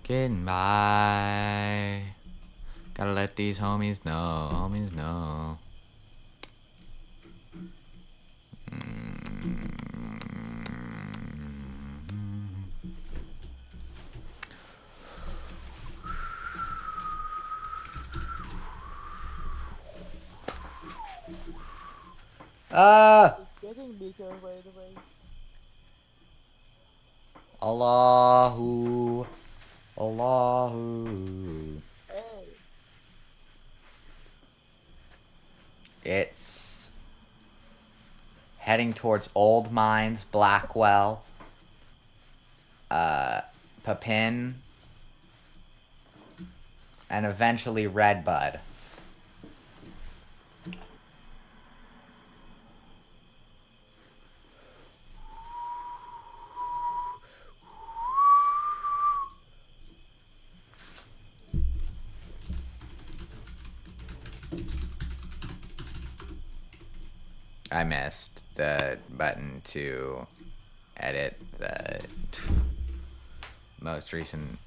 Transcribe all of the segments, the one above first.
Getting by. Gotta let these homies know. It's getting bigger, by the way. Allahu. Hey. It's heading towards Old Mines, Blackwell, Papin, and eventually Redbud. I missed the button to edit the most recent,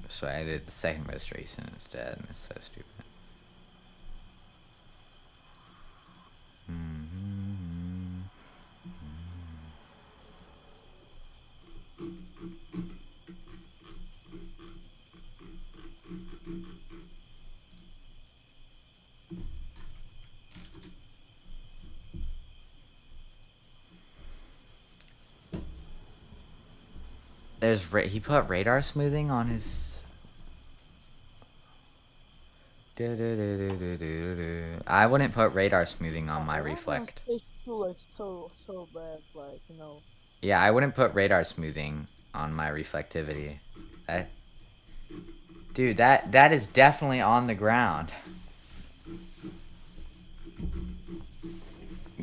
so I edited the second most recent instead, and it's so stupid. He put radar smoothing on his. I wouldn't put radar smoothing on my reflect. It's like so bad, like, you know. Yeah, I wouldn't put radar smoothing on my reflectivity. Dude, that is definitely on the ground.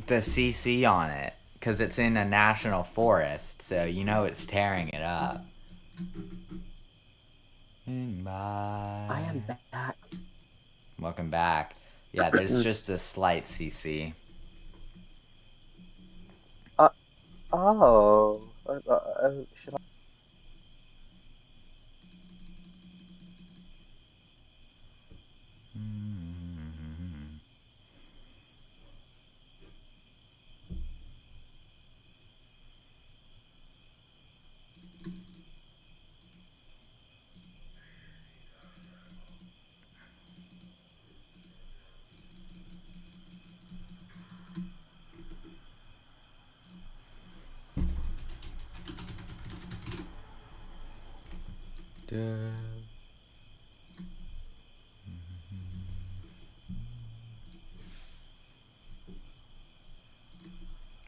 The CC on it, because it's in a national forest, so you know it's tearing it up. Bye. I am back. Welcome back. Yeah, there's just a slight CC. Oh. Should I?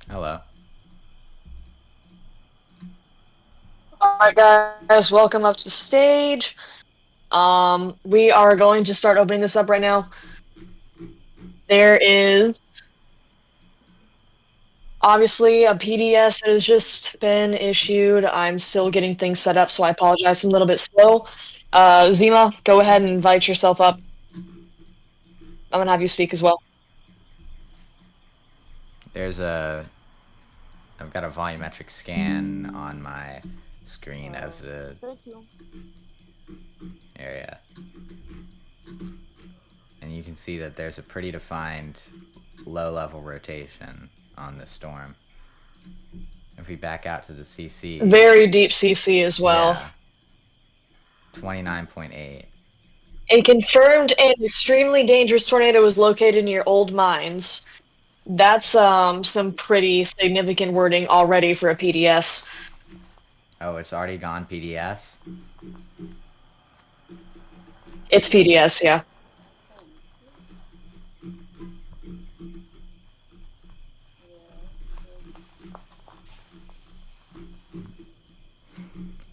Hello. Alright guys, welcome up to the stage. We are going to start opening this up right now. There is obviously a PDS that has just been issued. I'm still getting things set up, so I apologize. I'm a little bit slow. Zima, go ahead and invite yourself up. I'm gonna have you speak as well. I've got a volumetric scan on my screen of the Thank you. area. And you can see that there's a pretty defined low-level rotation on the storm. If we back out to the CC... Very deep CC as well. Yeah. 29.8. A confirmed and extremely dangerous tornado was located near Old Mines. That's some pretty significant wording already for a PDS. Oh, it's already gone PDS? It's PDS, yeah.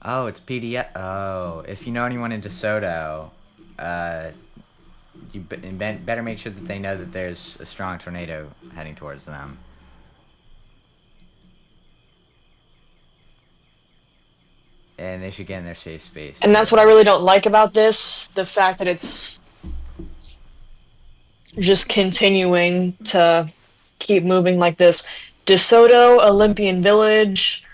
Oh, it's PDS. Oh, if you know anyone in DeSoto, you better make sure that they know that there's a strong tornado heading towards them. And they should get in their safe space. And that's what I really don't like about this, the fact that it's just continuing to keep moving like this. DeSoto, Olympian Village,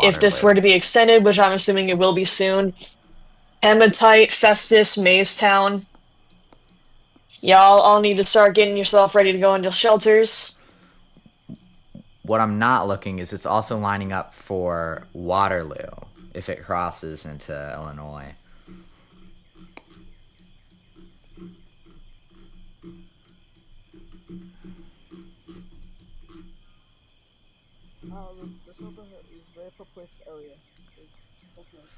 if this Waterloo. were to be extended, which I'm assuming it will be soon. Hematite, Festus, Mazestown. Y'all all need to start getting yourself ready to go into shelters. What I'm not looking is it's also lining up for Waterloo if it crosses into Illinois. The Soto is very populous area. Definitely.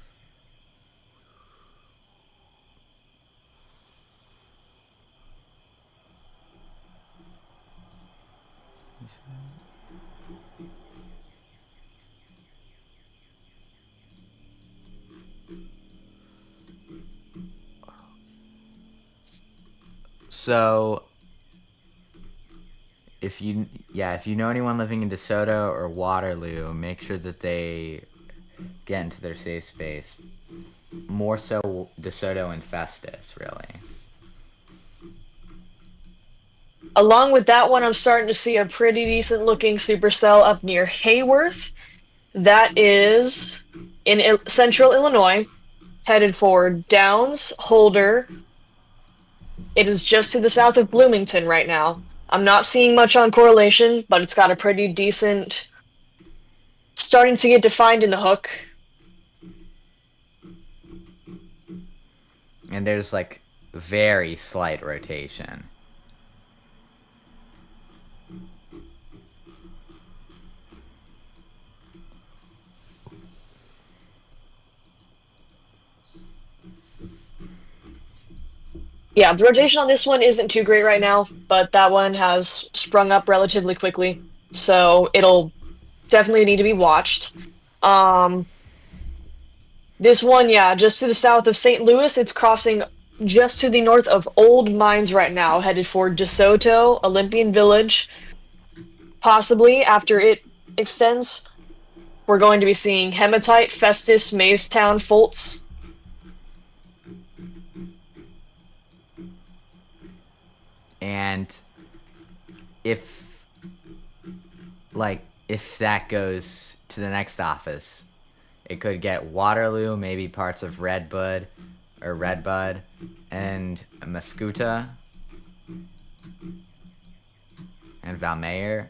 So if you know anyone living in DeSoto or Waterloo, make sure that they get into their safe space. More so DeSoto and Festus, really. Along with that one, I'm starting to see a pretty decent looking supercell up near Hayworth. That is in central Illinois, headed for Downs, Holder. It is just to the south of Bloomington right now. I'm not seeing much on correlation, but it's got a pretty decent starting to get defined in the hook. And there's like very slight rotation. Yeah, the rotation on this one isn't too great right now, but that one has sprung up relatively quickly, so it'll definitely need to be watched. This one, yeah, just to the south of St. Louis, it's crossing just to the north of Old Mines right now, headed for DeSoto, Olympian Village. Possibly after it extends, we're going to be seeing Hematite, Festus, Mazestown, Fultz. And if that goes to the next office, it could get Waterloo, maybe parts of Redbud, and Mascoutah, and Valmeyer.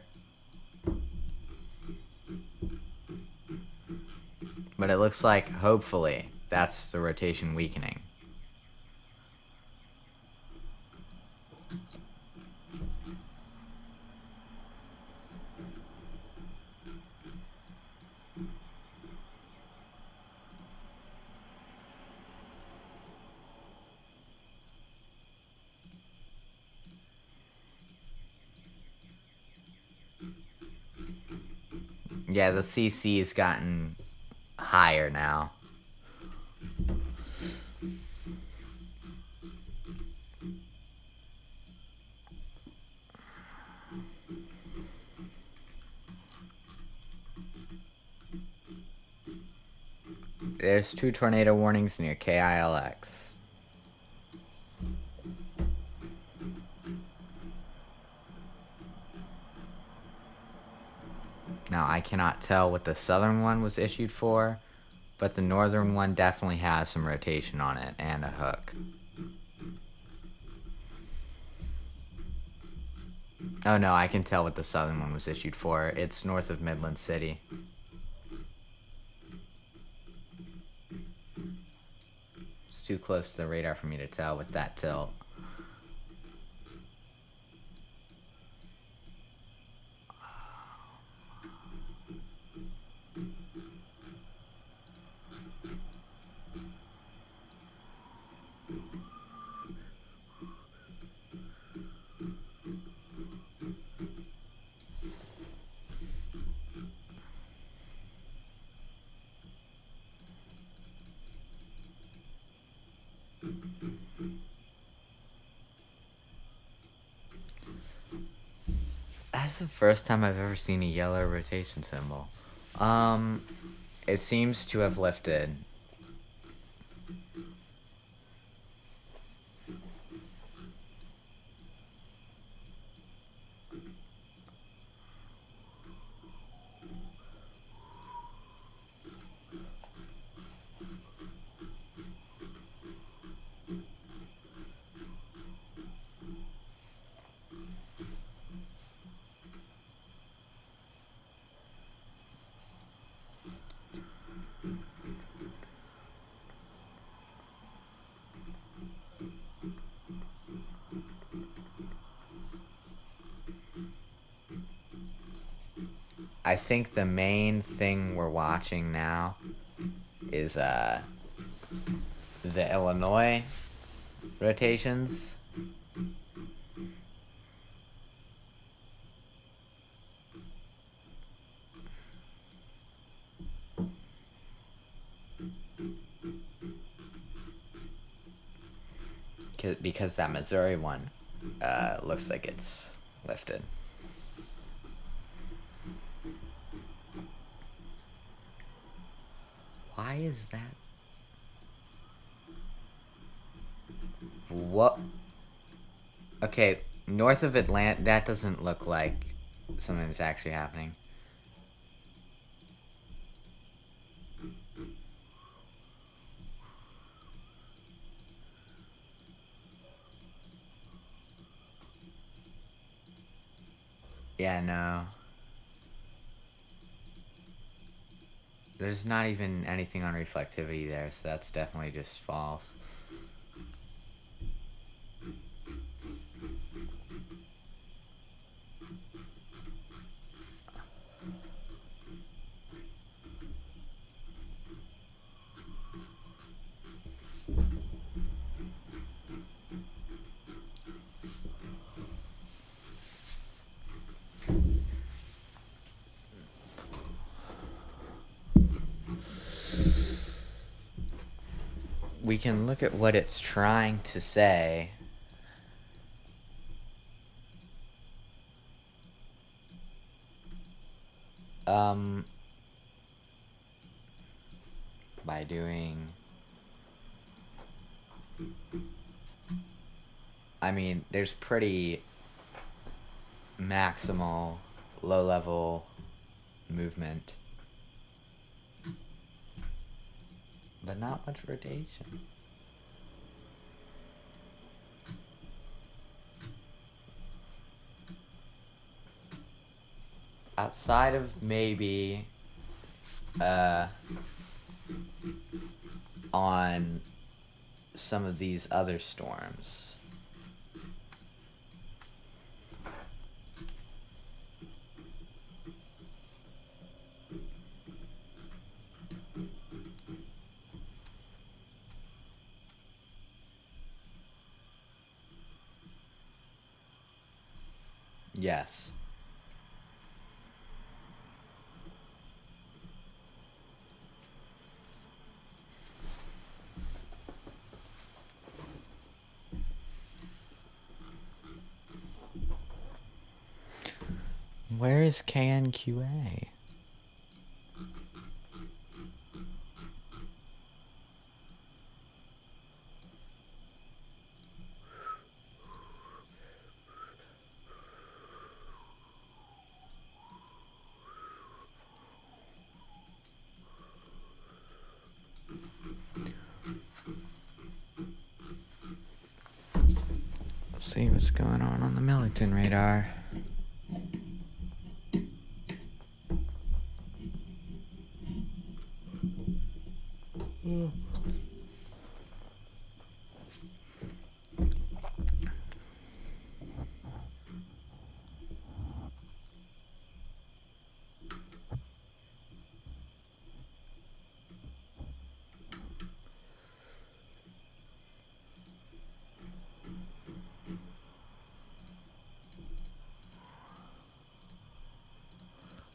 But it looks like, hopefully, that's the rotation weakening. Yeah, the CC has gotten higher now. There's 2 tornado warnings near KILX. Now, I cannot tell what the southern one was issued for, but the northern one definitely has some rotation on it and a hook. Oh no, I can tell what the southern one was issued for. It's north of Midland City. It's too close to the radar for me to tell with that tilt. That's the first time I've ever seen a yellow rotation symbol. It seems to have lifted. I think the main thing we're watching now is the Illinois rotations. Because that Missouri one looks like it's lifted. Why is that? What? Okay, north of Atlanta, that doesn't look like something that's actually happening. Yeah, no. There's not even anything on reflectivity there, so that's definitely just false. We can look at what it's trying to say. By doing... I mean, there's pretty maximal low-level movement. But not much rotation. Outside of maybe on some of these other storms. Yes. Where is KNQA? Let's see what's going on the Millington radar.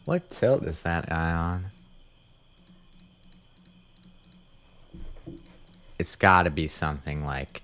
What tilt is that guy on? It's gotta be something like...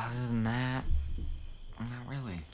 other than that, not really.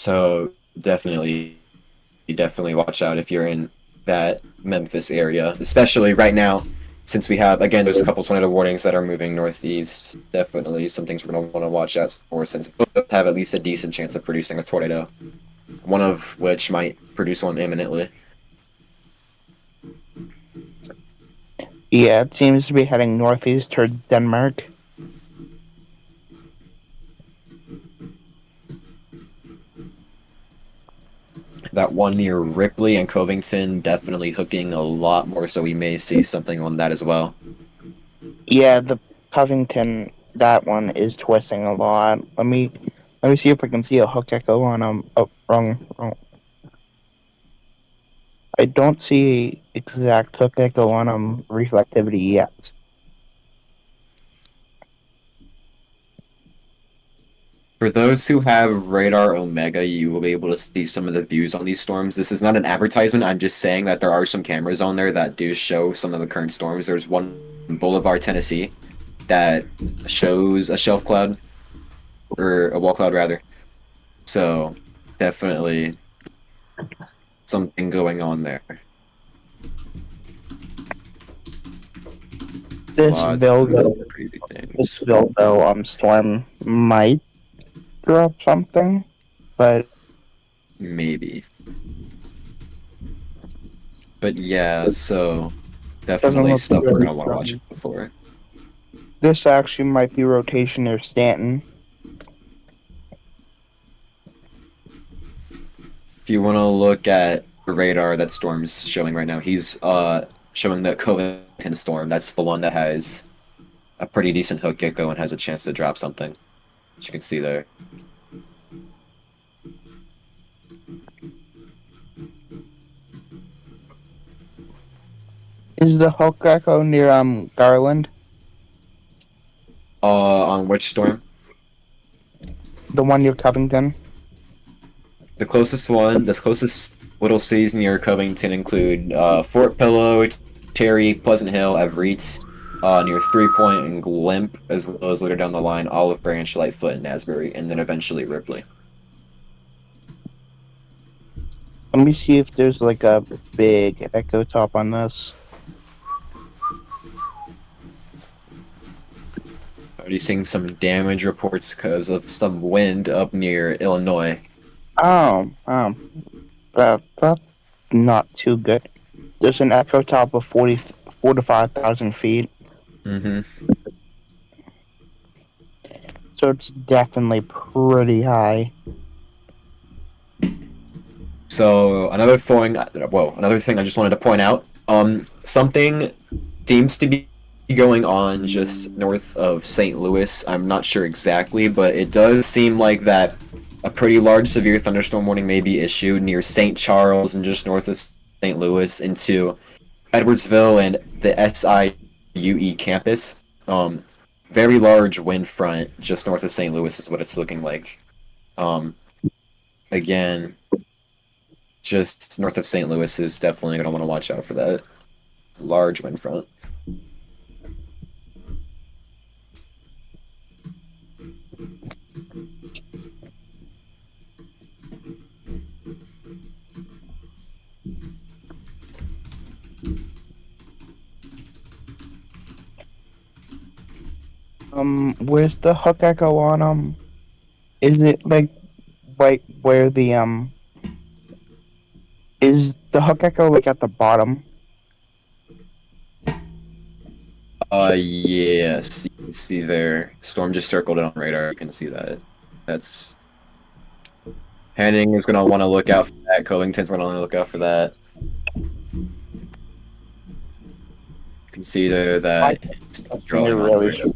So definitely watch out if you're in that Memphis area, especially right now, since we have again there's a couple tornado warnings that are moving northeast. Definitely some things we're gonna want to watch out for, since both have at least a decent chance of producing a tornado, one of which might produce one imminently. Yeah, it seems to be heading northeast towards Denmark. That one near Ripley and Covington definitely hooking a lot more, so we may see something on that as well. Yeah, the Covington, that one is twisting a lot. Let me see if I can see a hook echo on oh, wrong. I don't see exact hook echo on reflectivity yet. For those who have Radar Omega, you will be able to see some of the views on these storms. This is not an advertisement. I'm just saying that there are some cameras on there that do show some of the current storms. There's one in Boulevard, Tennessee, that shows a shelf cloud, or a wall cloud rather. So definitely something going on there. This Lots Vildo, of crazy things. storm might drop something, but Maybe. But yeah, so definitely look stuff we're really gonna want to watch strong. out for. This actually might be rotation near Stanton. If you want to look at the radar that Storm's showing right now, he's showing the Covington storm. That's the one that has a pretty decent hook gecko and has a chance to drop something, as you can see there. Is the hook echo near Garland? On which storm? The one near Covington? The closest little cities near Covington include Fort Pillow, Terry, Pleasant Hill, Everett, near 3 Point and Glimp, as well as later down the line, Olive Branch, Lightfoot, and Asbury, and then eventually Ripley. Let me see if there's like a big echo top on this. Already seeing some damage reports because of some wind up near Illinois. That's not too good. There's an echo top of 4 to 5,000 feet. Mm-hmm. So it's definitely pretty high. So another thing I just wanted to point out. Something seems to be going on just north of St. Louis. I'm not sure exactly, but it does seem like that a pretty large severe thunderstorm warning may be issued near St. Charles and just north of St. Louis into Edwardsville and the SIUE campus. Very large wind front just north of St. Louis is what it's looking like. Again, just north of St. Louis is definitely going to want to watch out for that large wind front. Where's the hook echo on Is it like right where the is the hook echo like at the bottom? Yes, you can see there. Storm just circled it on radar. You can see that. That's Henning is gonna want to look out for that. Covington's gonna want to look out for that. You can see there that it's drawing on Really radar.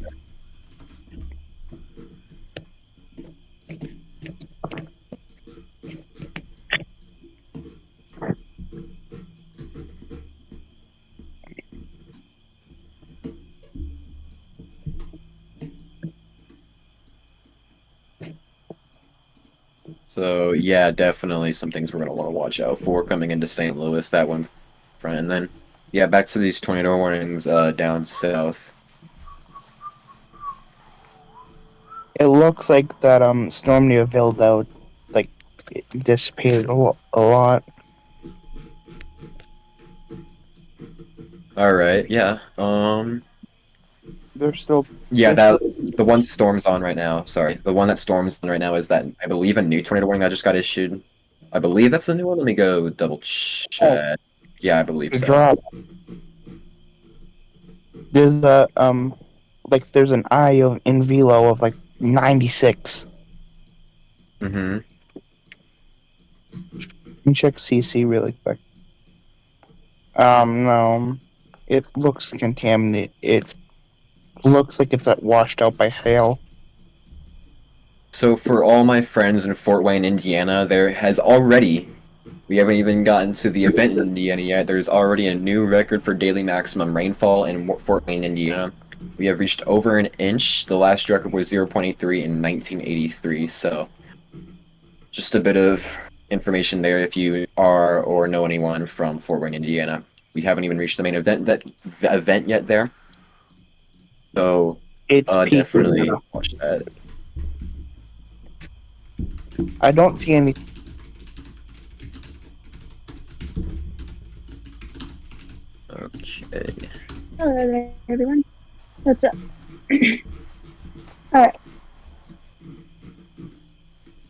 So yeah, definitely some things we're gonna want to watch out for coming into St. Louis. That one front, and then yeah, back to these tornado warnings down south. It looks like that storm near Vildo, like it dissipated a lot. All right. Yeah. They're still Yeah. they're That still the one storm's on right now. Sorry, the one that storms on right now is that I believe a new tornado warning that just got issued. I believe that's the new one. Let me go double check. Yeah, I believe the so. drop. There's like there's an eye of in velo of like 96. Mm-hmm. Let me check CC really quick. No, it looks contaminated. It looks like it's washed out by hail. So for all my friends in Fort Wayne, Indiana, there has already, we haven't even gotten to the event in Indiana yet, there's already a new record for daily maximum rainfall in Fort Wayne, Indiana. We have reached over an inch. The last record was 0.83 in 1983, so just a bit of information there if you are or know anyone from Fort Wayne, Indiana. We haven't even reached the main event yet there. So It's peaking definitely now. watch that. I don't see any. Okay. Hello there, everyone. What's up? Alright.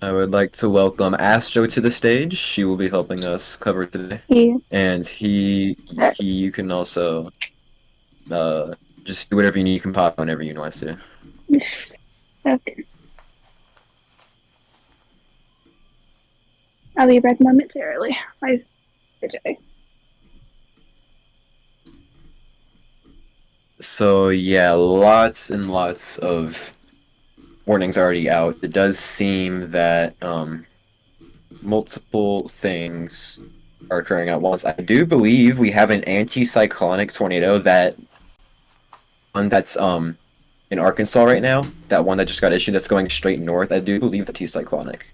I would like to welcome Astro to the stage. She will be helping us cover today. You. And you can also just do whatever you need. You can pop whenever you want to. Okay. I'll be back momentarily. Bye. Today. So yeah, lots and lots of warnings already out. It does seem that multiple things are occurring at once. I do believe we have an anti-cyclonic tornado that's in Arkansas right now. That one that just got issued that's going straight north. I do believe the anti-cyclonic,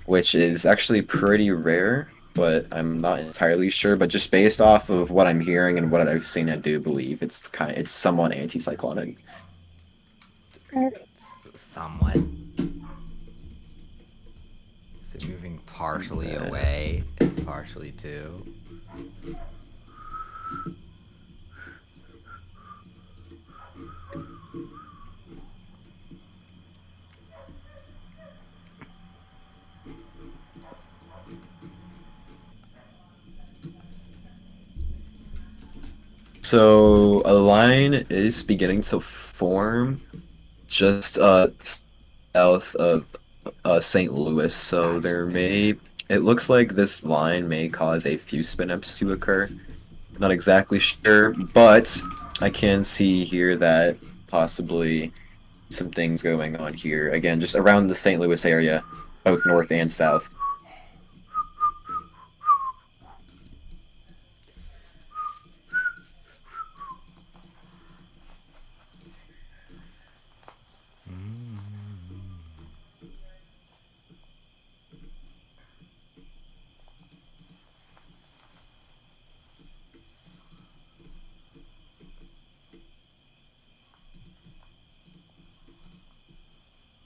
which is actually pretty rare, but I'm not entirely sure. But just based off of what I'm hearing and what I've seen, I do believe it's somewhat anti-cyclonic. Somewhat. Is it moving partially away and partially to? So a line is beginning to form just south of St. Louis. So it looks like this line may cause a few spin-ups to occur. Not exactly sure, but I can see here that possibly some things going on here. Again, just around the St. Louis area, both north and south.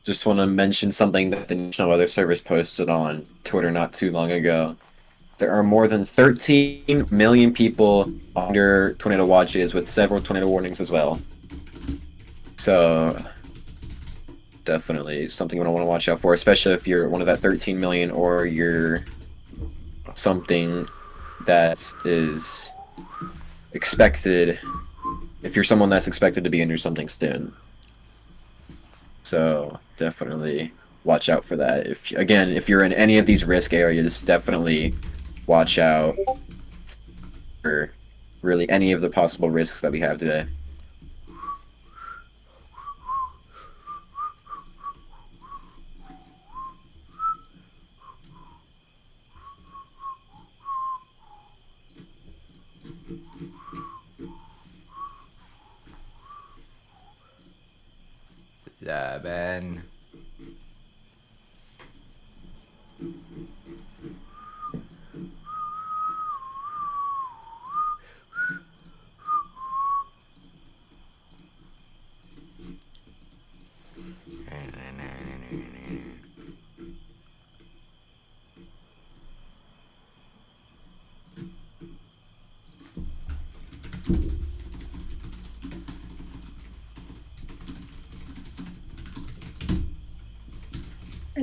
Just want to mention something that the National Weather Service posted on Twitter not too long ago. There are more than 13 million people under tornado watches with several tornado warnings as well. So definitely something you want to watch out for, especially if you're one of that 13 million or you're something that is expected, if you're someone that's expected to be under something soon. So definitely watch out for that. If you're in any of these risk areas, definitely watch out for really any of the possible risks that we have today. Ben.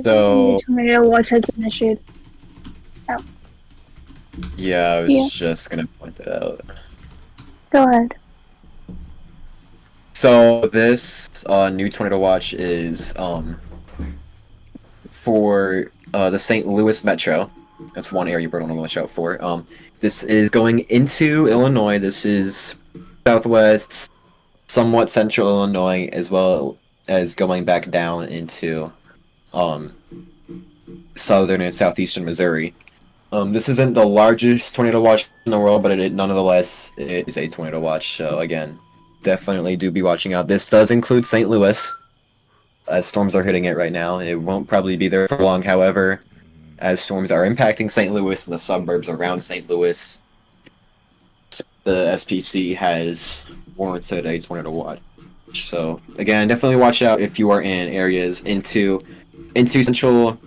So- tornado watch has been issued. Yeah, I was Yeah. just gonna point that out. Go ahead. So this new tornado watch is for the St. Louis Metro. That's one area we're going to watch out for. This is going into Illinois. This is southwest, somewhat central Illinois, as well as going back down into southern and southeastern Missouri. This isn't the largest tornado watch in the world, but it nonetheless is a tornado watch. So again, definitely do be watching out. This does include St. Louis, as storms are hitting it right now. It won't probably be there for long, however, as storms are impacting St. Louis and the suburbs around St. Louis. The SPC has warranted a tornado watch. So again, definitely watch out if you are in areas into central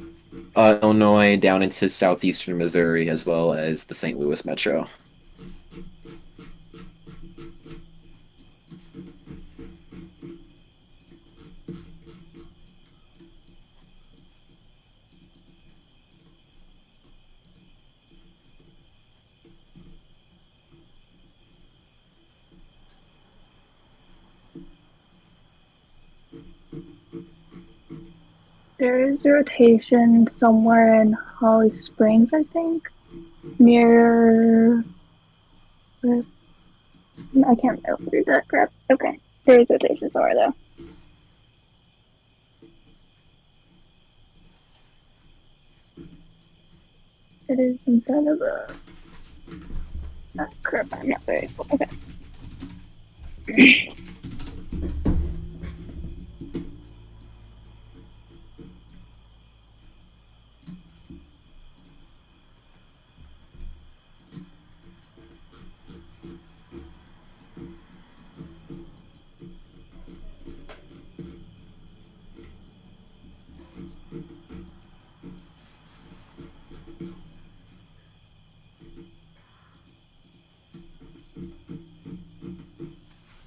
Illinois, down into southeastern Missouri, as well as the St. Louis Metro. There is a rotation somewhere in Holly Springs, I think. Near. I can't remember through that crap. Okay. There is rotation somewhere, though. It is inside of a. Oh, crap, I'm not very. Okay.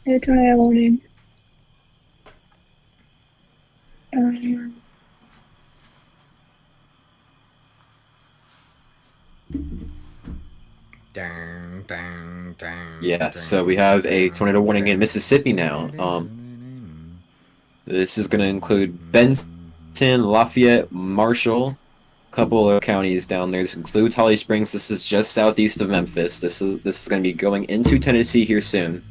Hey, tornado warning. Dun, dun, dun, Yeah, dun, so we have a dun, tornado warning in dun, Mississippi now. This is going to include Benson, Lafayette, Marshall, a couple of counties down there. This includes Holly Springs. This is just southeast of Memphis. This is going to be going into Tennessee here soon.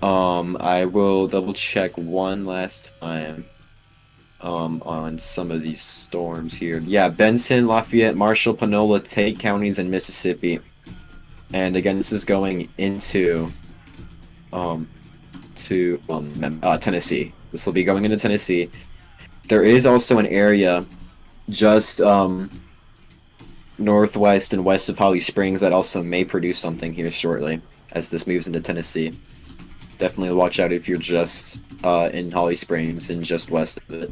I will double check one last time on some of these storms here. Yeah, Benson, Lafayette, Marshall, Panola, Tate counties in Mississippi. And again, this is going into Tennessee. This will be going into Tennessee. There is also an area just northwest and west of Holly Springs that also may produce something here shortly as this moves into Tennessee. Definitely watch out if you're just in Holly Springs and just west of it.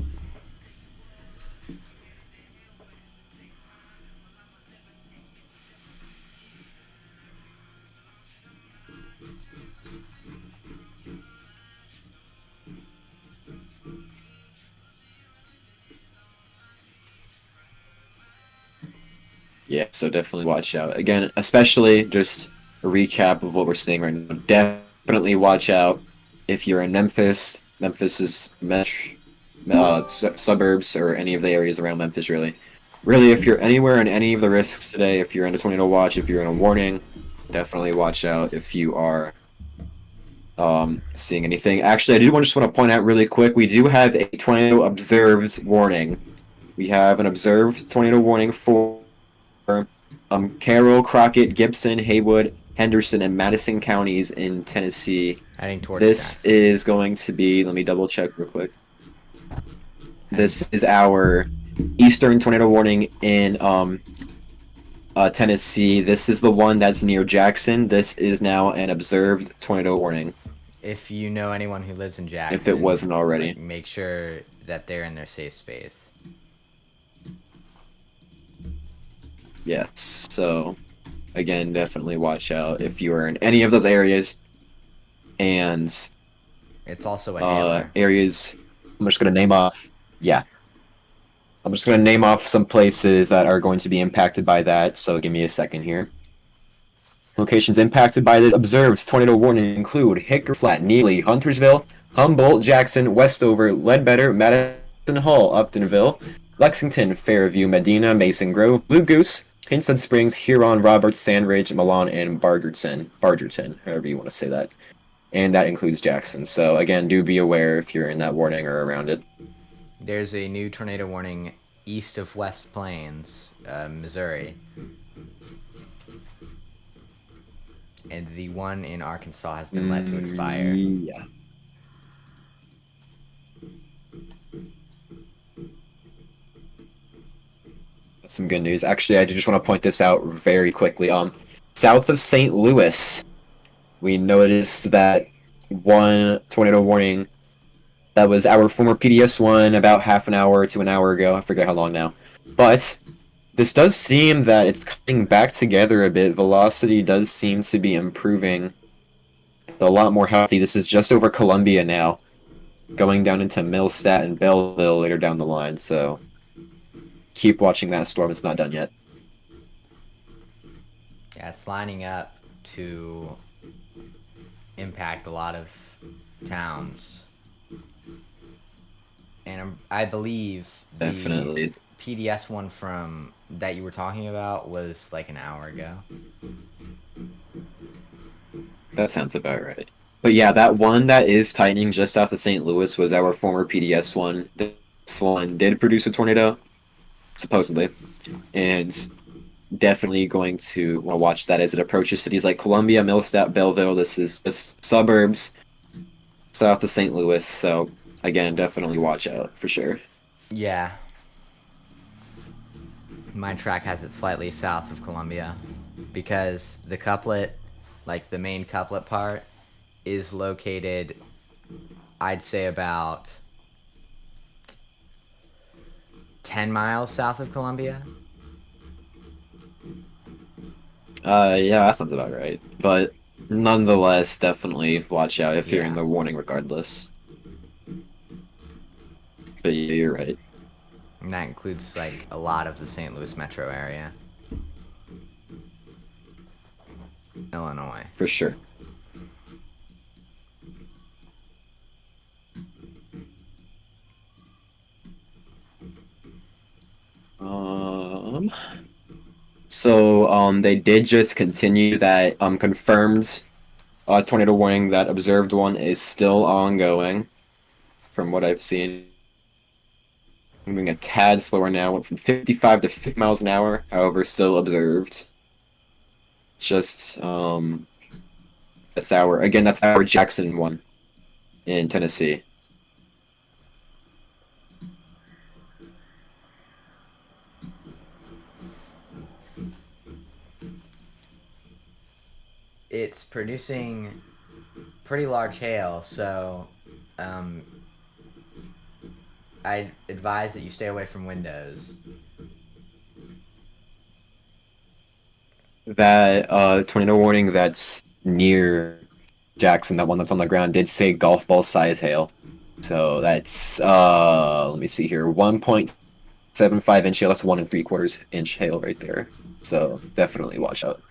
Yeah, so definitely watch out. Again, especially just a recap of what we're seeing right now. Definitely watch out if you're in Memphis. Memphis's suburbs or any of the areas around Memphis, really. Really, if you're anywhere in any of the risks today, if you're in a tornado watch, if you're in a warning, definitely watch out if you are seeing anything. Actually, I just want to point out really quick, we do have a tornado observed warning. We have an observed tornado warning for Carroll, Crockett, Gibson, Haywood, Henderson, and Madison counties in Tennessee. Heading towards This Jackson. is going to be, let me double check real quick. This is our eastern tornado warning in Tennessee. This is the one that's near Jackson. This is now an observed tornado warning. If you know anyone who lives in Jackson, If it wasn't already. like, make sure that they're in their safe space. Yes, so again, definitely watch out if you are in any of those areas. and It's also a hammer. areas. I'm just gonna name off. Yeah, I'm just gonna name off some places that are going to be impacted by that. So give me a second here. Locations impacted by this observed tornado warning include Hickory Flat, Neely, Huntersville, Humboldt, Jackson, Westover, Ledbetter, Madison Hall, Uptonville, Lexington, Fairview, Medina, Mason Grove, Blue Goose, Hinstead Springs, Huron, Roberts, Sandridge, Milan, and Bargerton, however you want to say that. And that includes Jackson. So again, do be aware if you're in that warning or around it. There's a new tornado warning east of West Plains, Missouri. And the one in Arkansas has been let to expire. Yeah. That's some good news. Actually, I just want to point this out very quickly. South of St. Louis, we noticed that one tornado warning that was our former PDS one about half an hour to an hour ago. I forget how long now. But this does seem that it's coming back together a bit. Velocity does seem to be improving. A lot more healthy. This is just over Columbia now. Going down into Millstat and Belleville later down the line, so keep watching that storm. It's not done yet. Yeah, it's lining up to impact a lot of towns. And I believe the Definitely. PDS one from that you were talking about was like an hour ago. That sounds about right. But yeah, that one that is tightening just south of St. Louis was our former PDS one. This one did produce a tornado, supposedly. And definitely going to want to watch that as it approaches cities like Columbia, Millstat, Belleville. This is just suburbs south of St. Louis. So again, definitely watch out for sure. Yeah. My track has it slightly south of Columbia because the couplet, like the main couplet part, is located, I'd say, about 10 miles south of Columbia. Yeah, that sounds about right. But nonetheless, definitely watch out if you're in Yeah. the warning regardless. But yeah, you're right. And that includes like a lot of the St. Louis metro area. Illinois. For sure. So they did just continue that confirmed tornado warning. That observed one is still ongoing, from what I've seen. Moving a tad slower now, went from 55 to 50 miles an hour, however, still observed. Just that's our Jackson one in Tennessee. It's producing pretty large hail, so I advise that you stay away from windows. That tornado warning that's near Jackson, that one that's on the ground, did say golf ball size hail. So that's let me see here, 1.75 inch hail. That's 1 3/4 inch hail right there. So definitely watch out.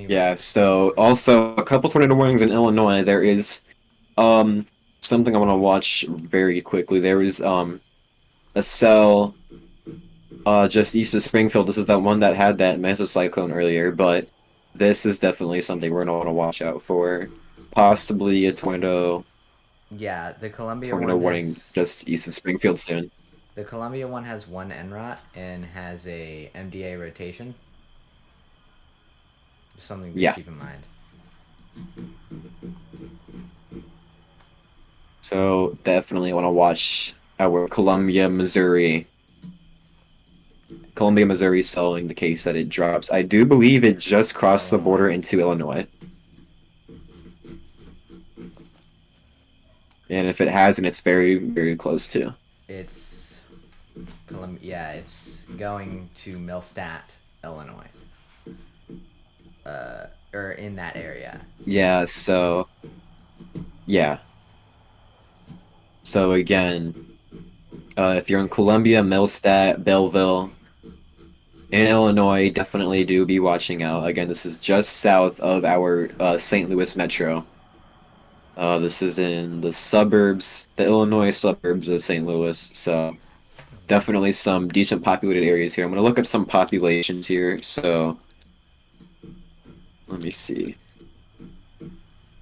Yeah, so also a couple tornado warnings in Illinois. There is something I want to watch very quickly. There is a cell just east of Springfield. This is that one that had that mesocyclone earlier, but this is definitely something we're gonna want to watch out for. Possibly a tornado Yeah, the Columbia tornado one warning has, just east of Springfield soon. the Columbia one has one NROT and has a MDA rotation. Something to keep in mind. So definitely want to watch our Columbia, Missouri selling the case that it drops. I do believe it just crossed the border into Illinois. And if it hasn't, it's very, very close to. It's yeah, it's going to Millstadt, Illinois. Or in that area. Yeah, so yeah. So again, if you're in Columbia, Millstadt, Belleville, in Illinois, definitely do be watching out. Again, this is just south of our St. Louis metro. This is in the suburbs, the Illinois suburbs of St. Louis. So definitely some decent populated areas here. I'm gonna look up some populations here. So let me see.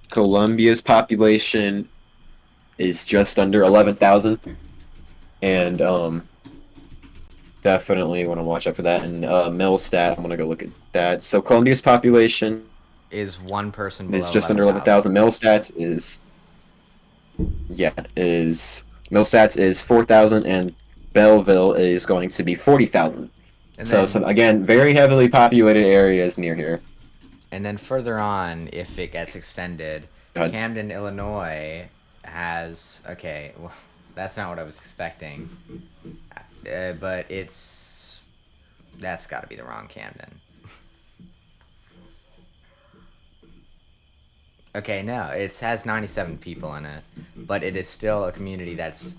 Columbia's population is just under 11,000, and definitely want to watch out for that. And Millstat, I'm gonna go look at that. So Columbia's population Is one person below is just under 11,000. Millstat's is Millstat's is 4,000, and Belleville is going to be 40,000. And So then, some again very heavily populated areas near here. and then further on, if it gets extended, Go ahead. Camden, Illinois has okay. Well, that's not what I was expecting. But that's got to be the wrong Camden. Okay, no, it has 97 people in it, but it is still a community that's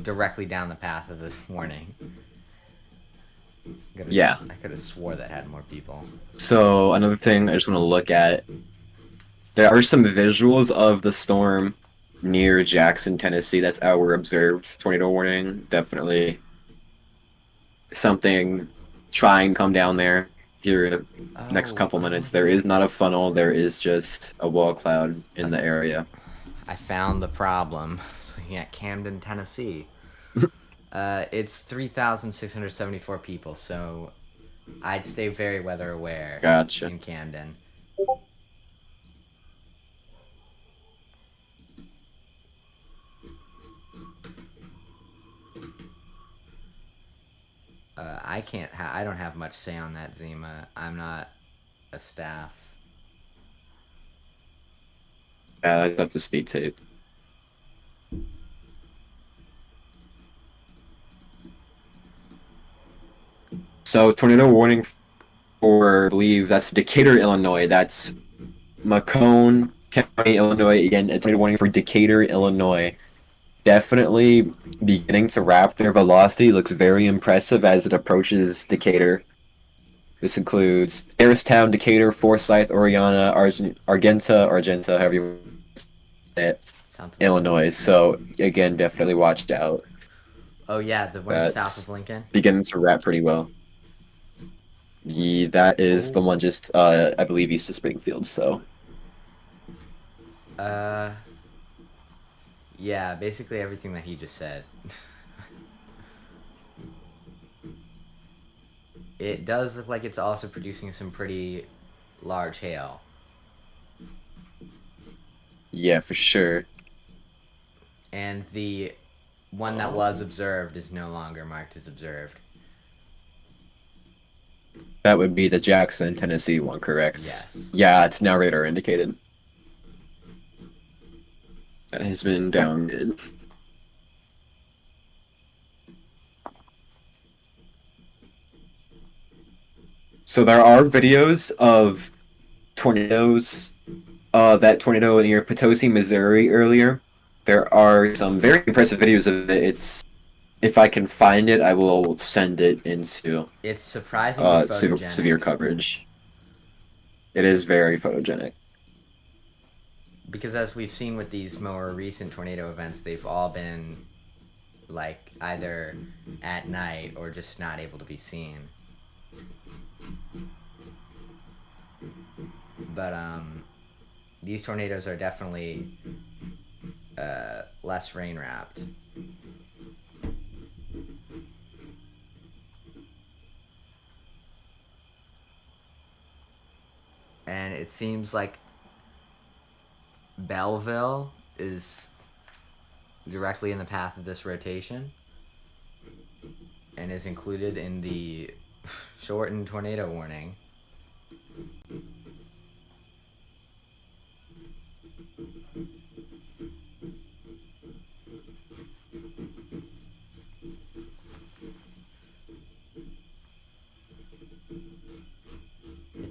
directly down the path of the warning. Yeah. I could have swore that had more people. So another thing I just want to look at, there are some visuals of the storm near Jackson, Tennessee. That's our observed tornado warning. Definitely something. Try and come down there here next couple minutes. There is not a funnel. There is just a wall cloud in the area. I found the problem. I was looking at Camden, Tennessee. It's 3,674 people, so I'd stay very weather aware Gotcha. in Camden. I don't have much say on that, Zima. I'm not a staff. That's up to speed tape. So tornado warning for, I believe that's Decatur, Illinois. That's Macomb County, Illinois. Again, a tornado warning for Decatur, Illinois. Definitely beginning to wrap their velocity. Looks very impressive as it approaches Decatur. This includes Harristown, Decatur, Forsyth, Oriana, Argenta, however you say it, Illinois. So again, definitely watch out. Oh yeah, the one That's south of Lincoln. Begins to wrap pretty well. Yeah, that is the one just I believe east of Springfield. So yeah, basically everything that he just said. It does look like it's also producing some pretty large hail. yeah, for sure. And the one that was observed is no longer marked as observed. That would be the Jackson, Tennessee one, correct? Yes. Yeah, it's now radar indicated. That has been downgraded. So there are videos of tornadoes. That tornado near Potosi, Missouri earlier. There are some very impressive videos of it. If I can find it, I will send it into It's surprisingly photogenic. severe coverage. It is very photogenic. Because as we've seen with these more recent tornado events, they've all been like either at night or just not able to be seen. But these tornadoes are definitely less rain wrapped. And it seems like Belleville is directly in the path of this rotation and is included in the shortened tornado warning.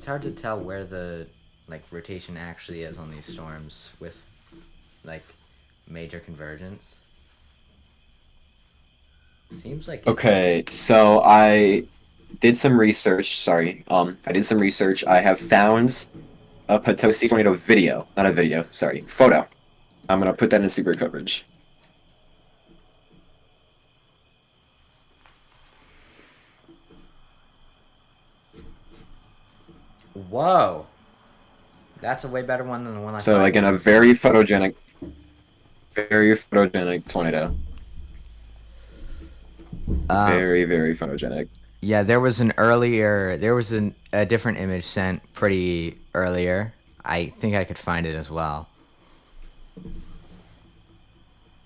hard to tell where the rotation actually is on these storms with major convergence. Seems like Okay, so I did some research. Sorry, I did some research. I have found a Potosi tornado video, not a video. Sorry, photo. I'm gonna put that in secret coverage. Whoa, that's a way better one than the one I So thought. again, a very photogenic tornado. Very, very photogenic. Yeah, there was a different image sent pretty earlier. I think I could find it as well.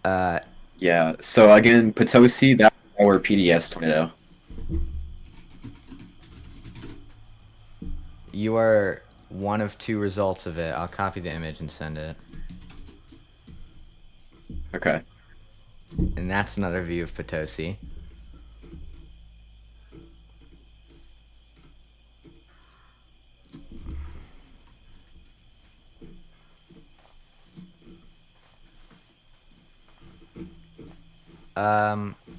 Yeah. So again, Potosi, that's our PDS tornado. You are one of two results of it. I'll copy the image and send it. Okay. And that's another view of Potosi.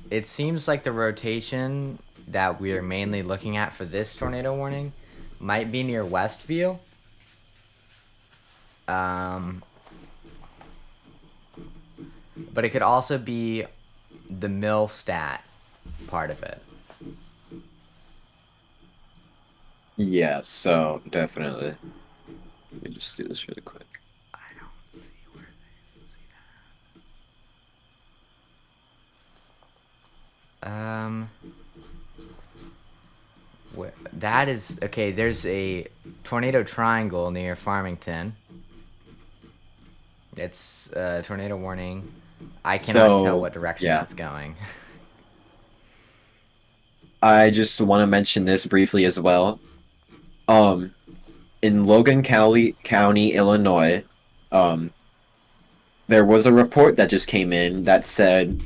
It seems like the rotation that we are mainly looking at for this tornado warning might be near Westview. But it could also be the Millstat part of it. Yeah, so definitely. Let me just do this really quick. I don't see where they see that. That is okay. There's a tornado triangle near Farmington. It's a tornado warning. I cannot tell what direction that's going. I just want to mention this briefly as well. In Logan County, Illinois, there was a report that just came in that said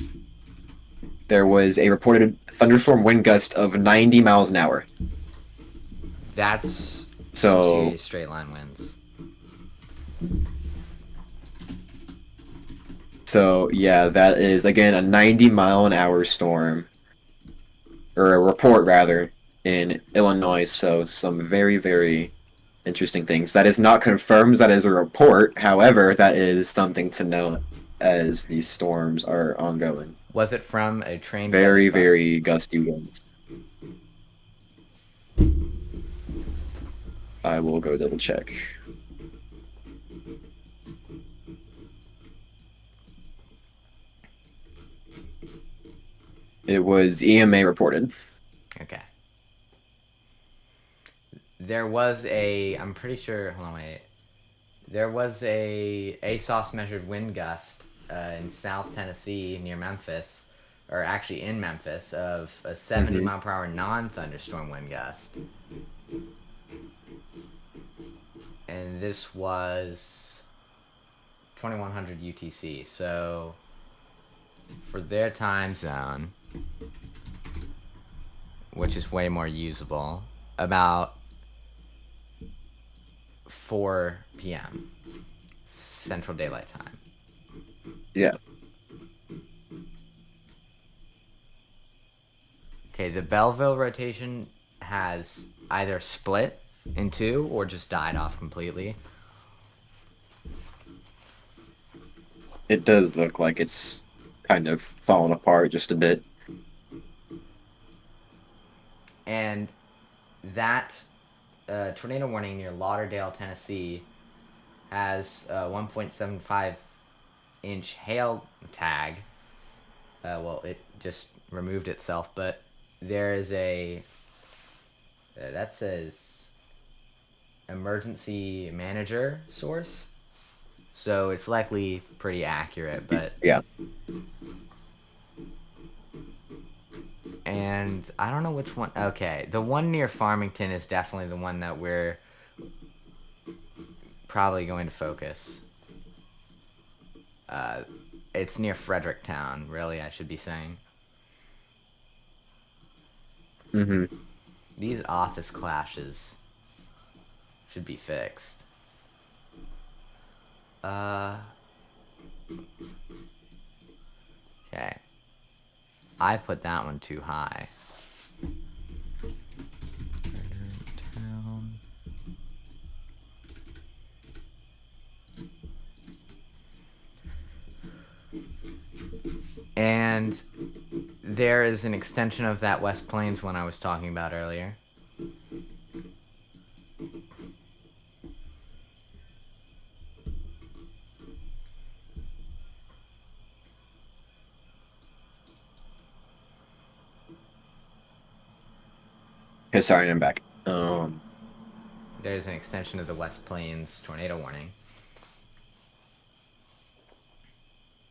there was a reported thunderstorm wind gust of 90 miles an hour. That's so some serious straight line winds. So yeah, that is again a 90-mile-an-hour storm, or a report rather, in Illinois. So some very, very interesting things. That is not confirmed. That is a report. However, that is something to note as these storms are ongoing. Was it from a train? Very, very gusty winds. I will go double check. It was EMA reported. Okay. There was a, I'm pretty sure, hold on, wait. There was a ASOS measured wind gust in South Tennessee near Memphis, or actually in Memphis, of a 70 mile per hour non-thunderstorm wind gust. And this was 2100 UTC. So for their time zone, which is way more usable, about 4 p.m. Central Daylight Time. Yeah. Okay, the Belleville rotation has either split in two or just died off completely. It does look like it's kind of fallen apart just a bit. And that tornado warning near Lauderdale, Tennessee, has a 1.75 inch hail tag. Well, it just removed itself, but there is a that says emergency manager source, so it's likely pretty accurate. But yeah. And I don't know which one. Okay, the one near Farmington is definitely the one that we're probably going to focus. It's near Fredericktown, really, I should be saying. Mm-hmm. These office clashes Should be fixed. Okay. I put that one too high. Town. And there is an extension of that West Plains one I was talking about earlier. Okay, sorry, I'm back. There's an extension of the West Plains tornado warning.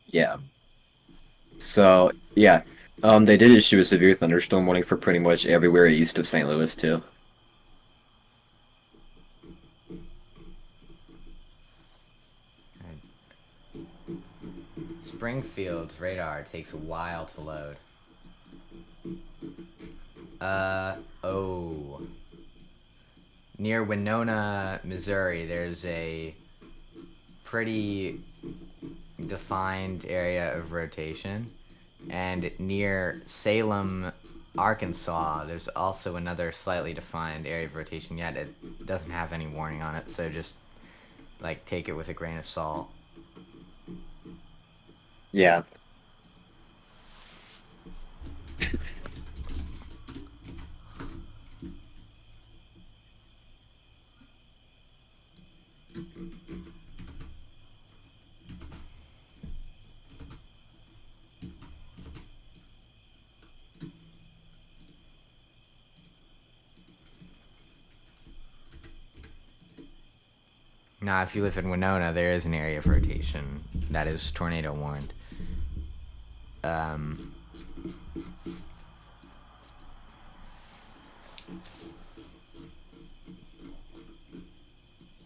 Yeah. So, yeah. They did issue a severe thunderstorm warning for pretty much everywhere east of St. Louis, too. Springfield's radar takes a while to load. Oh. Near Winona, Missouri, there's a pretty defined area of rotation. And near Salem, Arkansas, there's also another slightly defined area of rotation, yet it doesn't have any warning on it, so just, like, take it with a grain of salt. Yeah. Now, if you live in Winona, there is an area of rotation that is tornado warned. And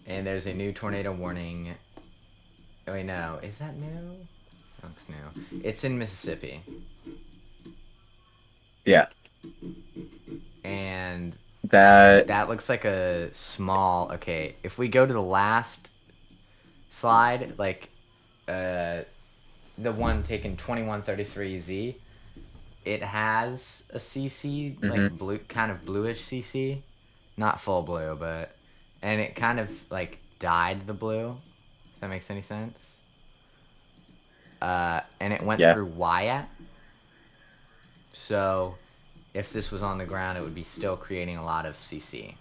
there's a new tornado warning. Oh, wait, no. Is that new? Looks new. It's in Mississippi. Yeah. And That looks like a small... Okay, if we go to the last slide, like, the one taken 2133Z, it has a CC, like, blue, kind of bluish CC. Not full blue, but... And it kind of, like, dyed the blue. If that makes any sense. And it went through Wyatt. So, if this was on the ground, it would be still creating a lot of CC.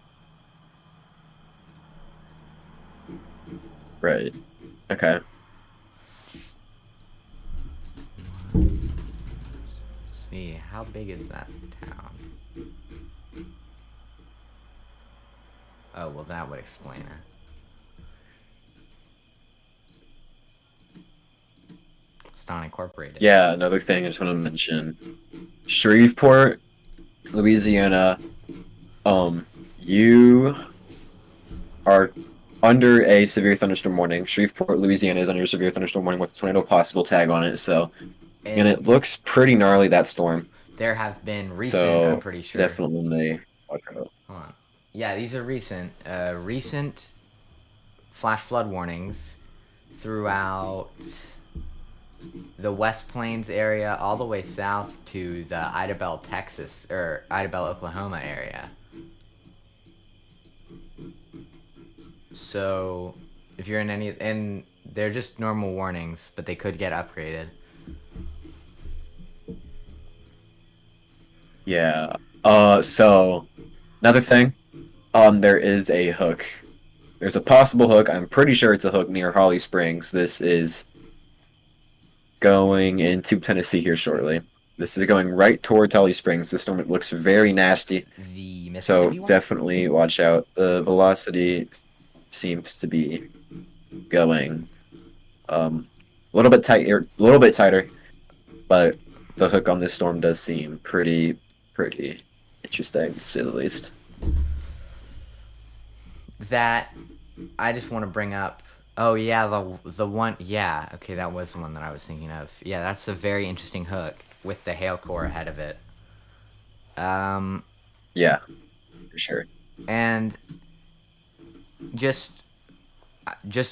Right. Okay. Let's see, how big is that town? Oh, well, that would explain it. It's not incorporated. Yeah, another thing I just want to mention. Shreveport, Louisiana, you are under a severe thunderstorm warning. Shreveport, Louisiana is under a severe thunderstorm warning with a tornado possible tag on it, so... And it looks pretty gnarly, that storm. There have been recent, So, I'm pretty sure. definitely watch out. Hold on. Yeah, these are recent. Recent flash flood warnings throughout the West Plains area all the way south to the Idabel, Texas, or Idabel, Oklahoma area. So, if you're in any... And they're just normal warnings, but they could get upgraded. Yeah. So, another thing. There is a hook. There's a possible hook. I'm pretty sure it's a hook near Holly Springs. This is going into Tennessee here shortly. This is going right toward Holly Springs. This storm looks very nasty. The Mississippi So one? definitely watch out. The velocity seems to be going a little bit tighter, but the hook on this storm does seem pretty interesting, to say the least. That I just want to bring up. Oh yeah, the one. Yeah, okay, that was the one that I was thinking of. Yeah, that's a very interesting hook with the hail core ahead of it. Yeah, for sure. And just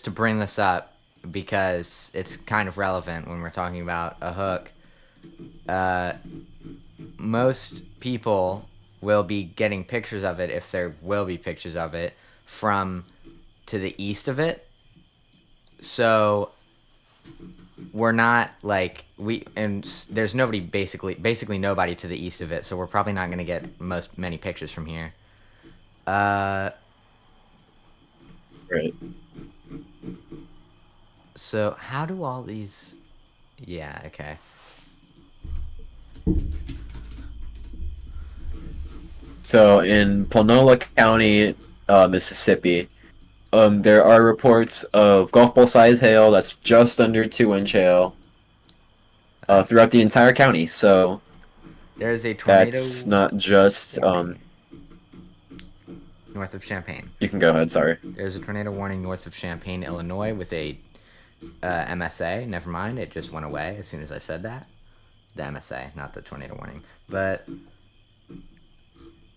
to bring this up because it's kind of relevant when we're talking about a hook. Most people will be getting pictures of it, if there will be pictures of it, from to the east of it. So we're not like there's nobody basically nobody to the east of it. So we're probably not going to get many pictures from here. Right. So how do all these? Yeah. Okay. So in Panola County, Mississippi, there are reports of golf ball size hail that's just under 2-inch hail throughout the entire county. So There's a tornado that's not just north of Champaign. You can go ahead. Sorry. There's a tornado warning north of Champaign, Illinois, with a MSA. Never mind, it just went away as soon as I said that. The MSA, not the tornado warning. But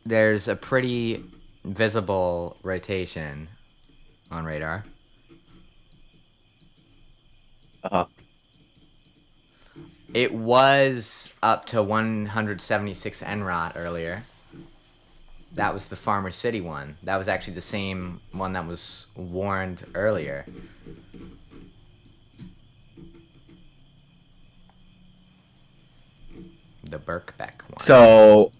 there's a pretty visible rotation on radar. It was up to 176 NROT earlier. That was the Farmer City one. That was actually the same one that was warned earlier. The Birkbeck one. So,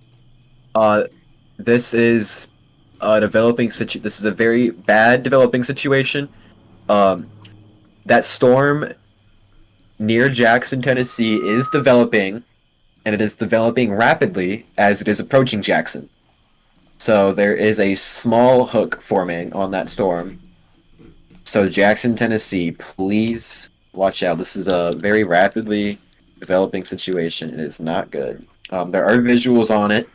this is a This is a very bad developing situation. That storm near Jackson, Tennessee, is developing, and it is developing rapidly as it is approaching Jackson. So there is a small hook forming on that storm. So Jackson, Tennessee, please watch out. This is a very rapidly developing situation. It is not good. There are visuals on it.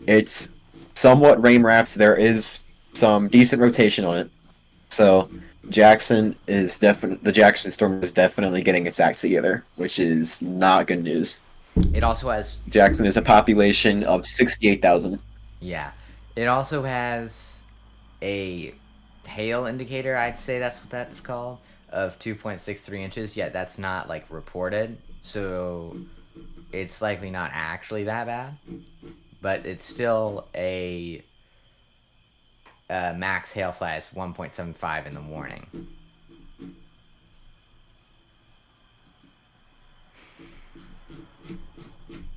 It's somewhat rain wraps. There is some decent rotation on it. So the Jackson storm is definitely getting its act together, which is not good news. It also has... Jackson is a population of 68,000. Yeah. It also has a hail indicator, I'd say that's what that's called, of 2.63 inches, yet that's not, like, reported, so it's likely not actually that bad, but it's still a max hail size 1.75 in the warning.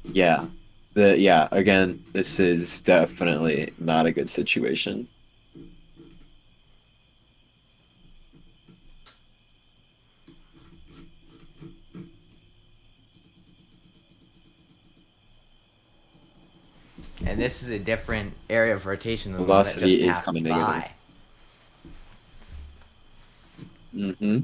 Yeah. Again, this is definitely not a good situation. And this is a different area of rotation than Velocity the one that just is passed coming by. Negative. Mm-hmm.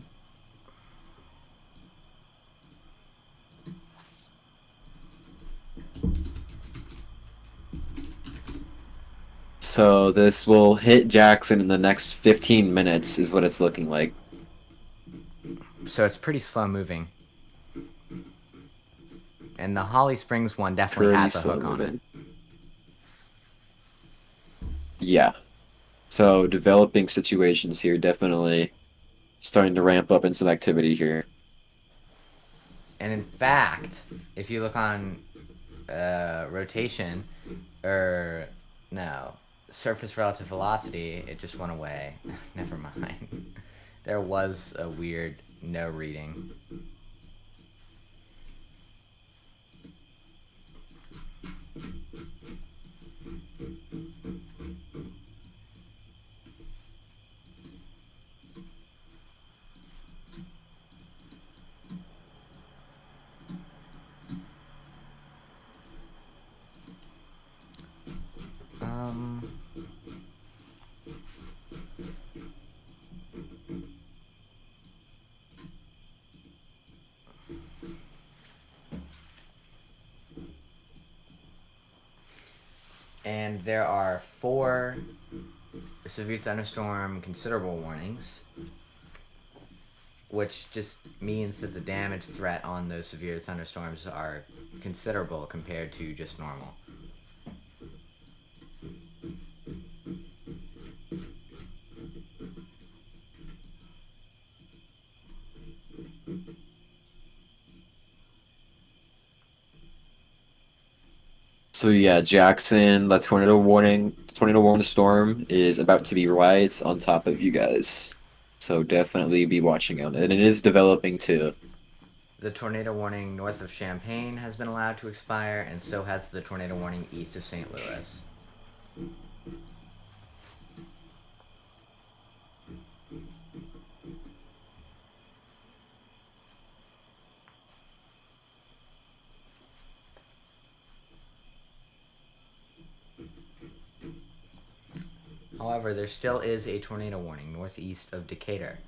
So this will hit Jackson in the next 15 minutes, is what it's looking like. So it's pretty slow moving. And the Holly Springs one definitely has a hook on it. Yeah. So developing situations here, definitely starting to ramp up in some activity here. And in fact, if you look on rotation, surface relative velocity, it just went away. Never mind. There was a weird no reading. And there are 4 severe thunderstorm considerable warnings, which just means that the damage threat on those severe thunderstorms are considerable compared to just normal. So yeah, Jackson, the tornado warning storm is about to be right on top of you guys. So definitely be watching out. And it is developing too. The tornado warning north of Champaign has been allowed to expire, and so has the tornado warning east of St. Louis. However, there still is a tornado warning northeast of Decatur.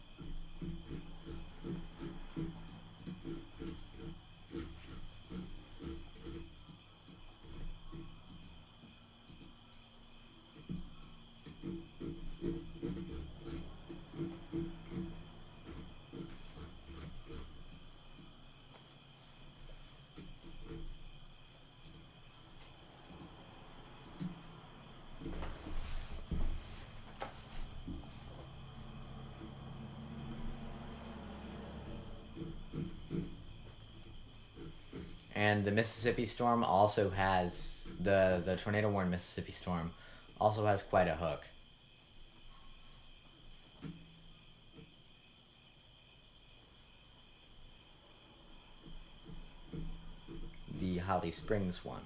And the Mississippi storm also has the tornado warning Mississippi storm also has quite a hook. The Holly Springs one.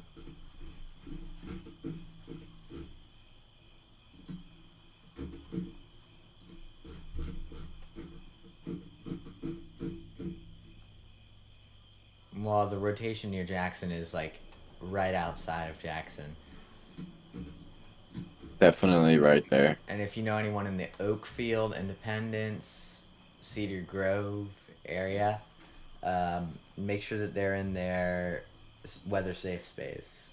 Well, the rotation near Jackson is like right outside of Jackson. Definitely right there. And if you know anyone in the Oakfield, Independence, Cedar Grove area, make sure that they're in their weather safe space.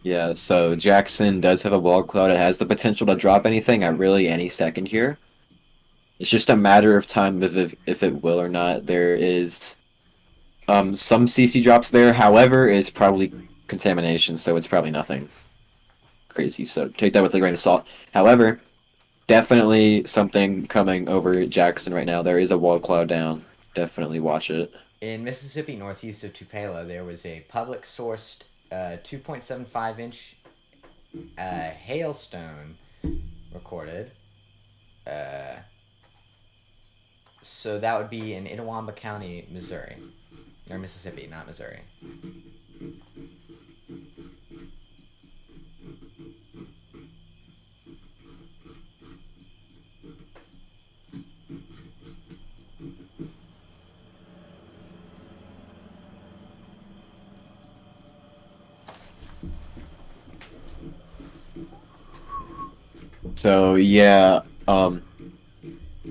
Yeah, so Jackson does have a wall cloud. It has the potential to drop anything at really any second here. It's just a matter of time if it will or not. There is some CC drops there. However, it's probably contamination, so it's probably nothing crazy. So take that with a grain of salt. However, definitely something coming over Jackson right now. There is a wall cloud down. Definitely watch it. In Mississippi, northeast of Tupelo, there was a public sourced 2.75-inch hailstone recorded. So that would be in Itawamba County, Missouri. Or Mississippi, not Missouri. So yeah,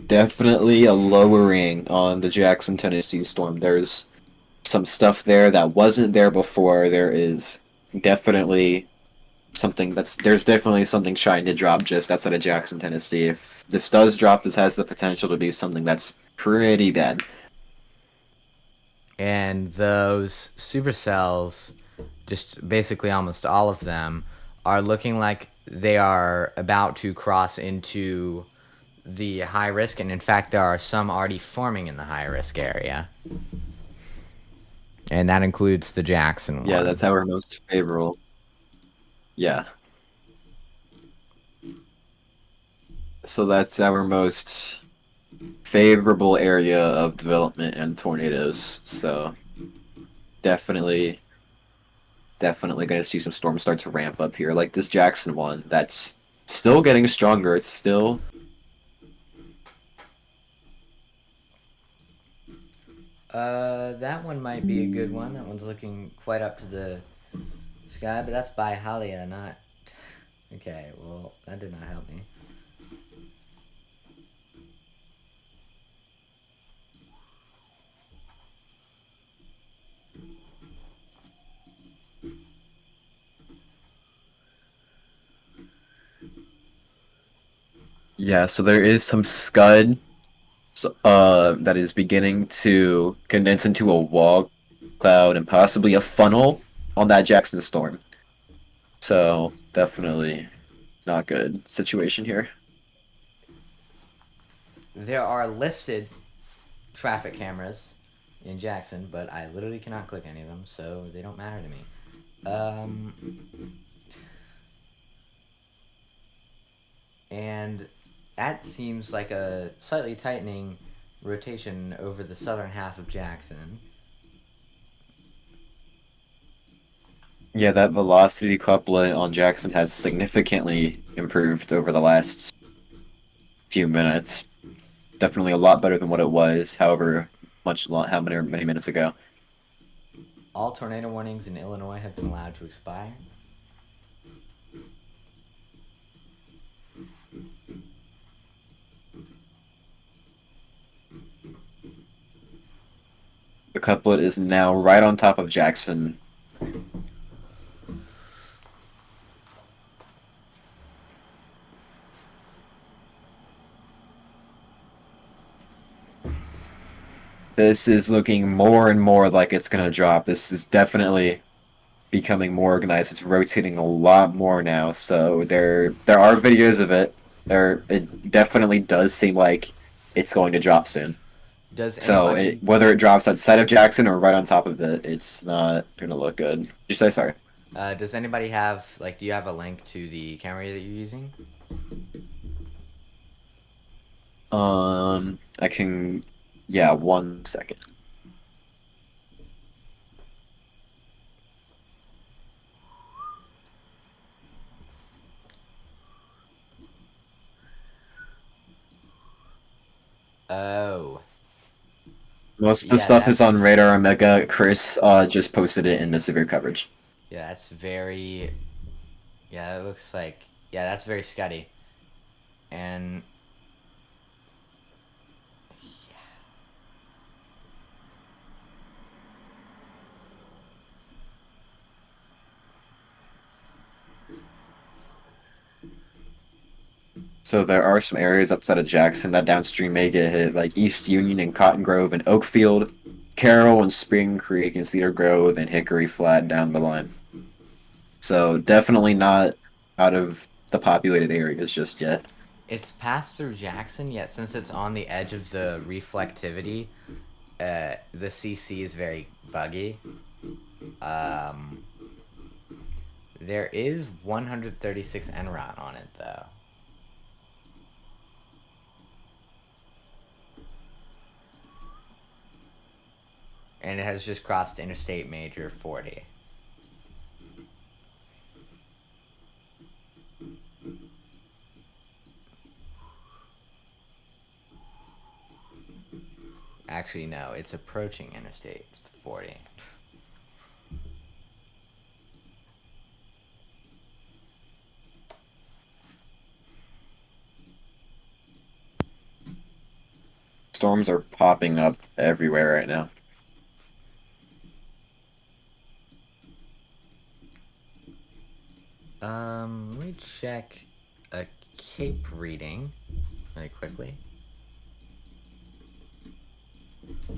definitely a lowering on the Jackson, Tennessee storm. There's some stuff there that wasn't there before. There is definitely there's definitely something trying to drop just outside of Jackson, Tennessee. If this does drop, this has the potential to be something that's pretty bad. And those supercells, just basically almost all of them, are looking like they are about to cross into the high risk, and in fact there are some already forming in the high risk area. And that includes the Jackson one. Yeah, that's our most favorable. Yeah. So that's our most favorable area of development and tornadoes. So definitely going to see some storms start to ramp up here. Like this Jackson one, that's still getting stronger. It's still that one might be a good one. That one's looking quite up to the sky, but that's by Halia, not... Okay, well, that did not help me. yeah. So there is some scud that is beginning to condense into a wall cloud and possibly a funnel on that Jackson storm. So definitely not good situation here. There are listed traffic cameras in Jackson, but I literally cannot click any of them, so they don't matter to me. And that seems like a slightly tightening rotation over the southern half of Jackson. Yeah, that velocity couplet on Jackson has significantly improved over the last few minutes. Definitely a lot better than what it was, however how many minutes ago. All tornado warnings in Illinois have been allowed to expire. The couplet is now right on top of Jackson. This is looking more and more like it's gonna drop. This is definitely becoming more organized. It's rotating a lot more now, so there are videos of it. It definitely does seem like it's going to drop soon. Does So anybody whether it drops outside of Jackson or right on top of it, it's not gonna look good. Did you say sorry? does anybody have do you have a link to the camera that you're using? I can. Yeah, 1 second. Oh. Most of the Yeah, stuff is that's- on Radar Omega. Chris just posted it in the severe coverage. Yeah, that's very. Yeah, it looks like. Yeah, that's very scuddy. And. So there are some areas outside of Jackson that downstream may get hit, like East Union and Cotton Grove and Oakfield, Carroll and Spring Creek and Cedar Grove and Hickory Flat down the line. So definitely not out of the populated areas just yet. It's passed through Jackson, yet since it's on the edge of the reflectivity, the CC is very buggy. There is 136 NROT on it, though. And it has just crossed Interstate Major 40. Actually, no, it's approaching Interstate 40. Storms are popping up everywhere right now. Let me check a Cape reading really quickly.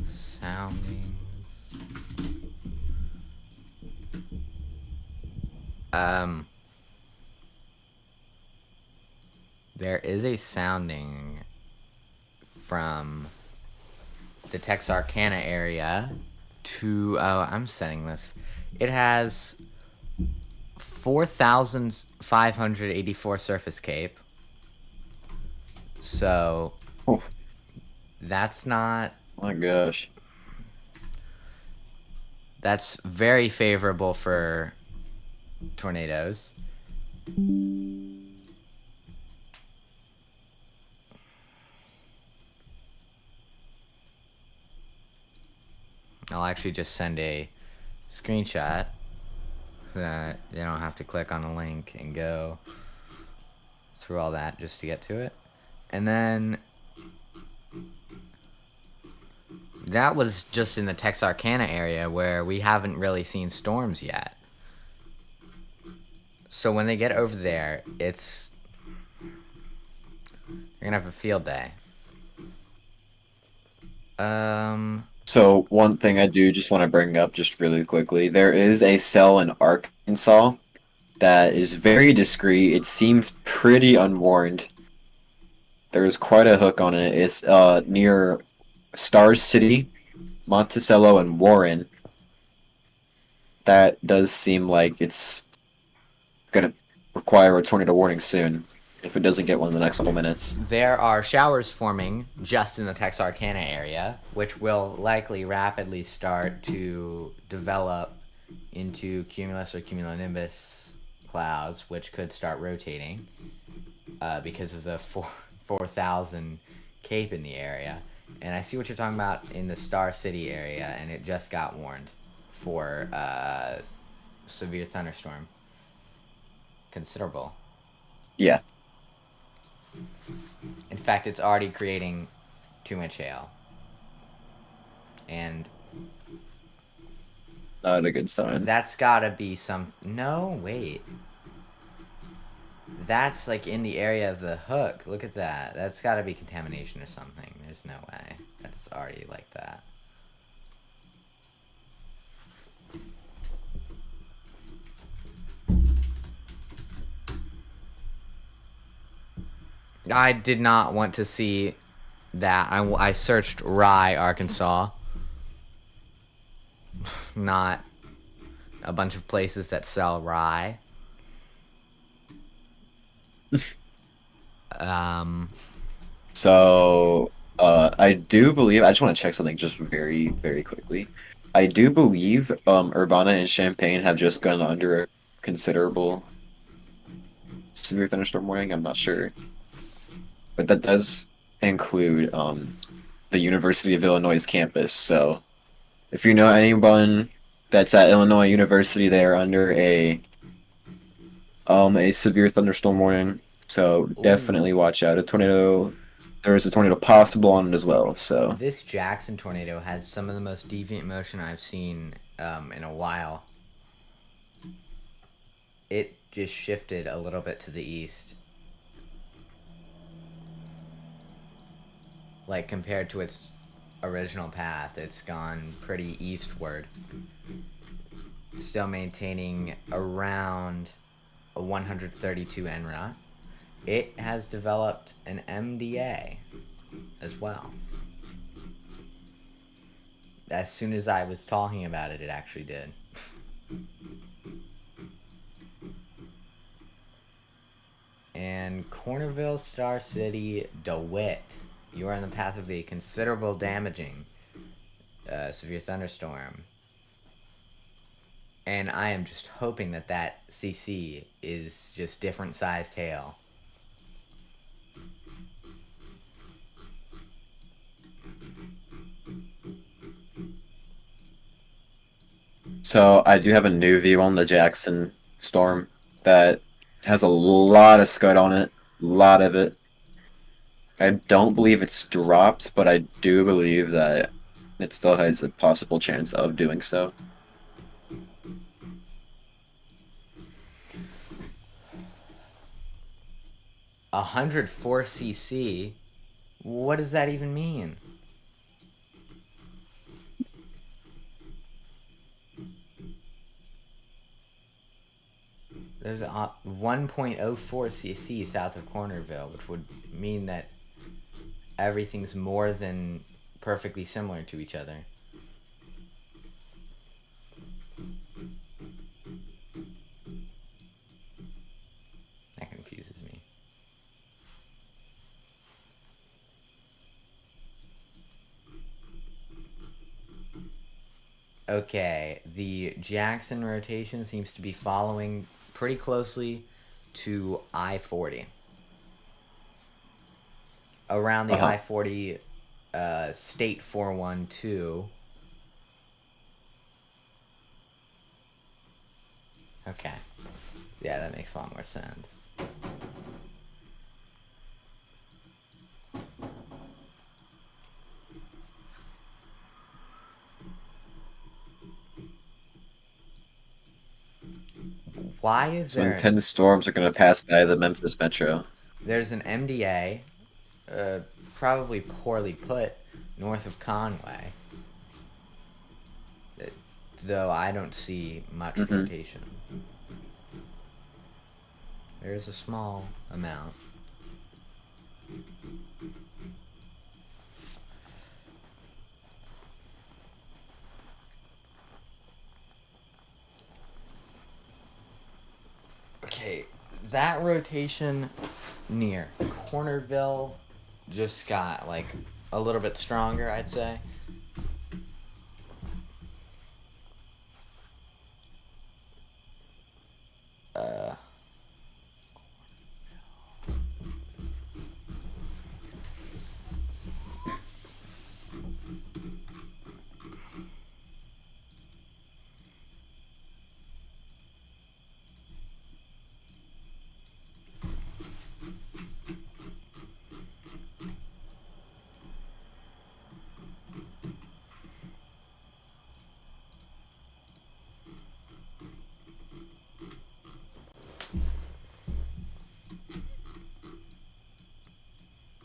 Soundings. There is a sounding from the Texarkana area to, oh, I'm setting this. It has 4,584 surface cape. So, Oh that's not, my gosh. that's very favorable for tornadoes. I'll actually just send a screenshot so that you don't have to click on a link and go through all that just to get to it. And then that was just in the Texarkana area where we haven't really seen storms yet. So when they get over there, you're gonna have a field day. So one thing I do just want to bring up just really quickly, there is a cell in Arkansas that is very discreet. It seems pretty unwarned. There's quite a hook on it. It's near Star City, Monticello and Warren, that does seem like it's gonna require a tornado warning soon if it doesn't get one in the next couple minutes. There are showers forming just in the Texarkana area, which will likely rapidly start to develop into cumulus or cumulonimbus clouds, which could start rotating because of the 4,000 cape in the area. And I see what you're talking about in the Star City area, and it just got warned for severe thunderstorm. Considerable. Yeah. In fact, it's already creating too much hail. And Not a good sign. that's gotta be some... No, wait. That's like in the area of the hook. Look at that. That's gotta be contamination or something. There's no way that it's already like that. I did not want to see that. I searched Rye, Arkansas. Not a bunch of places that sell rye. So, I do believe, I just want to check something just very, very quickly. I do believe Urbana and Champaign have just gone under a considerable severe thunderstorm warning. I'm not sure. But that does include the University of Illinois campus. So, if you know anyone that's at Illinois University, they're under a severe thunderstorm warning. So definitely watch out. There is a tornado possible on it as well. So This Jackson tornado has some of the most deviant motion I've seen in a while. It just shifted a little bit to the east. Like, compared to its original path, it's gone pretty eastward. Still maintaining around a 132 NRA. It has developed an MDA as well. As soon as I was talking about it, it actually did. And Cornerville, Star City, DeWitt. You are in the path of a considerable damaging severe thunderstorm. And I am just hoping that that CC is just different sized hail. So I do have a new view on the Jackson storm that has a lot of scud on it, a lot of it. I don't believe it's dropped, but I do believe that it still has a possible chance of doing so. A 104 CC? What does that even mean? There's a 1.04 CC south of Cornerville, which would mean that everything's more than perfectly similar to each other. That confuses me. Okay, the Jackson rotation seems to be following pretty closely to I-40. Around the I-40 State 412. Okay. Yeah, that makes a lot more sense. Why is So there... intense storms are going to pass by the Memphis metro. There's an MDA, probably poorly put, north of Conway. Though I don't see much rotation. There's a small amount. that rotation near Cornerville just got like a little bit stronger, I'd say. Uh,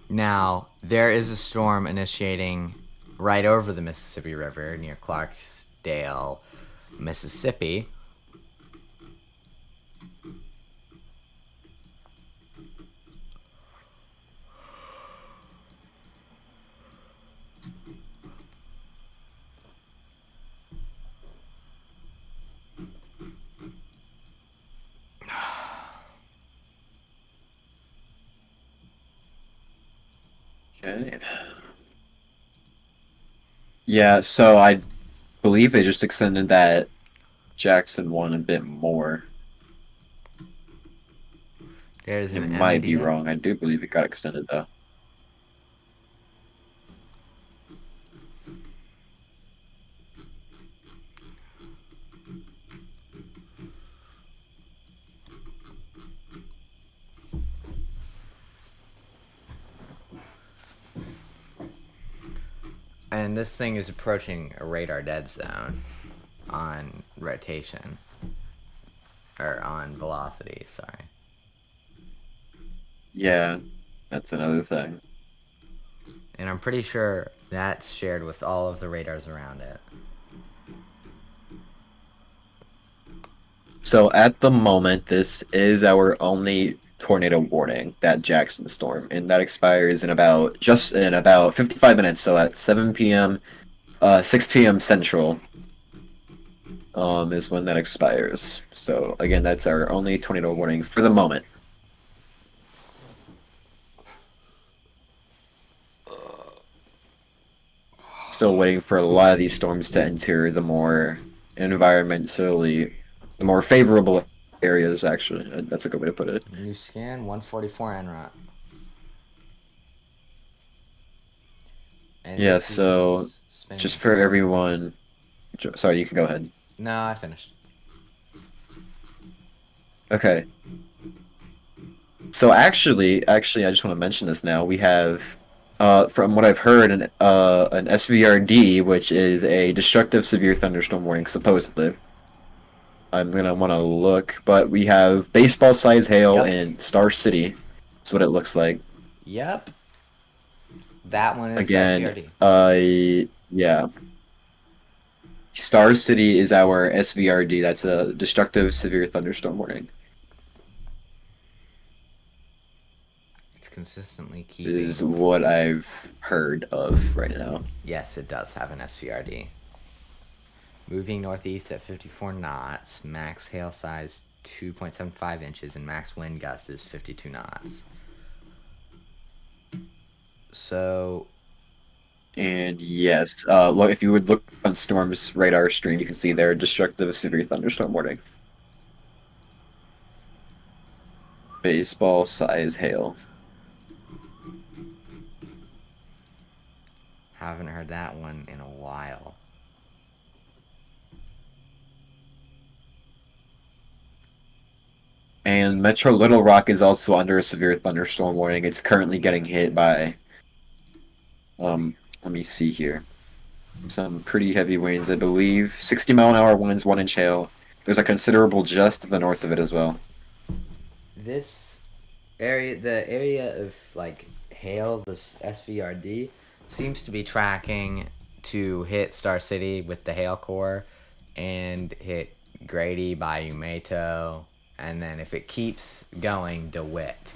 Now, there is a storm initiating right over the Mississippi River near Clarksdale, Mississippi. Okay. Yeah, so I believe they just extended that Jackson one a bit more. There's It an might be MDA. wrong. I do believe it got extended though. And this thing is approaching a radar dead zone on rotation. Or on velocity, sorry. Yeah, that's another thing. And I'm pretty sure that's shared with all of the radars around it. So at the moment, this is our only tornado warning, that Jackson storm, and that expires in about 55 minutes. So at 7 p.m., 6 p.m. Central, is when that expires. So again, that's our only tornado warning for the moment. Still waiting for a lot of these storms to enter the more the more favorable areas. Actually, that's a good way to put it. New scan 144 en route. And Yeah. this So is spinning. just for everyone, sorry, you can go ahead. No, I finished. Okay. So actually, I just want to mention this now. We have, from what I've heard, an SVRD, which is a destructive severe thunderstorm warning, supposedly. I'm gonna want to look, but we have baseball size hail Yep. in Star City. That's what it looks like. Yep. That one is Again, SVRD. yeah. Star City is our SVRD. That's a destructive severe thunderstorm warning. It's consistently keeping. Is what I've heard of right now. Yes, it does have an SVRD. Moving northeast at 54 knots, max hail size 2.75 inches, and max wind gust is 52 knots. So, And yes, look, if you would look on Storm's radar stream, you can see their destructive severe thunderstorm warning. Baseball size hail. haven't heard that one in a while. And Metro Little Rock is also under a severe thunderstorm warning. It's currently getting hit by, let me see here. Some pretty heavy winds, I believe. 60-mile-an-hour winds, 1-inch hail. There's a considerable just to the north of it as well. This area, the area of like hail, this SVRD, seems to be tracking to hit Star City with the hail core and hit Grady by Umeto, and then if it keeps going, DeWitt.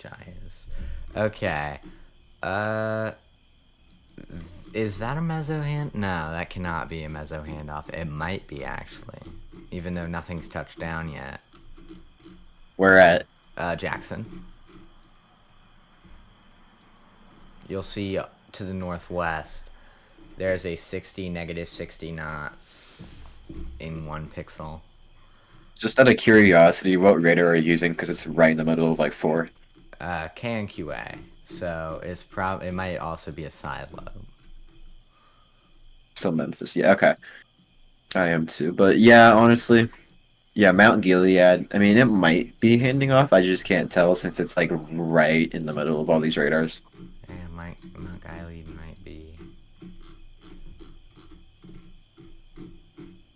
HI is. Okay. Is that a mezzo hand? No, that cannot be a mezzo handoff. It might be, actually. Even though nothing's touched down yet. Where at? Jackson. You'll see to the northwest, there's a 60, negative 60 knots in 1 pixel. Just out of curiosity, what radar are you using? Because it's right in the middle of like 4. KNQA. So it might also be a side lobe. Still Memphis. Yeah, okay. I am too. But yeah, honestly, yeah, Mount Gilead. I mean, it might be handing off. I just can't tell since it's like right in the middle of all these radars. Yeah, Mount Gilead might be.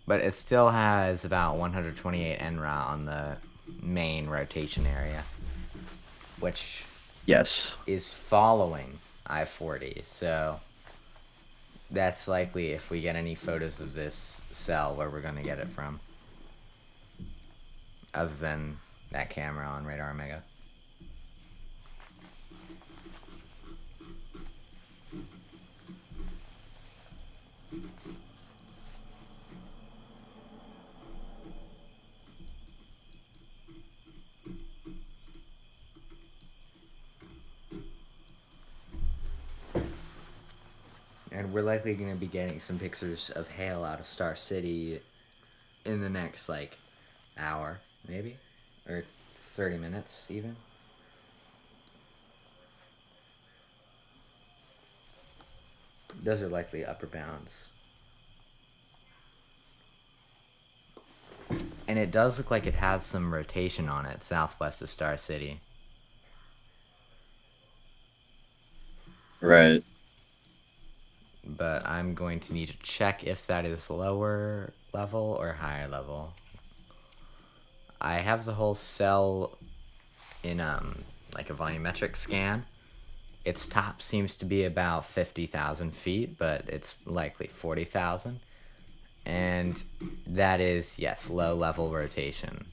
But it still has about 128 NRA on the main rotation area, which Yes. is following I-40. So that's likely, if we get any photos of this cell, where we're going to get it from. Other than that camera on Radar Omega. And we're likely going to be getting some pictures of hail out of Star City in the next, like, hour, maybe? Or 30 minutes, even? Those are likely upper bounds. And it does look like it has some rotation on it, southwest of Star City. Right. But I'm going to need to check if that is lower level or higher level. I have the whole cell in like a volumetric scan. Its top seems to be about 50,000 feet, but it's likely 40,000. And that is, yes, low level rotation.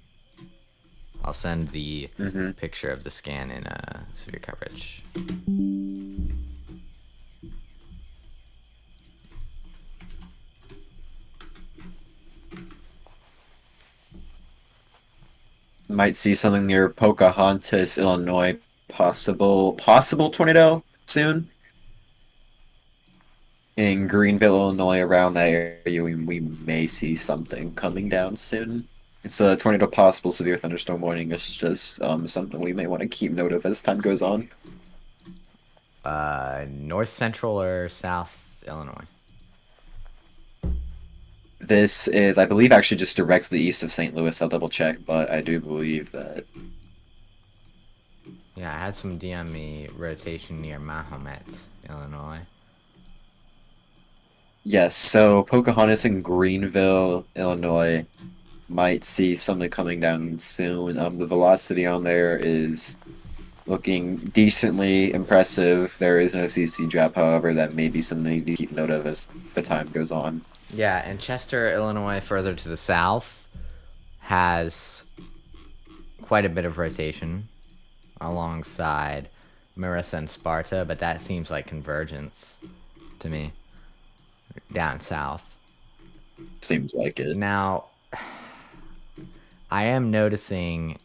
I'll send the picture of the scan in severe coverage. Might see something near Pocahontas, Illinois. Possible tornado soon. In Greenville, Illinois, around that area, we may see something coming down soon. It's a tornado possible severe thunderstorm warning. It's just something we may want to keep note of as time goes on. North Central or South Illinois? This is, I believe, actually just directly east of St. Louis. I'll double check, but I do believe that. Yeah, I had some DME rotation near Mahomet, Illinois. Yes, so Pocahontas and Greenville, Illinois, might see something coming down soon. The velocity on there is looking decently impressive. There is no CC drop, however, that may be something to keep note of as the time goes on. Yeah, and Chester, Illinois, further to the south, has quite a bit of rotation alongside Marissa and Sparta, but that seems like convergence to me down south. Seems like it. Now, I am noticing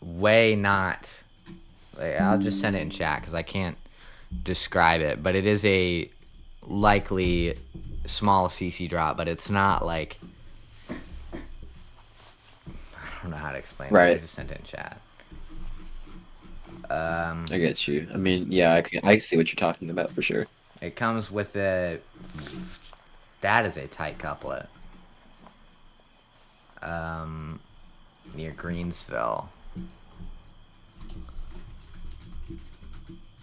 way not... Like, I'll just send it in chat because I can't describe it, but it is a likely small CC drop, but it's not like... I don't know how to explain it. I just sent it in chat. I get you. I mean, yeah, I see what you're talking about for sure. It comes with a... That is a tight couplet. Near Greensville.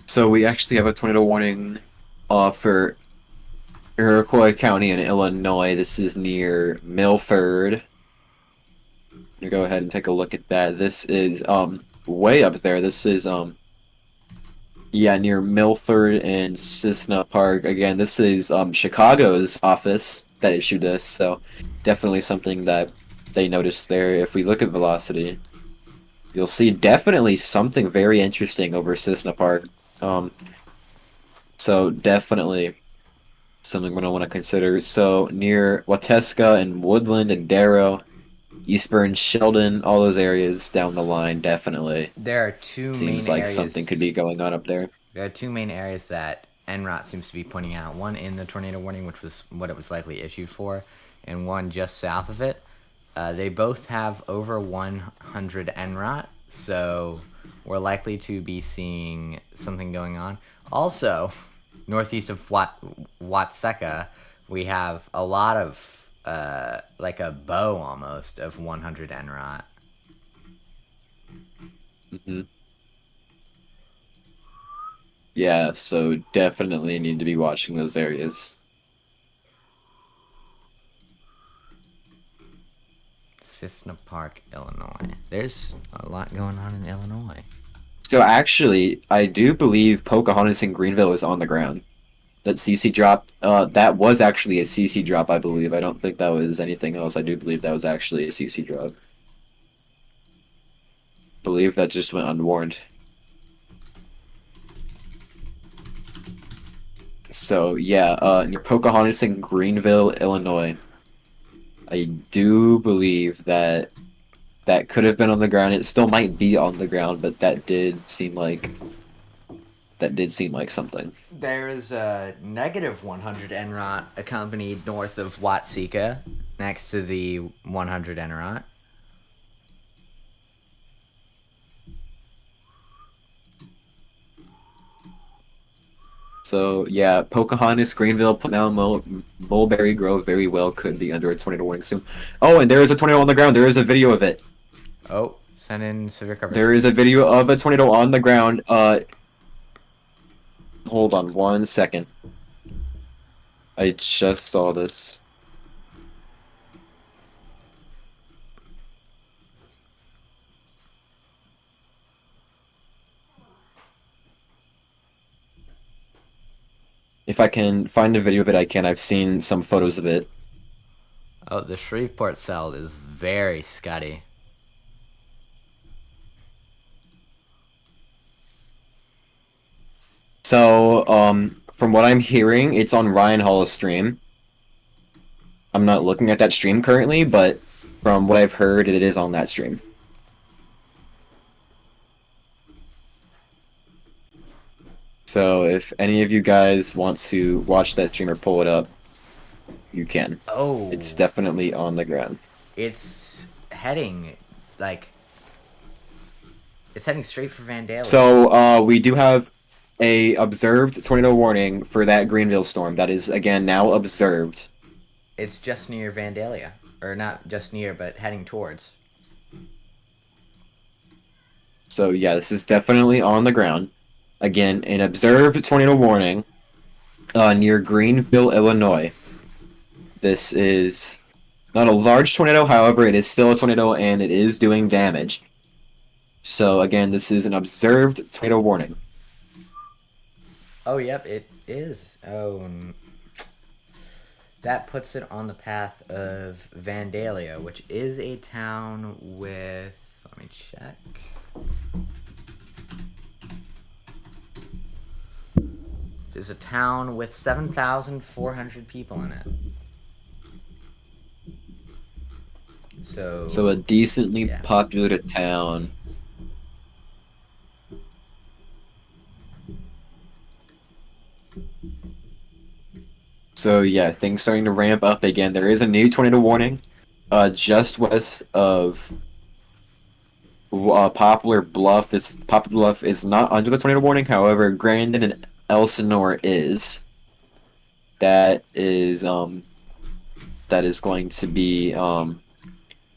So we actually have a tornado warning for Iroquois County in Illinois. This is near Milford. I'm gonna go ahead and take a look at that. This is way up there. This is yeah, near Milford and Cessna Park. Again, this is Chicago's office that issued this, so definitely something that they noticed there. If we look at velocity, you'll see definitely something very interesting over Cessna Park. So definitely something we're gonna want to consider. So near Wateska and Woodland and Darrow, Eastburn, Sheldon, all those areas down the line, definitely There are two seems main like areas. something could be going on up there. There are two main areas that NROT seems to be pointing out. One in the tornado warning, which was what it was likely issued for, and one just south of it. They both have over 100 NROT, so we're likely to be seeing something going on. Also, northeast of Watseka, we have a lot of, like a bow almost, of 100 NROT. Hmm. Yeah, so definitely need to be watching those areas. Cessna Park, Illinois. There's a lot going on in Illinois. So actually, I do believe Pocahontas in Greenville is on the ground. That CC drop, that was actually a CC drop, I believe. I don't think that was anything else. I do believe that was actually a CC drop. Believe that just went unwarned. So yeah, near Pocahontas in Greenville, Illinois. I do believe that that could have been on the ground. It still might be on the ground, but that did seem like something. There is a negative 100 NROT accompanied north of Watseka, next to the 100 NROT. So yeah, Pocahontas, Greenville, Mulberry Grove very well could be under a tornado warning soon. Oh, and there is a tornado on the ground. There is a video of it. Oh, send in severe coverage. There is a video of a tornado on the ground. Hold on 1 second. I just saw this. If I can find a video of it, I can. I've seen some photos of it. Oh, the Shreveport cell is very scuddy. So, from what I'm hearing, it's on Ryan Hall's stream. I'm not looking at that stream currently, but from what I've heard, it is on that stream. So, if any of you guys want to watch that stream or pull it up, you can. Oh. It's definitely on the ground. It's heading, like... It's heading straight for Vandalia. So, we do have a observed tornado warning for that Greenville storm. That is, again, now observed. It's just near Vandalia. Or not just near, but heading towards. So, yeah, this is definitely on the ground. Again, an observed tornado warning near Greenville, Illinois. This is not a large tornado, however, it is still a tornado and it is doing damage. So, again, this is an observed tornado warning. Oh, yep, it is. Oh, that puts it on the path of Vandalia, which is a town with... Let me check. There's a town with 7,400 people in it. So a decently populated town. So yeah, things starting to ramp up again. There is a new tornado warning, just west of Poplar Bluff. Poplar Bluff is not under the tornado warning. However, Grandin and Elsinore is. That is going to be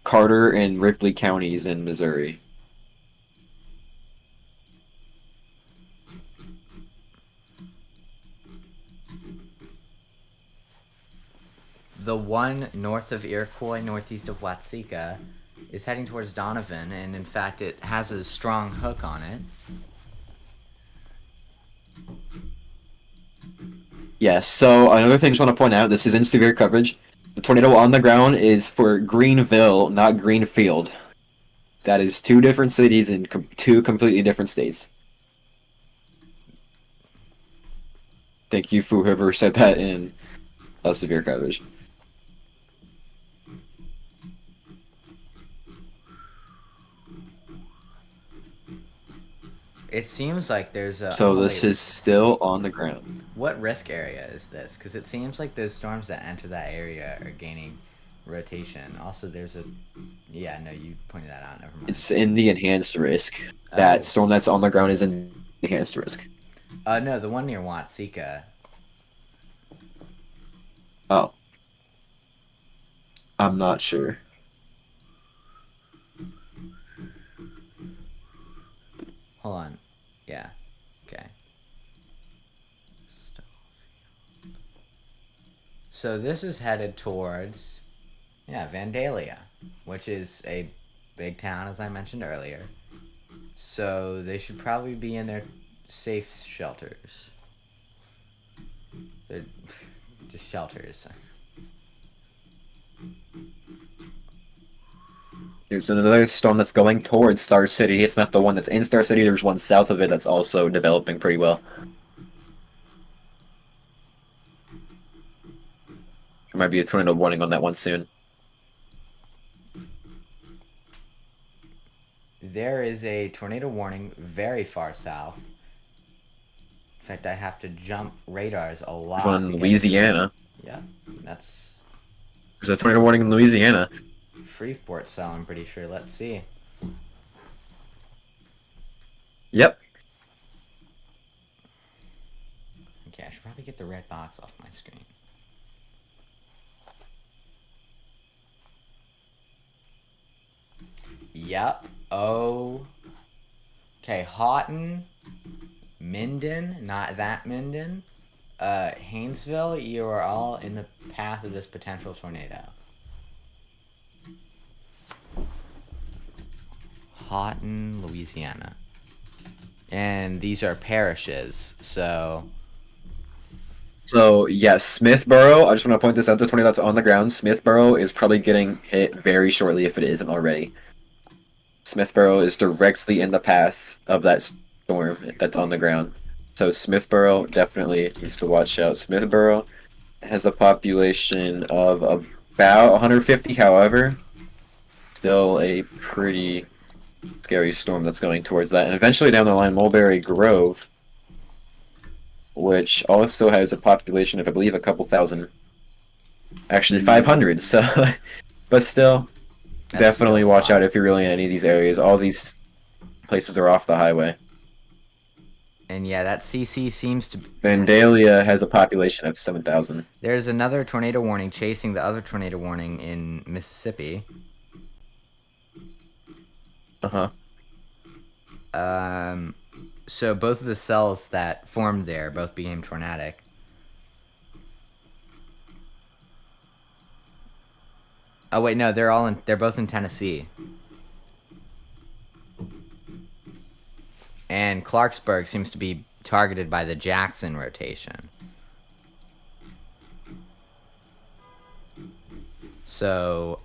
Carter and Ripley counties in Missouri. The one north of Iroquois, northeast of Watseka, is heading towards Donovan, and in fact it has a strong hook on it. Yes, so another thing I just want to point out, this is in severe coverage. The tornado on the ground is for Greenville, not Greenfield. That is two different cities in two completely different states. Thank you for whoever said that in severe coverage. It seems like there's a. So oh, this wait, is still on the ground. What risk area is this? Because it seems like those storms that enter that area are gaining rotation. Also, there's a. Yeah, no, you pointed that out. Never mind. It's in the enhanced risk. That storm that's on the ground is in enhanced risk. No, the one near Watsika. Oh. I'm not sure. Hold on. Yeah. Okay. So this is headed towards, Vandalia, which is a big town, as I mentioned earlier. So they should probably be in their safe shelters. They're just shelters. There's another storm that's going towards Star City. It's not the one that's in Star City. There's one south of it that's also developing pretty well. There might be a tornado warning on that one soon. There is a tornado warning very far south. In fact, I have to jump radars a lot. There's one in Louisiana. Yeah, that's There's a tornado warning in Louisiana. Shreveport cell, I'm pretty sure. Let's see. Yep. Okay, I should probably get the red box off my screen. Yep. Oh. Okay, Houghton, Minden, not that Minden, Haynesville, you are all in the path of this potential tornado. Houghton, Louisiana. And these are parishes, so... So, yes, Smithboro, I just want to point this out, the tornado that's on the ground, Smithboro is probably getting hit very shortly if it isn't already. Smithboro is directly in the path of that storm that's on the ground. So Smithboro definitely needs to watch out. Smithboro has a population of about 150, however, still a pretty scary storm that's going towards that. And eventually down the line, Mulberry Grove, which also has a population of, I believe, a couple thousand. Actually, 500, so... but still... That's definitely still a watch lot. out if you're really in any of these areas. All these places are off the highway. And yeah, that CC seems to... Vandalia has a population of 7,000. There's another tornado warning chasing the other tornado warning in Mississippi. Uh-huh. So both of the cells that formed there both became tornadic. Oh wait, no, they're both in Tennessee. And Clarksburg seems to be targeted by the Jackson rotation. So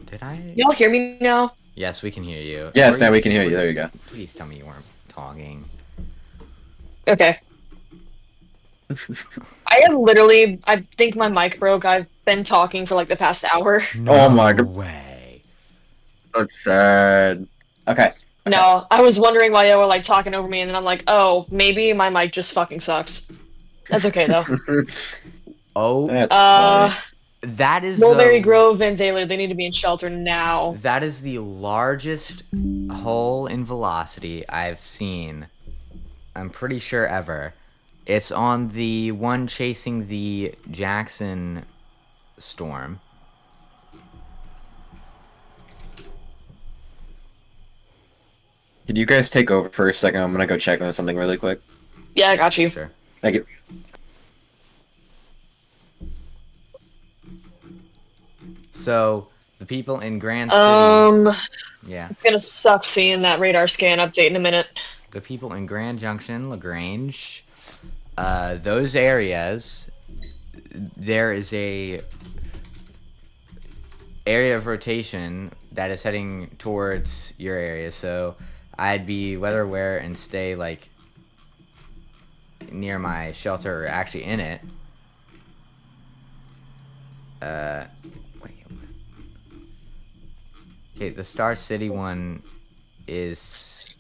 did I? Y'all hear me now? Yes, we can hear you. Yes, Or now we can hear you. There you go. Please tell me you weren't talking. Okay. I have literally, I think my mic broke. I've been talking for like the past hour. Oh my god. way. That's sad. Okay. No, I was wondering why y'all were like talking over me, and then I'm like, oh, maybe my mic just fucking sucks. That's okay though. Oh, That's funny. that is Mulberry the, Grove, Vandalia, they need to be in shelter now. That is the largest hole in velocity I've seen. I'm pretty sure ever. It's on the one chasing the Jackson storm. Could you guys take over for a second? I'm gonna go check on something really quick. Yeah, I got you. Sure. Thank you. So the people in Grand City, yeah, It's gonna suck seeing that radar scan update in a minute. the people in Grand Junction, LaGrange, those areas, there is a area of rotation that is heading towards your area, so I'd be weather aware and stay like near my shelter, or actually in it. Wait. Okay, the Star City one is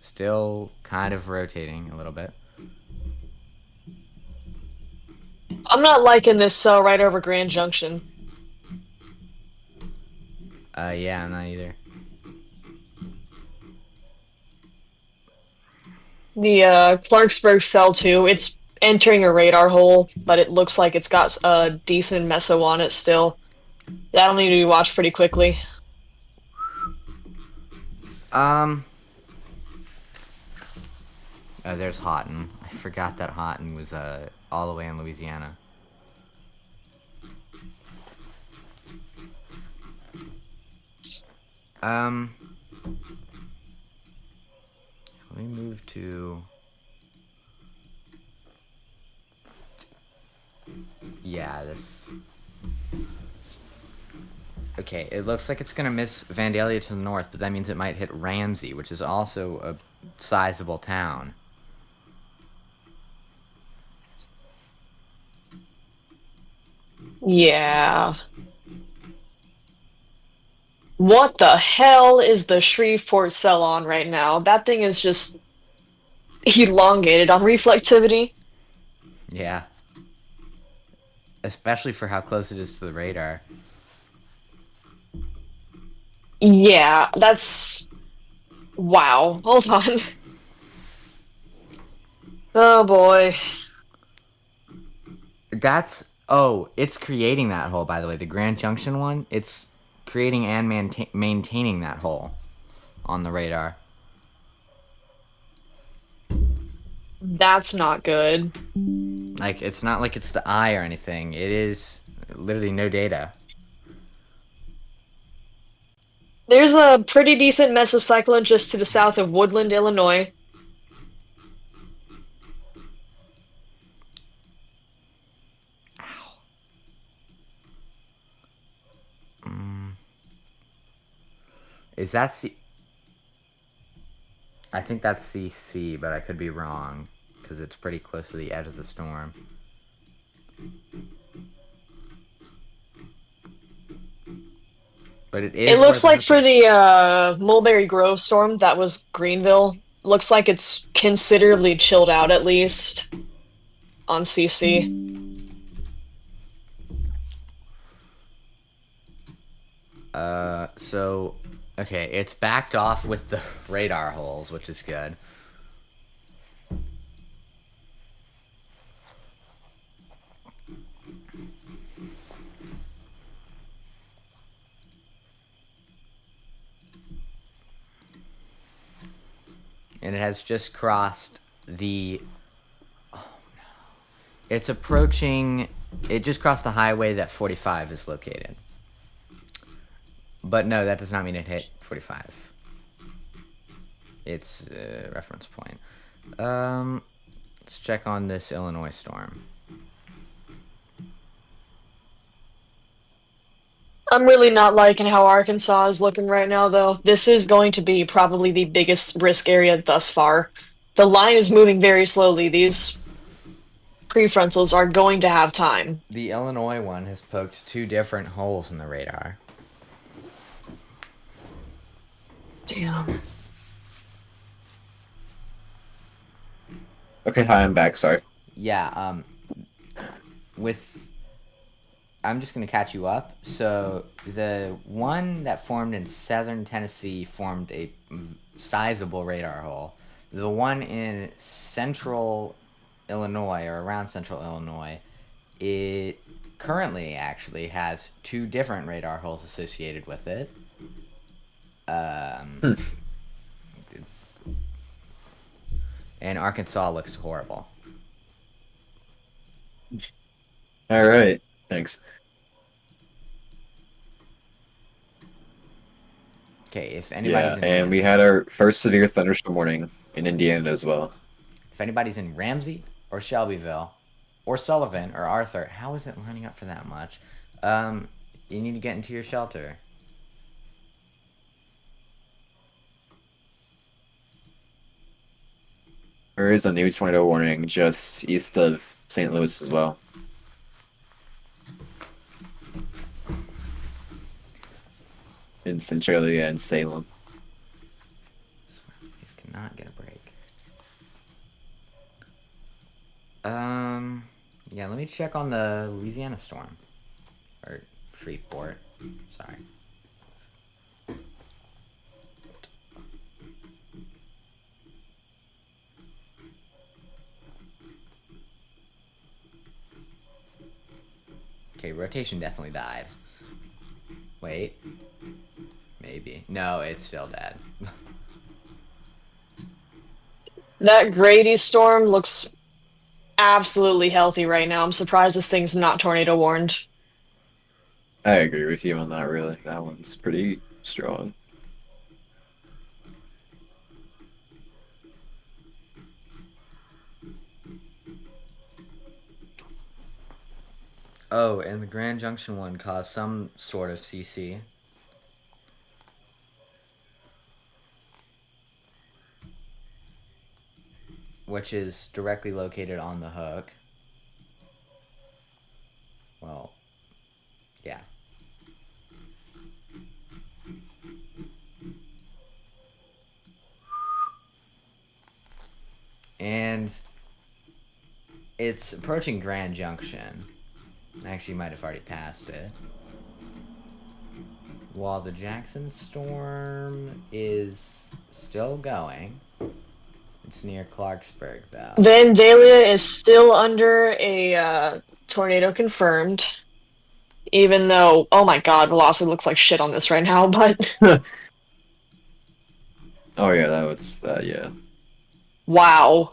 still kind of rotating a little bit. I'm not liking this cell right over Grand Junction. Yeah, I'm not either. The Clarksburg cell too. It's entering a radar hole, but it looks like it's got a decent meso on it still. That'll need to be watched pretty quickly. There's Houghton. I forgot that Houghton was all the way in Louisiana. Let me move to. Yeah, this. Okay, it looks like it's gonna miss Vandalia to the north, but that means it might hit Ramsey, which is also a sizable town. Yeah. What the hell is the Shreveport cell on right now? That thing is just elongated on reflectivity. Yeah. Especially for how close it is to the radar. Yeah, that's... Wow. Hold on. Oh boy. That's... Oh, it's creating that hole, by the way. The Grand Junction one, it's creating and maintaining that hole on the radar. That's not good. Like, it's not like it's the eye or anything. It is literally no data. There's a pretty decent mesocyclone just to the south of Woodland, Illinois. Is that C... I think that's CC, but I could be wrong, because it's pretty close to the edge of the storm. But it is... It looks like for the Mulberry Grove storm, that was Greenville. Looks like it's considerably chilled out, at least, on CC. So... Okay, it's backed off with the radar holes, which is good. And it has just crossed the... Oh, no. It's approaching... It just crossed the highway that 45 is located. But no, that does not mean it hit 45. It's a reference point. Let's check on this Illinois storm. I'm really not liking how Arkansas is looking right now, though. This is going to be probably the biggest risk area thus far. The line is moving very slowly. These prefrontals are going to have time. The Illinois one has poked 2 different holes in the radar. Damn. Okay, hi, I'm back. Sorry. Yeah, I'm just going to catch you up. So, the one that formed in southern Tennessee formed a sizable radar hole. The one in central Illinois, or around central Illinois, it currently actually has 2 different radar holes associated with it. And Arkansas looks horrible. All right. Thanks. Okay, if anybody's in And we Ramsey, had our first severe thunderstorm warning in Indiana as well. if anybody's in Ramsey or Shelbyville, or Sullivan or Arthur. How is it lining up for that much? You need to get into your shelter. There is a new tornado warning just east of St. Louis as well. In Centralia and Salem. These cannot get a break. Yeah, let me check on the Louisiana storm. Or Shreveport. Sorry. Okay, rotation definitely died. Wait. Maybe. No, it's still dead. That Grady storm looks absolutely healthy right now. I'm surprised this thing's not tornado warned. I agree with you on that, really. That one's pretty strong. Oh, and the Grand Junction one caused some sort of CC. Which is directly located on the hook. Well, yeah. And it's approaching Grand Junction. Actually, might have already passed it. While the Jackson storm is still going. It's near Clarksburg, though. Vandalia is still under a tornado confirmed. Even though, oh my god, velocity looks like shit on this right now, but Oh yeah, that was yeah. wow.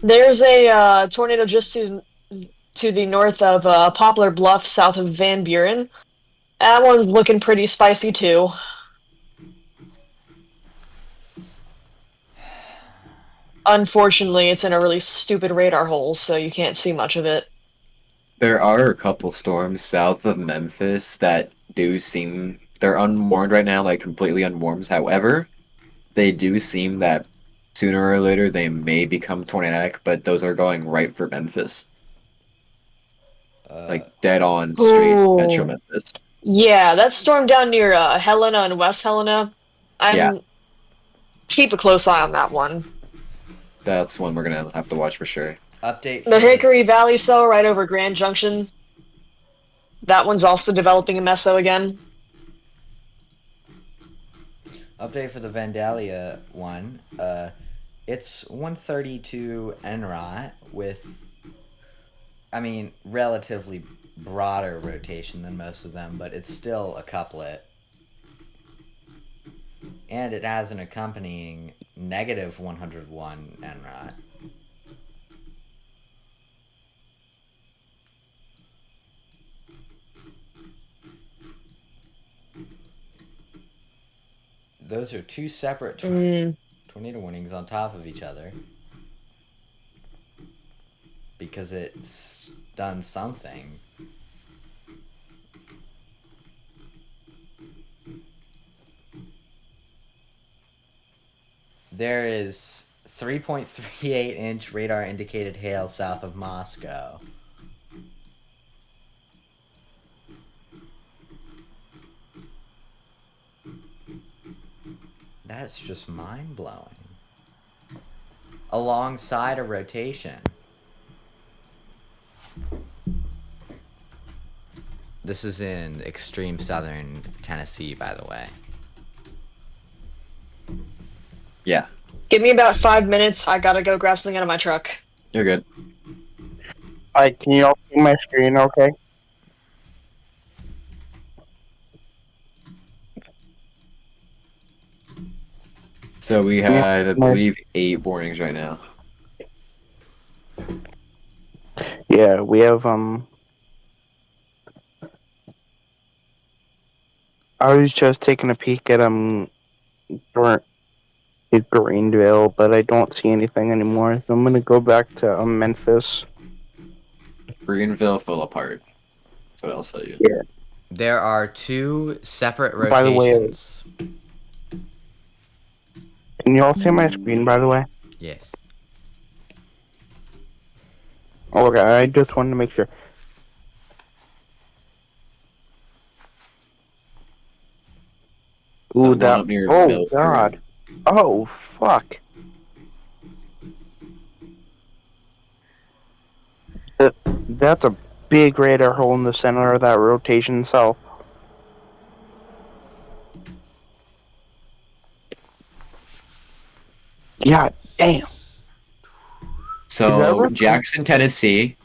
There's a tornado just to the north of Poplar Bluff, south of Van Buren. That one's looking pretty spicy too. Unfortunately, it's in a really stupid radar hole, so you can't see much of it. There are a couple storms south of Memphis that do seem they're unwarned right now, like completely unwarned. However, they do seem that sooner or later they may become tornadic, but those are going right for Memphis. Like dead on straight Metro Ooh. Memphis. Yeah, that storm down near Helena and West Helena. Yeah. Keep a close eye on that one. That's one we're gonna have to watch for sure. Update for The Hickory Valley cell right over Grand Junction. That one's also developing a meso again. Update for the Vandalia one. It's 132 NROT with, I mean, relatively broader rotation than most of them, but it's still a couplet. And it has an accompanying negative 101 NROT. Those are two separate tornado warnings on top of each other. Because it's done something. There is 3.38-inch radar indicated hail south of Moscow. That's just mind-blowing. Alongside a rotation. This is in extreme southern Tennessee, by the way. Yeah. Give me about 5 minutes. I gotta go grab something out of my truck. You're good. Alright, can you all see my screen okay? So we have, I believe, 8 warnings right now. Yeah, we have I was just taking a peek at current is Greenville, but I don't see anything anymore. So I'm gonna go back to Memphis. Greenville fell apart. That's what I'll tell you. Yeah. There are 2 separate By the way, rotations. can you all see my screen, by the way? Yes. Okay, I just wanted to make sure. Ooh, One that. up near Oh, Milford. God. Oh, fuck. That's a big radar hole in the center of that rotation south. Yeah, damn. So Is that Jackson, Tennessee.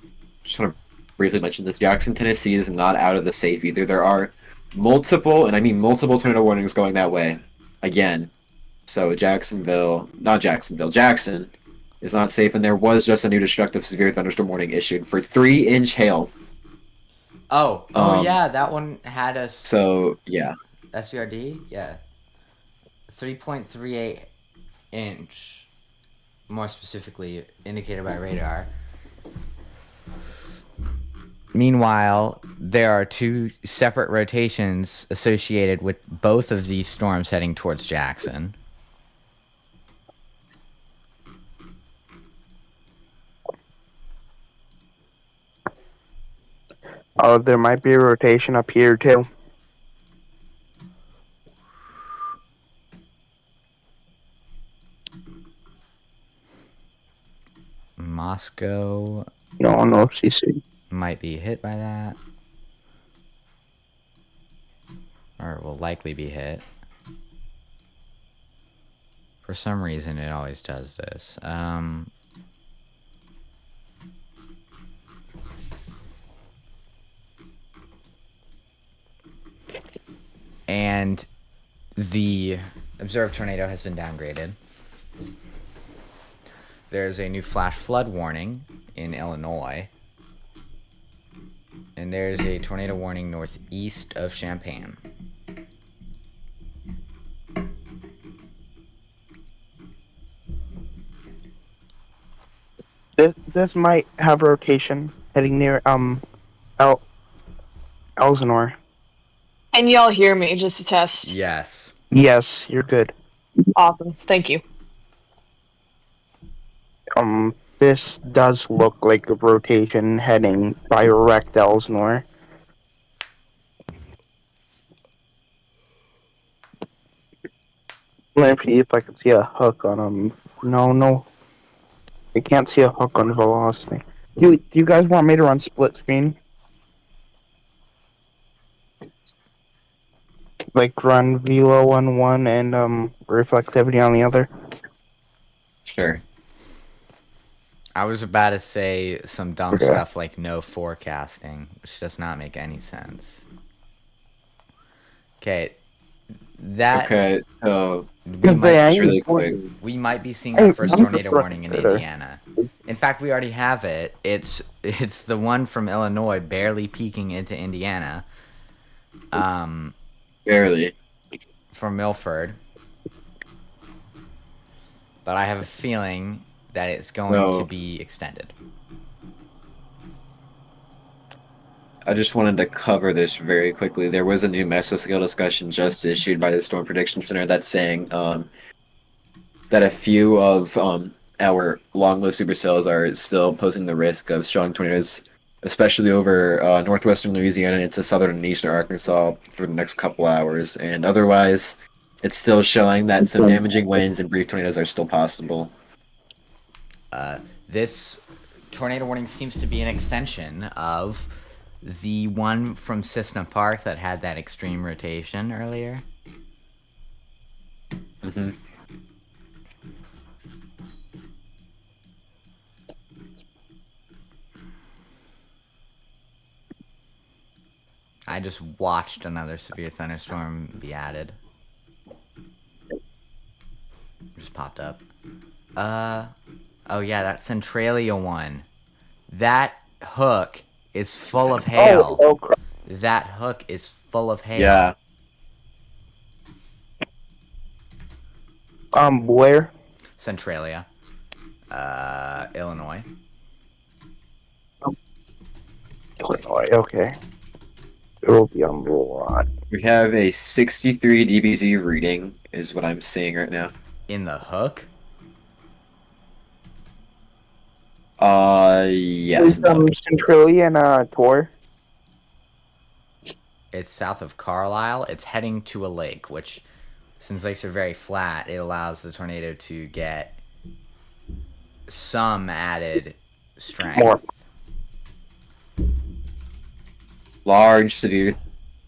Just want to briefly mention this. Jackson, Tennessee is not out of the safe either. There are multiple, and I mean multiple tornado warnings going that way. Again. So Jackson is not safe, and there was just a new destructive severe thunderstorm warning issued for 3-inch hail. Oh, yeah, that one had us. So yeah, SVRD, yeah, 3.38 inch, more specifically indicated by radar. Meanwhile, there are 2 separate rotations associated with both of these storms heading towards Jackson. Oh, there might be a rotation up here, too. Moscow No, CC. might be hit by that. Or will likely be hit. For some reason, it always does this. And the observed tornado has been downgraded. There's a new flash flood warning in Illinois. And there's a tornado warning northeast of Champaign. This might have rotation heading near Elsinore. Can y'all hear me? Just a test. Yes. Yes, you're good. Awesome. Thank you. This does look like a rotation heading direct Elsinore. Let me see if I can see a hook on them. No. I can't see a hook on velocity. Do you guys want me to run split screen? Like run velo on one and reflectivity on the other? sure. I was about to say some dumb Okay. stuff like no forecasting, which does not make any sense. Okay. That Okay, so we might, just really quick. we might be seeing the first I'm tornado just warning in better. Indiana. In fact, we already have it. It's the one from Illinois barely peeking into Indiana. Barely. From Milford. But I have a feeling that it's going to be extended. I just wanted to cover this very quickly. There was a new mesoscale discussion just issued by the Storm Prediction Center that's saying that a few of our long-lived supercells are still posing the risk of strong tornadoes, especially over northwestern Louisiana into southern and eastern Arkansas for the next couple hours. And otherwise, it's still showing that some damaging winds and brief tornadoes are still possible. This tornado warning seems to be an extension of the one from Cessna Park that had that extreme rotation earlier. Mm-hmm. I just watched another severe thunderstorm be added. Just popped up. Oh yeah, that Centralia one. That hook is full of hail. Oh, crap. That hook is full of hail. Yeah. Where? Centralia, Illinois. Illinois. Okay. It will be on the lot. We have a 63 DBZ reading, is what I'm seeing right now. In the hook? Yes. Is Centralia and Tor? It's south of Carlisle. It's heading to a lake, which, since lakes are very flat, it allows the tornado to get some added strength. More. Large, severe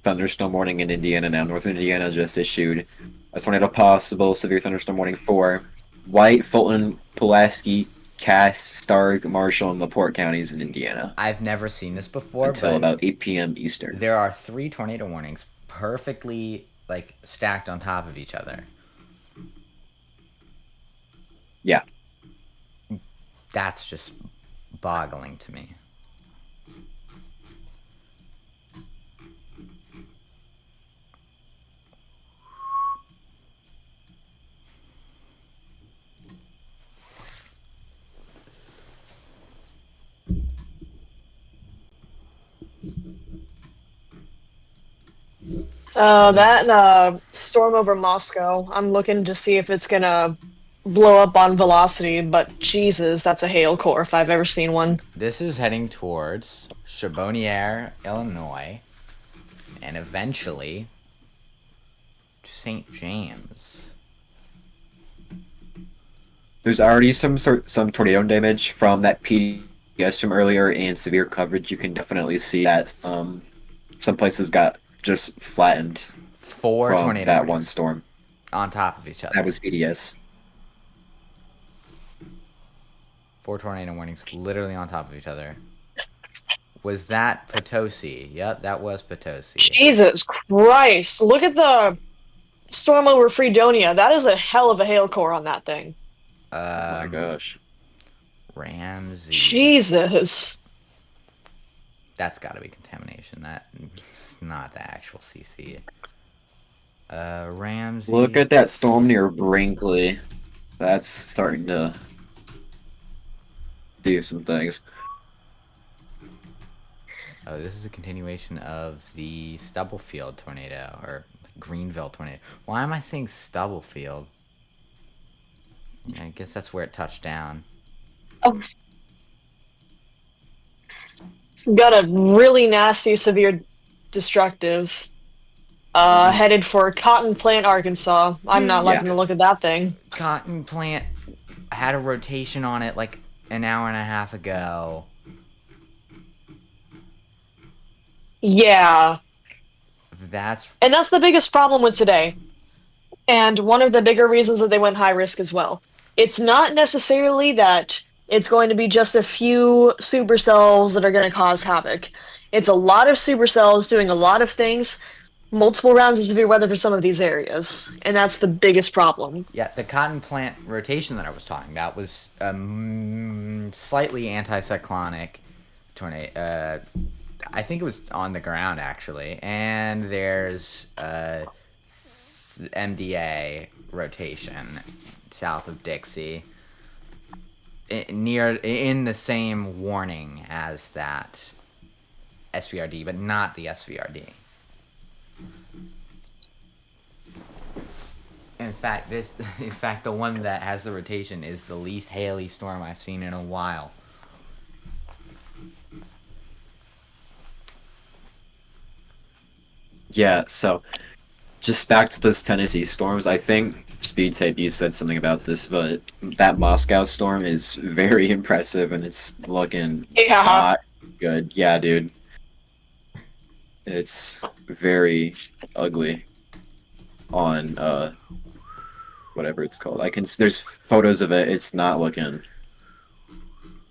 thunderstorm warning in Indiana now. Northern Indiana just issued a tornado possible, severe thunderstorm warning for White, Fulton, Pulaski, Cass, Stark, Marshall, and LaPorte counties in Indiana. I've never seen this before, until but about 8 p.m. Eastern. There are 3 tornado warnings perfectly stacked on top of each other. Yeah. That's just boggling to me. That storm over Moscow, I'm looking to see if it's gonna blow up on velocity, but Jesus, that's a hail core if I've ever seen one. This is heading towards Charbonniere, Illinois, and eventually to St. James. There's already some tornado damage from that PDS from earlier and severe coverage. You can definitely see that some places got just flattened 4 from tornado that warnings one storm on top of each other. that was PDS. 4 tornado warnings literally on top of each other. Was that Potosi? Yep, that was Potosi. Jesus Christ! Look at the storm over Fredonia. That is a hell of a hail core on that thing. Oh my gosh. Ramsey. Jesus. That's got to be contamination. That's not the actual CC. Ramsey. Look at that storm near Brinkley. That's starting to do some things. Oh, this is a continuation of the Stubblefield tornado, or Greenville tornado. Why am I saying Stubblefield? I guess that's where it touched down. Oh. Got a really nasty, severe destructive. Headed for Cotton Plant, Arkansas. I'm not liking the look of that thing. Cotton Plant had a rotation on it like an hour and a half ago. Yeah. And that's the biggest problem with today. And one of the bigger reasons that they went high risk as well. It's not necessarily that it's going to be just a few supercells that are going to cause havoc. It's a lot of supercells doing a lot of things, multiple rounds of severe weather for some of these areas, and that's the biggest problem. Yeah, the Cotton Plant rotation that I was talking about was slightly anticyclonic tornado. I think it was on the ground, actually. And there's MDA rotation south of Dixie, in the same warning as that SVRD, but not the SVRD. In fact, the one that has the rotation is the least Haley storm I've seen in a while. Yeah, so just back to those Tennessee storms. I think Speed Tape, you said something about this, but that Moscow storm is very impressive, and it's looking not good. Yeah, dude, it's very ugly on whatever it's called. There's photos of it. It's not looking.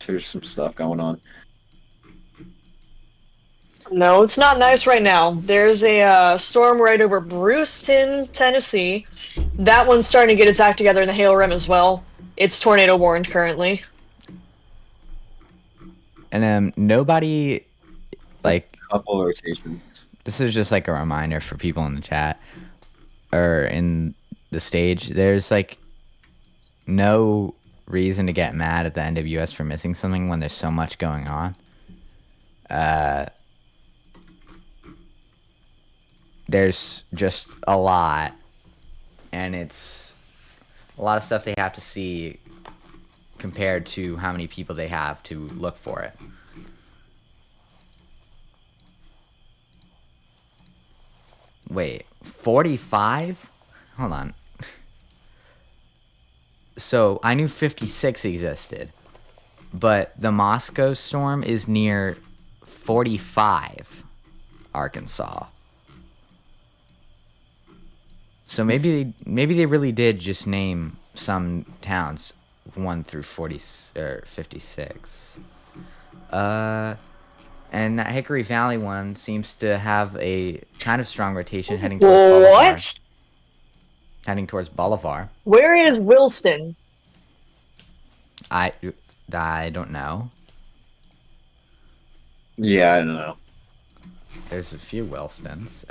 There's some stuff going on. No, it's not nice right now. There's a storm right over Brewston, Tennessee. That one's starting to get its act together in the hail rim as well. It's tornado warned currently. And nobody, couple rotations. This is just a reminder for people in the chat or in the stage. There's no reason to get mad at the NWS for missing something when there's so much going on. There's just a lot, and it's a lot of stuff they have to see compared to how many people they have to look for it. Wait, 45? Hold on. So I knew 56 existed, but the Moscow storm is near 45, Arkansas. So maybe they really did just name some towns 1 through 40 or 56. And that Hickory Valley one seems to have a kind of strong rotation heading towards Bolivar. What? Heading towards Bolivar. Where is Wilston? I don't know. Yeah, I don't know. There's a few Wilstons.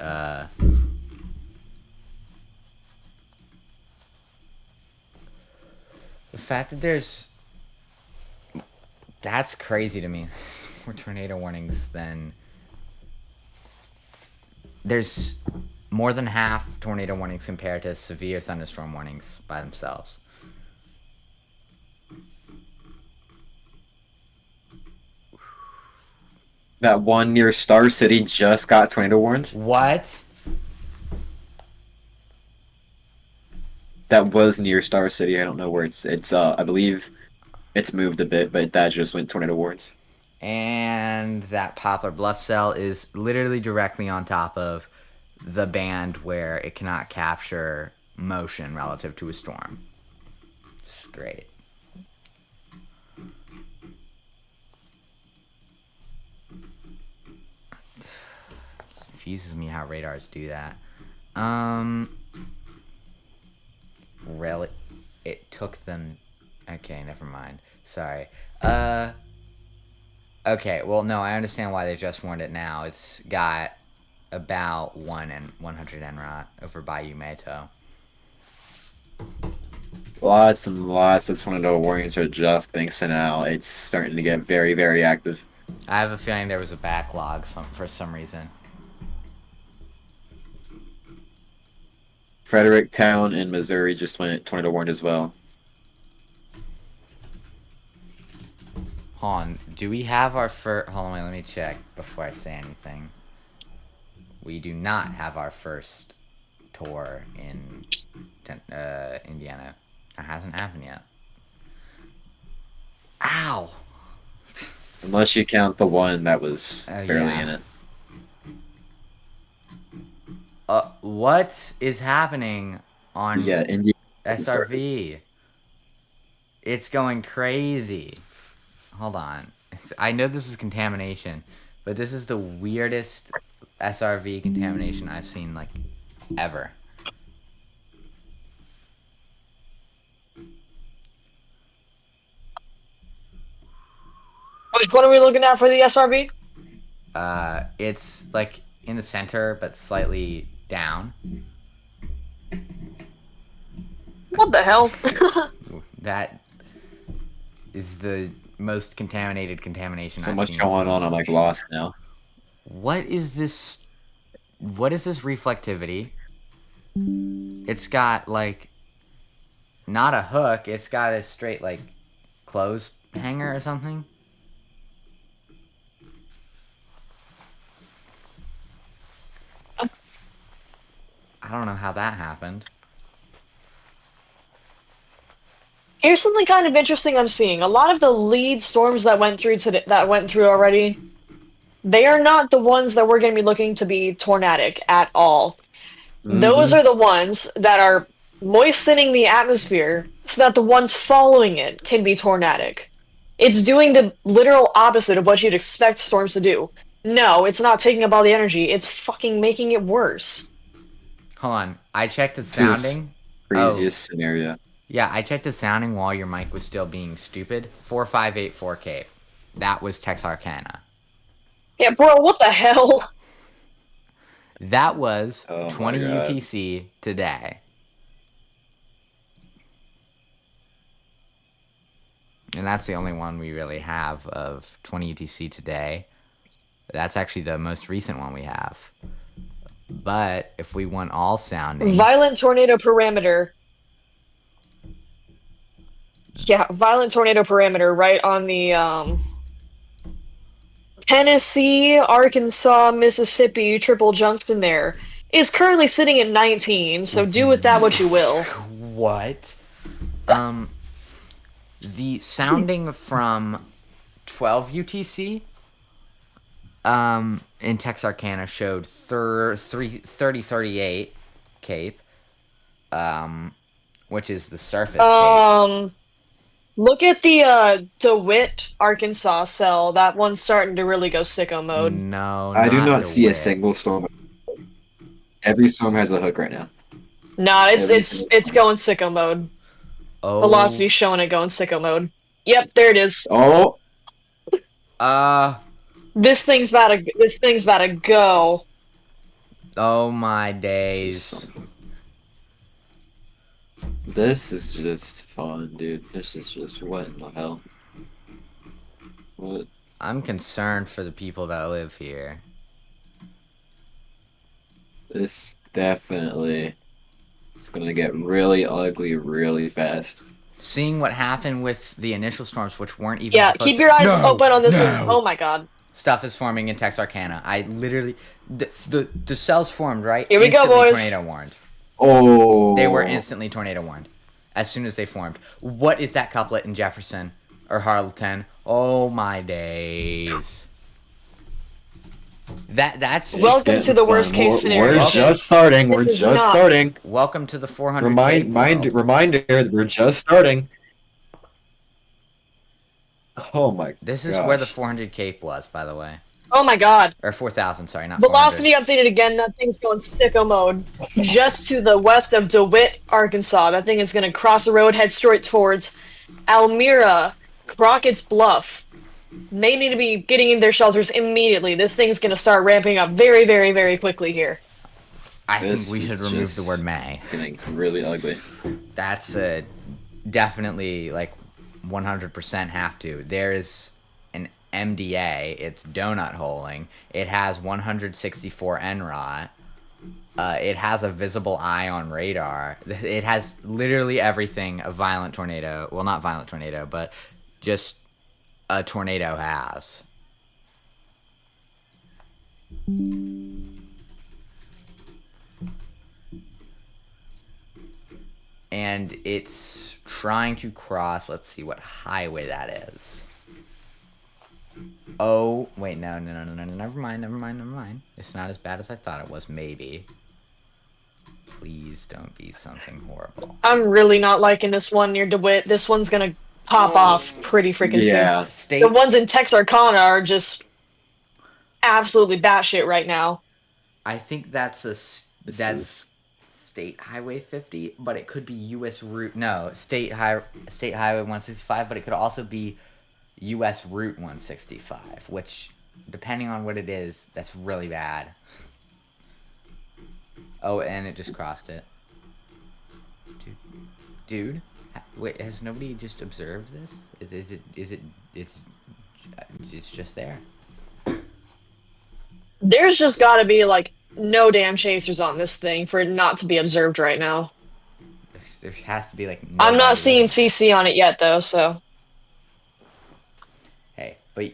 The fact that that's crazy to me. More tornado warnings than there's more than half tornado warnings compared to severe thunderstorm warnings by themselves. That one near Star City just got tornado warned. What? That was near Star City. I don't know where it's. I believe it's moved a bit, but that just went tornado warns. And that Poplar Bluff cell is literally directly on top of the band where it cannot capture motion relative to a storm. It's great. It confuses me how radars do that. Really? It took them... Okay, never mind. Sorry. Okay, well, no, I understand why they just warned it now. It's got about 100 NROT over Bayou Meto. Lots and lots of tornado warnings are just being sent out. It's starting to get very, very active. I have a feeling there was a backlog for some reason. Fredericktown in Missouri just went tornado warned as well. Hold on, do we have our first... Hold on, wait, let me check before I say anything. We do not have our first tour in Indiana. It hasn't happened yet. Ow! Unless you count the one that was barely yeah. in it. What is happening on Indiana SRV? It's going crazy. Hold on. I know this is contamination, but this is the weirdest SRV contamination I've seen, like, ever. Which one are we looking at for the SRV? It's, like, in the center, but slightly down. What the hell? That is the most contaminated contamination So I've much seen. going on, I'm like lost now. What is this? What is this reflectivity? It's got, like, not a hook, it's got a straight, like, clothes hanger or something. I don't know how that happened. Here's something kind of interesting I'm seeing. A lot of the lead storms that went through already, they are not the ones that we're going to be looking to be tornadic at all. Those are the ones that are moistening the atmosphere so that the ones following it can be tornadic. It's doing the literal opposite of what you'd expect storms to do. No, it's not taking up all the energy, it's fucking making it worse. Hold on, I checked the This is sounding. Craziest scenario. Yeah, I checked the sounding while your mic was still being stupid. 4584K. That was Texarkana. Yeah, bro, what the hell? That was Oh my 20 God. UTC today. And that's the only one we really have of 20 UTC today. That's actually the most recent one we have. But if we want all soundings... Violent tornado parameter. Yeah, violent tornado parameter right on the Tennessee, Arkansas, Mississippi triple junction there is currently sitting at 19, so do with that what you will. What? The sounding from 12 UTC in Texarkana showed 3038 Cape, which is the surface Cape. Look at the DeWitt, Arkansas cell. That one's starting to really go sicko mode. No, I do not DeWitt. see a single storm. Every storm has a hook right now. Nah, it's going sicko mode. Oh. Velocity's showing it going sicko mode. Yep, there it is. Oh. This thing's about to go. Oh my days. This is just fun, dude. This is just what in the hell? What? I'm concerned for the people that live here. This definitely is gonna get really ugly really fast. Seeing what happened with the initial storms, which weren't even Keep your eyes open on this one. Oh my god. Stuff is forming in Texarkana. I literally... The cells formed, right? Here we go, Instantly boys. Tornado warned. Oh. They were instantly tornado warned. As soon as they formed. What is that couplet in Jefferson? Or Harleton? Oh my days. That's... Welcome to the worst case scenario. We're just starting. We're This is just not- starting. Welcome to the 400 Reminder, we're just starting. Oh my This is gosh. where the 400 Cape was, by the way. Oh my god. Or 4,000, sorry, not Velocity 400. updated again. That thing's going sicko mode. Just to the west of DeWitt, Arkansas. That thing is going to cross the road, head straight towards Almira, Crockett's Bluff. They need to be getting in their shelters immediately. This thing's going to start ramping up very, very, very quickly here. I This think we should is remove just the word may. Getting really ugly. That's definitely, like, 100% have to. There is an MDA. It's donut holing. It has 164 NROT. It has a visible eye on radar. It has literally everything a violent tornado... Well, not violent tornado, but just a tornado has. And it's trying to cross... Let's see what highway that is. Oh, wait, no, never mind. It's not as bad as I thought it was, maybe. Please don't be something horrible. I'm really not liking this one near DeWitt. This one's going to pop off pretty freaking soon. State... The ones in Texarkana are just absolutely batshit right now. I think that's State Highway 50, but it could be U.S. Route... No, State Highway 165, but it could also be U.S. Route 165, which, depending on what it is, that's really bad. Oh, and it just crossed it. Dude, wait, has nobody just observed this? It's just there. There's just got to be, like, no damn chasers on this thing for it not to be observed right now. There has to be, like... I'm not seeing CC on it yet, though, so... Hey, but...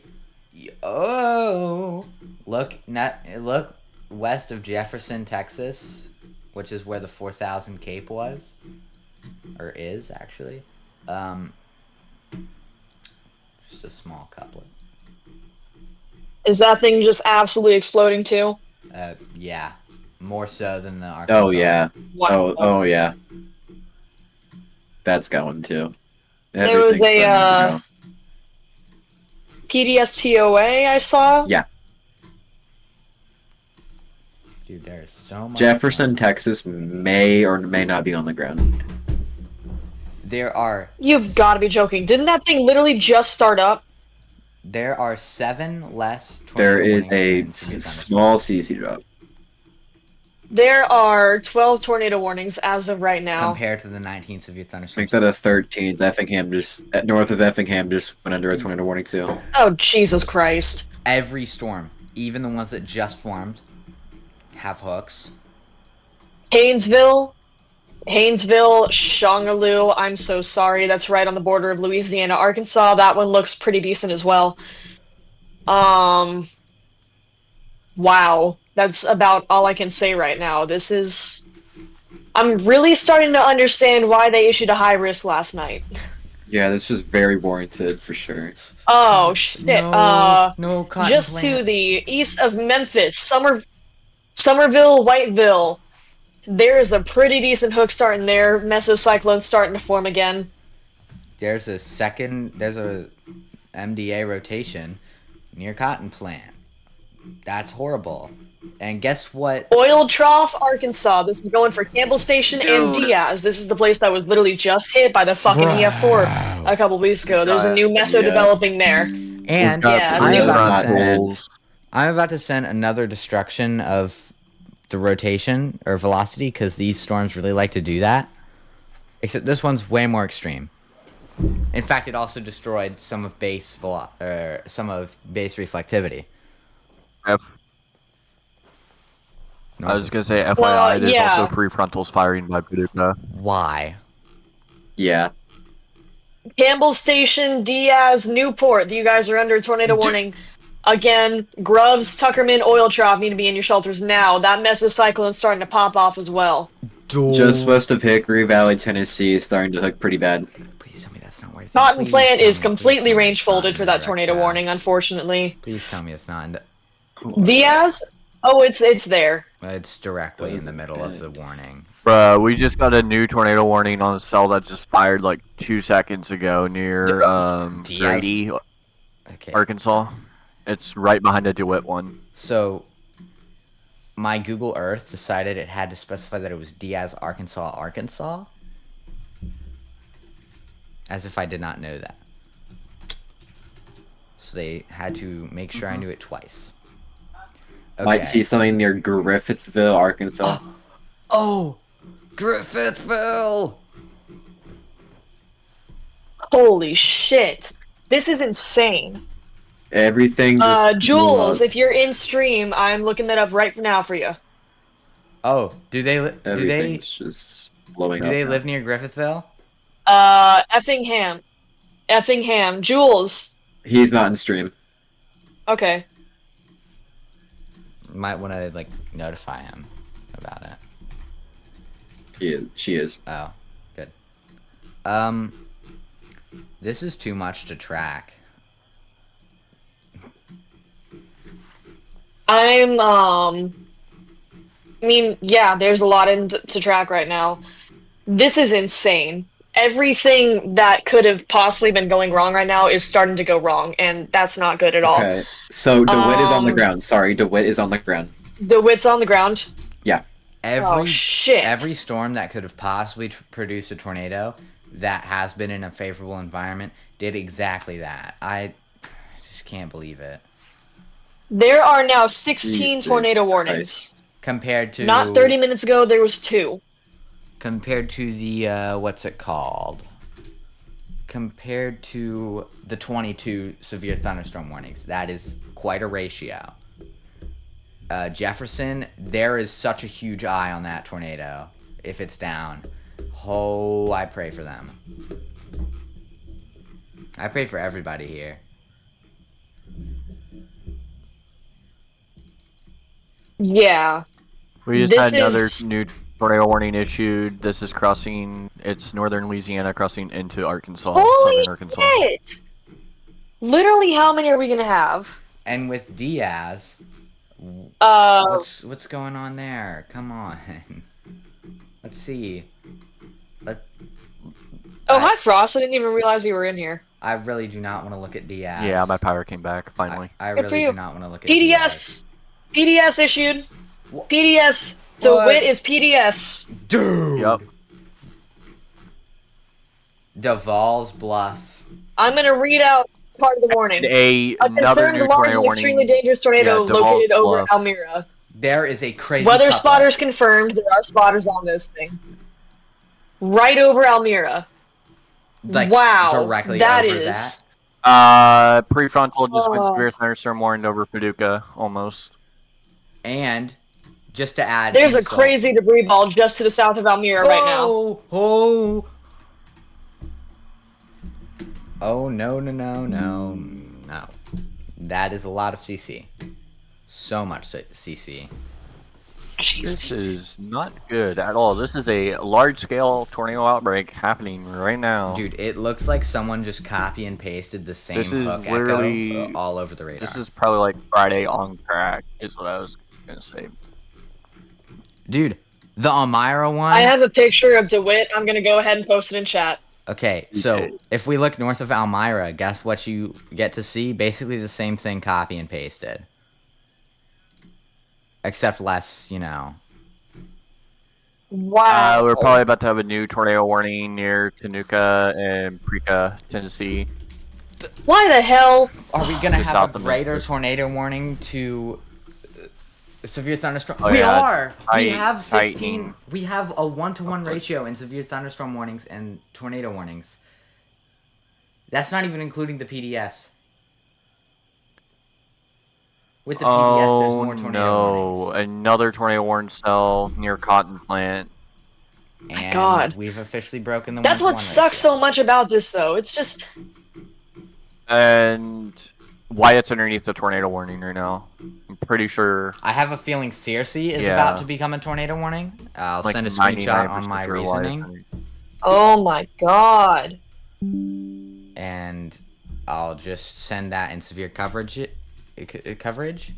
Oh! Look west of Jefferson, Texas, which is where the 4,000 Cape was. Or is, actually. Just a small couplet. Is that thing just absolutely exploding, too? Yeah. More so than the Arkansas. Oh yeah. Wow. Oh yeah. That's going too. There was a PDSTOA I saw. Yeah. Dude, there's so much. Jefferson, Texas may or may not be on the ground. There are... You've got to be joking. Didn't that thing literally just start up? There are 7 less... There tornado is a warning signs to be small CC drop. There are 12 tornado warnings as of right now. compared to the 19 severe thunderstorms. Make that a 13th. Effingham just north of Effingham just went under a tornado warning too. Oh, Jesus Christ. Every storm, even the ones that just formed, have hooks. Haynesville, Shongaloo, I'm so sorry. That's right on the border of Louisiana, Arkansas. That one looks pretty decent as well. Wow. That's about all I can say right now. I'm really starting to understand why they issued a high risk last night. Yeah, this was very warranted for sure. Oh, shit. No cotton Just plant. to the east of Memphis, Somerville, Whiteville. There is a pretty decent hook starting there. Mesocyclone starting to form again. There's a MDA rotation near cotton plant. That's horrible. And guess what? Oil Trough, Arkansas. This is going for Campbell Station and Diaz. This is the place that was literally just hit by the fucking EF4 a couple weeks ago. There's a new meso developing there. And Yeah, I'm new about to send another destruction of the rotation or velocity because these storms really like to do that. Except this one's way more extreme. In fact, it also destroyed some of base reflectivity. I was gonna say, FYI, Well, there's yeah. also prefrontals firing by Paducah. Why? Yeah. Campbell Station, Diaz, Newport. You guys are under a tornado warning. Again, Grubbs, Tuckerman, Oil Trough need to be in your shelters now. That mesocyclone's starting to pop off as well. Just west of Hickory Valley, Tennessee is starting to look pretty bad. Please tell me that's not where you think. Cotton Please Plant tell is me, completely please tell me range it's not folded in for the that direct tornado path. warning, unfortunately. Please tell me it's not in the... Diaz? Oh, it's there. It's directly in the middle of the warning. Bruh, we just got a new tornado warning on a cell that just fired like 2 seconds ago near Diaz? Grady, Okay. Arkansas. It's right behind the DeWitt one. So, my Google Earth decided it had to specify that it was Diaz, Arkansas. As if I did not know that. So they had to make sure I knew it twice. Okay. Might see something near Griffithville, Arkansas. Oh! Griffithville! Holy shit. This is insane. Everything just Jules, blew up. if you're in stream, I'm looking that up right now for you. Oh, do they Everything's just blowing up. now. live near Griffithville? Effingham. Jules. He's not in stream. Okay. Might want to like notify him about it. She is. Oh, good. This is too much to track. I mean, yeah, there's a lot to track right now. This is insane. Everything that could have possibly been going wrong right now is starting to go wrong, and that's not good at all. Okay. So DeWitt is on the ground. Sorry, DeWitt is on the ground. DeWitt's on the ground. Yeah. Oh, shit. Every storm that could have possibly produced a tornado that has been in a favorable environment did exactly that. I just can't believe it. There are now 16 Jesus tornado Christ. warnings. Compared to... Not 30 minutes ago, there was 2. Compared to the, what's it called? Compared to the 22 severe thunderstorm warnings. That is quite a ratio. Jefferson, there is such a huge eye on that tornado. If it's down. Oh, I pray for them. I pray for everybody here. Yeah. We just This had another is- new tornado warning issued. This is crossing, it's northern Louisiana crossing into Arkansas, Holy southern Arkansas. shit! Literally, how many are we gonna have? And with Diaz, what's going on there? Come on. Let's see. Oh, hi, Frost. I didn't even realize you were in here. I really do not want to look at Diaz. Yeah, my power came back, finally. I Good for really you. do not want to look at Diaz. PDS issued. Wha- PDS. What? DeWitt is PDS. Dude! Yep. Duval's Bluff. I'm gonna read out part of the warning. And A another confirmed new large tornado and extremely warning. dangerous tornado Yeah, Duval's located over Bluff. Almira. There is a crazy Weather couplet. spotters confirmed. There are spotters on this thing. Right over Almira. Like, wow. directly that over is. that. Prefrontal just went Oh. severe thunderstorm warned over Paducah, almost. And just to add There's a insult- crazy debris ball just to the south of Almira right now. Oh, no. That is a lot of CC. So much CC. This is not good at all. This is a large-scale tornado outbreak happening right now. Dude, it looks like someone just copy and pasted the same This is hook literally- echo all over the radar. This is probably like Friday on crack, is what I was gonna say. Dude, the Elmira one. I have a picture of DeWitt. I'm gonna go ahead and post it in chat. Okay, so if we look north of Elmira, guess what you get to see? Basically the same thing copy and pasted. Except less, Wow. We're probably about to have a new tornado warning near Tanuka and Preka, Tennessee. Why the hell? Are we gonna Just have south a of greater Memphis. tornado warning to severe thunderstorm? Oh, we yeah. are. We have 16. Tightening. We have a 1-to-1 ratio in severe thunderstorm warnings and tornado warnings. That's not even including the PDS. With the PDS, there's more tornado warnings. Another tornado warning cell near Cotton Plant. And God. we've officially broken the That's what 1-to-1 sucks ratio. so much about this, though. It's just. And Wyatt's underneath the tornado warning right now. I'm pretty sure. I have a feeling Searcy is Yeah. about to become a tornado warning. I'll Like send a screenshot 99% on my sure reasoning. Wyatt's Oh my god. And I'll just send that in severe coverage. Coverage.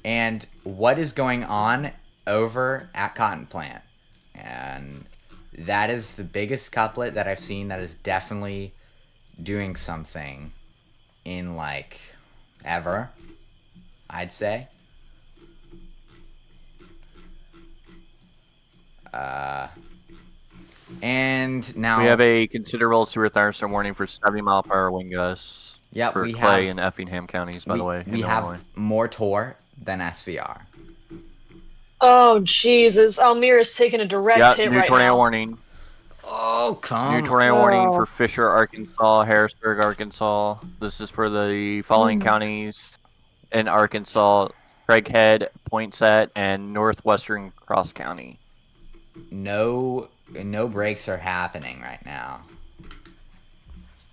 And what is going on over at Cotton Plant? And that is the biggest couplet that I've seen that is definitely doing something in like ever, I'd say. And now We have a considerable severe thunderstorm warning for 70-mile-per-hour wind gusts Yep, for we Clay have and Effingham counties, by the way. we in have Illinois. more Tor than SVR. Oh Jesus, Almira's taking a direct Yeah, hit new right tornado now. warning. Oh, come New tornado warning Oh. for Fisher, Arkansas, Harrisburg, Arkansas. This is for the following counties in Arkansas: Craighead, Poinsett, and northwestern Cross County. No breaks are happening right now.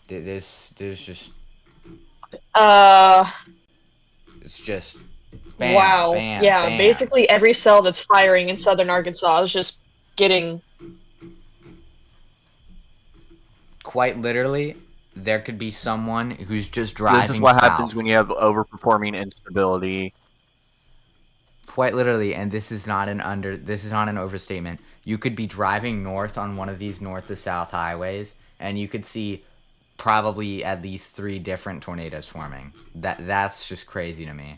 There's just it's just bam, wow. bam, yeah, bam. basically every cell that's firing in southern Arkansas is just getting. Quite literally, there could be someone who's just driving This is what south. happens when you have overperforming instability. Quite literally, and this is not an overstatement. You could be driving north on one of these north to south highways, and you could see probably at least 3 different tornadoes forming. That's just crazy to me.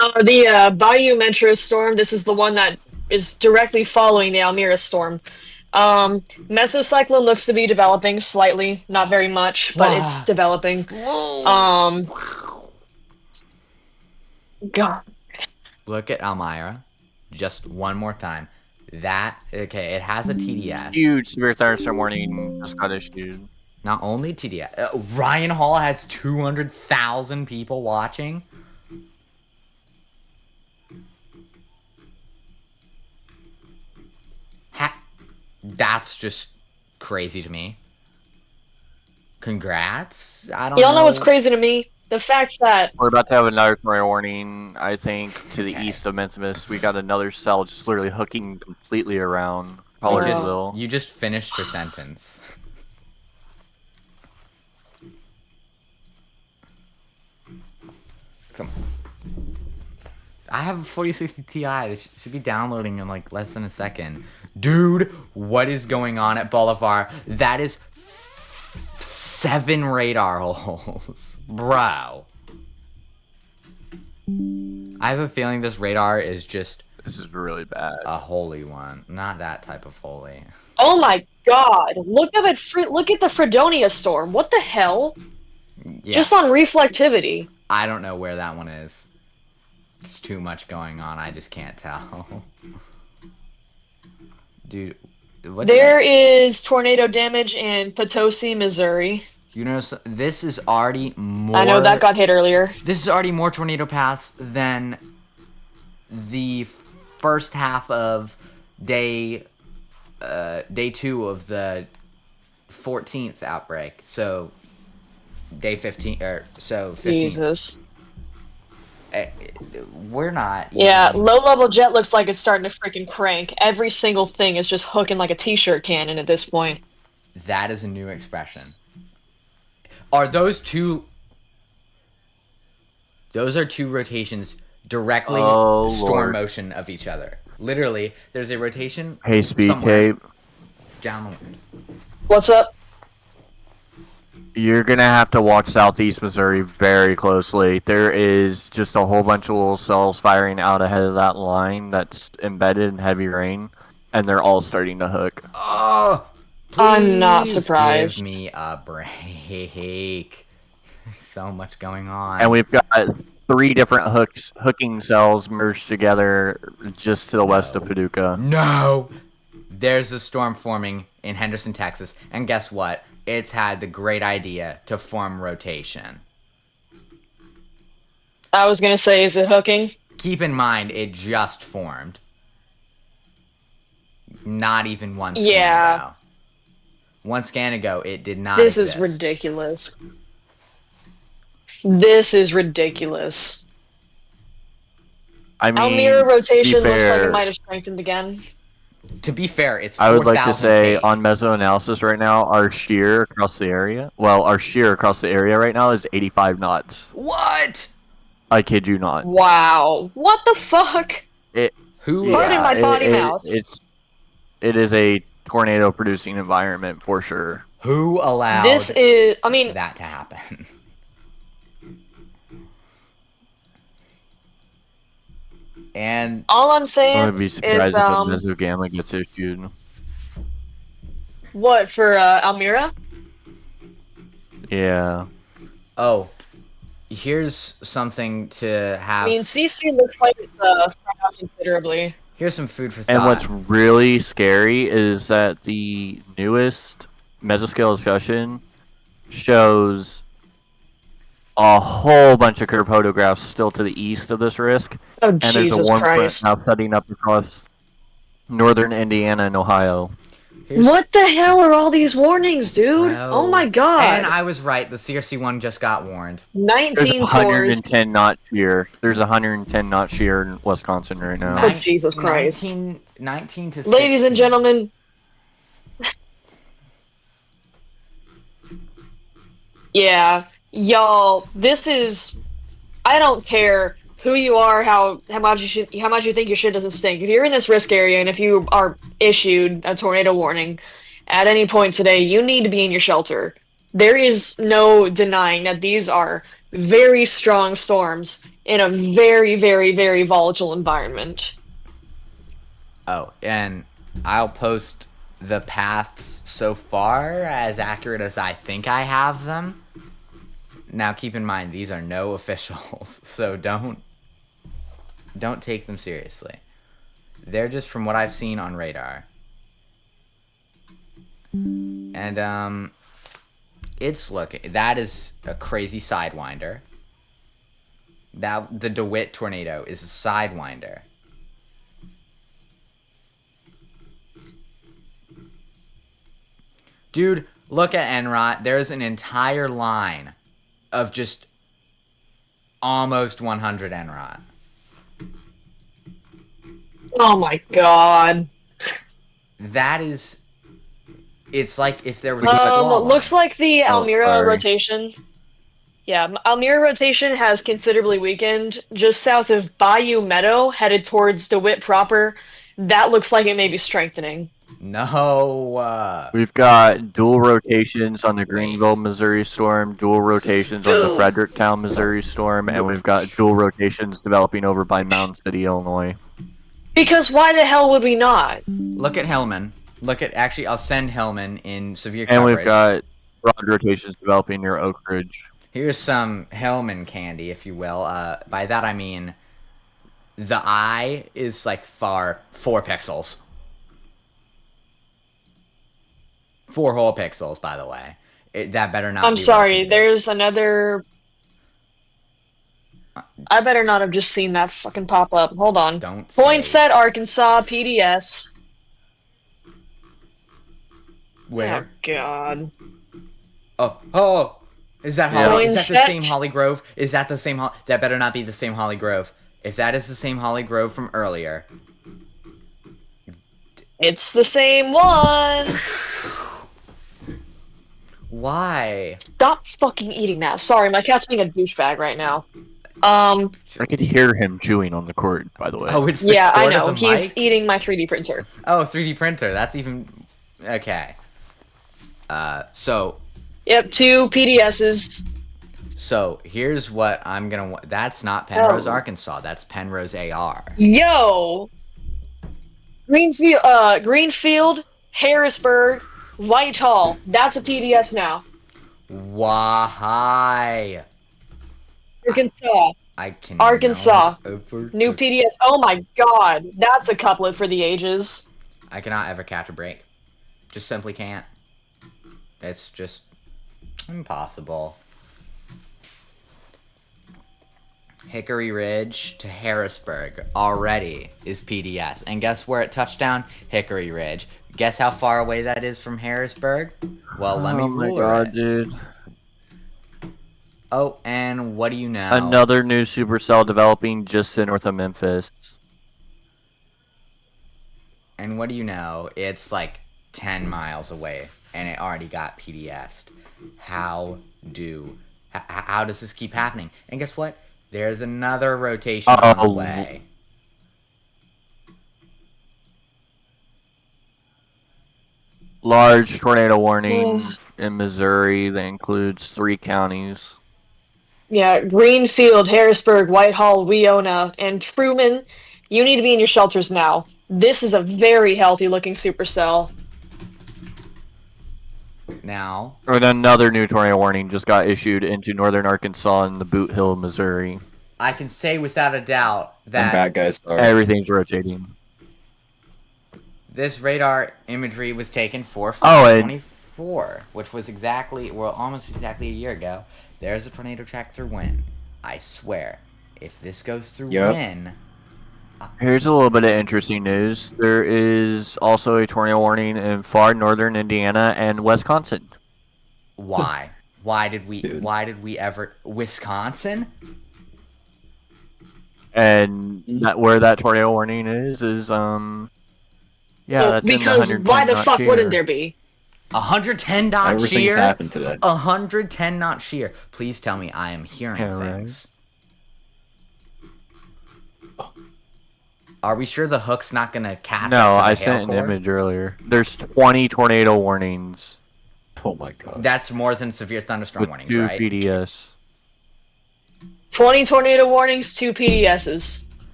The Bayou Metro storm, this is the one that is directly following the Almira storm. Mesocyclone looks to be developing slightly, not very much, but it's developing. God. Look at Elmira, just one more time. It has a TDS. Huge severe thunderstorm warning just got issued. Not only TDS, Ryan Hall has 200,000 people watching. That's just crazy to me. Congrats. I don't Y'all know what's crazy to me? The fact that We're about to have another tornado warning, I think, to the Okay. east of Memphis. We got another cell just literally hooking completely around Oh. Collinsville. You just finished your sentence. Come on. I have a 4060 Ti. This should be downloading in like less than a second. Dude, what is going on at Boulevard? That is 7 radar holes. Bro. I have a feeling this radar is just This is really bad. A holy one, not that type of holy. Oh my god! Look at the Fredonia storm. What the hell? Yeah, Just on reflectivity. I don't know where that one is. It's too much going on. I just can't tell. Dude, what? There is tornado damage in Potosi, Missouri. You know, this is already more. I know that got hit earlier. This is already more tornado paths than the first half of day 2 of the 14th outbreak. So day 15 or so 15. Jesus. We're not. Yeah, even- low-level jet looks like it's starting to freaking crank. Every single thing is just hooking like a t-shirt cannon at this point. That is a new expression. Are those two? Those are two rotations directly storm Lord. motion of each other. Literally, there's a rotation. Hey, speed somewhere tape. down the wind. What's up? You're gonna have to watch Southeast Missouri very closely. There is just a whole bunch of little cells firing out ahead of that line that's embedded in heavy rain, and they're all starting to hook. Oh, I'm not please surprised. Give me a break. There's so much going on. And we've got 3 different hooking cells merged together just to the west of Paducah. No, there's a storm forming in Henderson, Texas, and guess what? It's had the great idea to form rotation. I was gonna say, is it hooking? Keep in mind, it just formed. Not even one scan Yeah. ago. One scan ago, it did not This exist. is ridiculous. This is ridiculous. I mean, Almira rotation looks like fair, it might have strengthened again. To be fair, it's 4,000 I would like to say feet. on meso-analysis right now, our shear across the area right now is 85 knots. What? I kid you not. Wow. What the fuck? Who? Pardon my potty mouth. It is a tornado producing environment for sure. Who allowed This is, I mean, that to happen? And all I'm I saying would be is, surprised if a mesogamma gets issued. what, for Almira? Yeah. oh, here's something to have. I mean, CC looks like it's spread out considerably. Here's some food for thought. And what's really scary is that the newest mesoscale discussion shows a whole bunch of curve photographs still to the east of this risk. Oh, And there's a Jesus warm Christ. front now setting up across northern Indiana and Ohio. Here's- What the hell are all these warnings, dude? Well, Oh my god. And I was right. The CRC one just got warned. There's 19 tours. 110 knot shear. There's 110 knot shear in Wisconsin right now. Oh, Jesus Christ. 19 to Ladies 16. and gentlemen. Yeah, y'all, this is, I don't care who you are, how much you think your shit doesn't stink. If you're in this risk area and if you are issued a tornado warning at any point today, you need to be in your shelter. There is no denying that these are very strong storms in a very, very, very volatile environment. Oh, and I'll post the paths so far as accurate as I think I have them. Now, keep in mind, these are no officials, so don't take them seriously. They're just from what I've seen on radar. And, it's looking... That is a crazy Sidewinder. The DeWitt tornado is a Sidewinder. Dude, look at Enrot. There's an entire line of just almost 100 Enrot. Oh my god. That is... It's like if there was a squall line. Looks like the Almira sorry. rotation. Yeah, Almira rotation has considerably weakened. Just south of Bayou Meadow, headed towards DeWitt proper. That looks like it may be strengthening. No. We've got dual rotations on the Greenville, Missouri storm, dual rotations on the Fredericktown, Missouri storm, and we've got dual rotations developing over by Mountain City, Illinois. Because why the hell would we not? Look at Hellman. Actually, I'll send Hellman in severe And coverage. we've got broad rotations developing near Oak Ridge. Here's some Hellman candy, if you will. By that I mean the eye is like 4 pixels. 4 whole pixels, by the way. That better not I'm be sorry, what it there's another... I better not have just seen that fucking pop up. Hold on. Don't Point say. set, Arkansas, PDS. Where? Oh, God. Oh! Is that Yeah. Holly? Is that the Point same set. Holly Grove? Is that the same That better not be the same Holly Grove. If that is the same Holly Grove from earlier. It's the same one! Why? Stop fucking eating that. Sorry, my cat's being a douchebag right now. I could hear him chewing on the cord, by the way. Oh, it's the Yeah, I cord know. of the He's mic? eating my 3D printer. Oh, 3D printer. That's even... Okay. So Yep, 2 PDSs. So here's what I'm gonna. That's not Penrose, Oh. Arkansas. That's Penrose, AR. Yo! Greenfield, Harrisburg, Whitehall. That's a PDS now. Why? Arkansas. I can. Arkansas. New PDS. Oh my god. That's a couplet for the ages. I cannot ever catch a break. Just simply can't. It's just impossible. Hickory Ridge to Harrisburg already is PDS. And guess where it touched down? Hickory Ridge. Guess how far away that is from Harrisburg? Well, let me Oh my ruler god, it. dude. Oh, and what do you know? Another new supercell developing just north of Memphis. And what do you know? It's like 10 miles away, and it already got PDS'd. How does this keep happening? And guess what? There's another rotation on the way. Large tornado warning in Missouri that includes 3 counties. Yeah, Greenfield, Harrisburg, Whitehall, Weona, and Truman. You need to be in your shelters now. This is a very healthy looking supercell. Now, And another new tornado warning just got issued into northern Arkansas and the Boot Hill, Missouri. I can say without a doubt I'm that back, guys. Sorry. Everything's rotating. this radar imagery was taken for Oh, and 524, which was exactly, well, almost exactly a year ago. There's a tornado track through Wynn. I swear, if this goes through Yep. Wynn, here's a little bit of interesting news. There is also a tornado warning in far northern Indiana and Wisconsin. why? Why did Dude. we ever Wisconsin? And where that tornado warning is yeah, Well, that's in the because 110 why the knot fuck shear. wouldn't there be? 110 knot Everything's shear. happened today. 110 knot shear. Please tell me I am hearing Yeah, right. things. Are we sure the hook's not gonna catch? No, up to the I hail sent an core? image earlier. There's 20 tornado warnings Oh my god. That's more than severe thunderstorm with warnings, 2 right? PDS. 20 tornado warnings, 2 PDSs.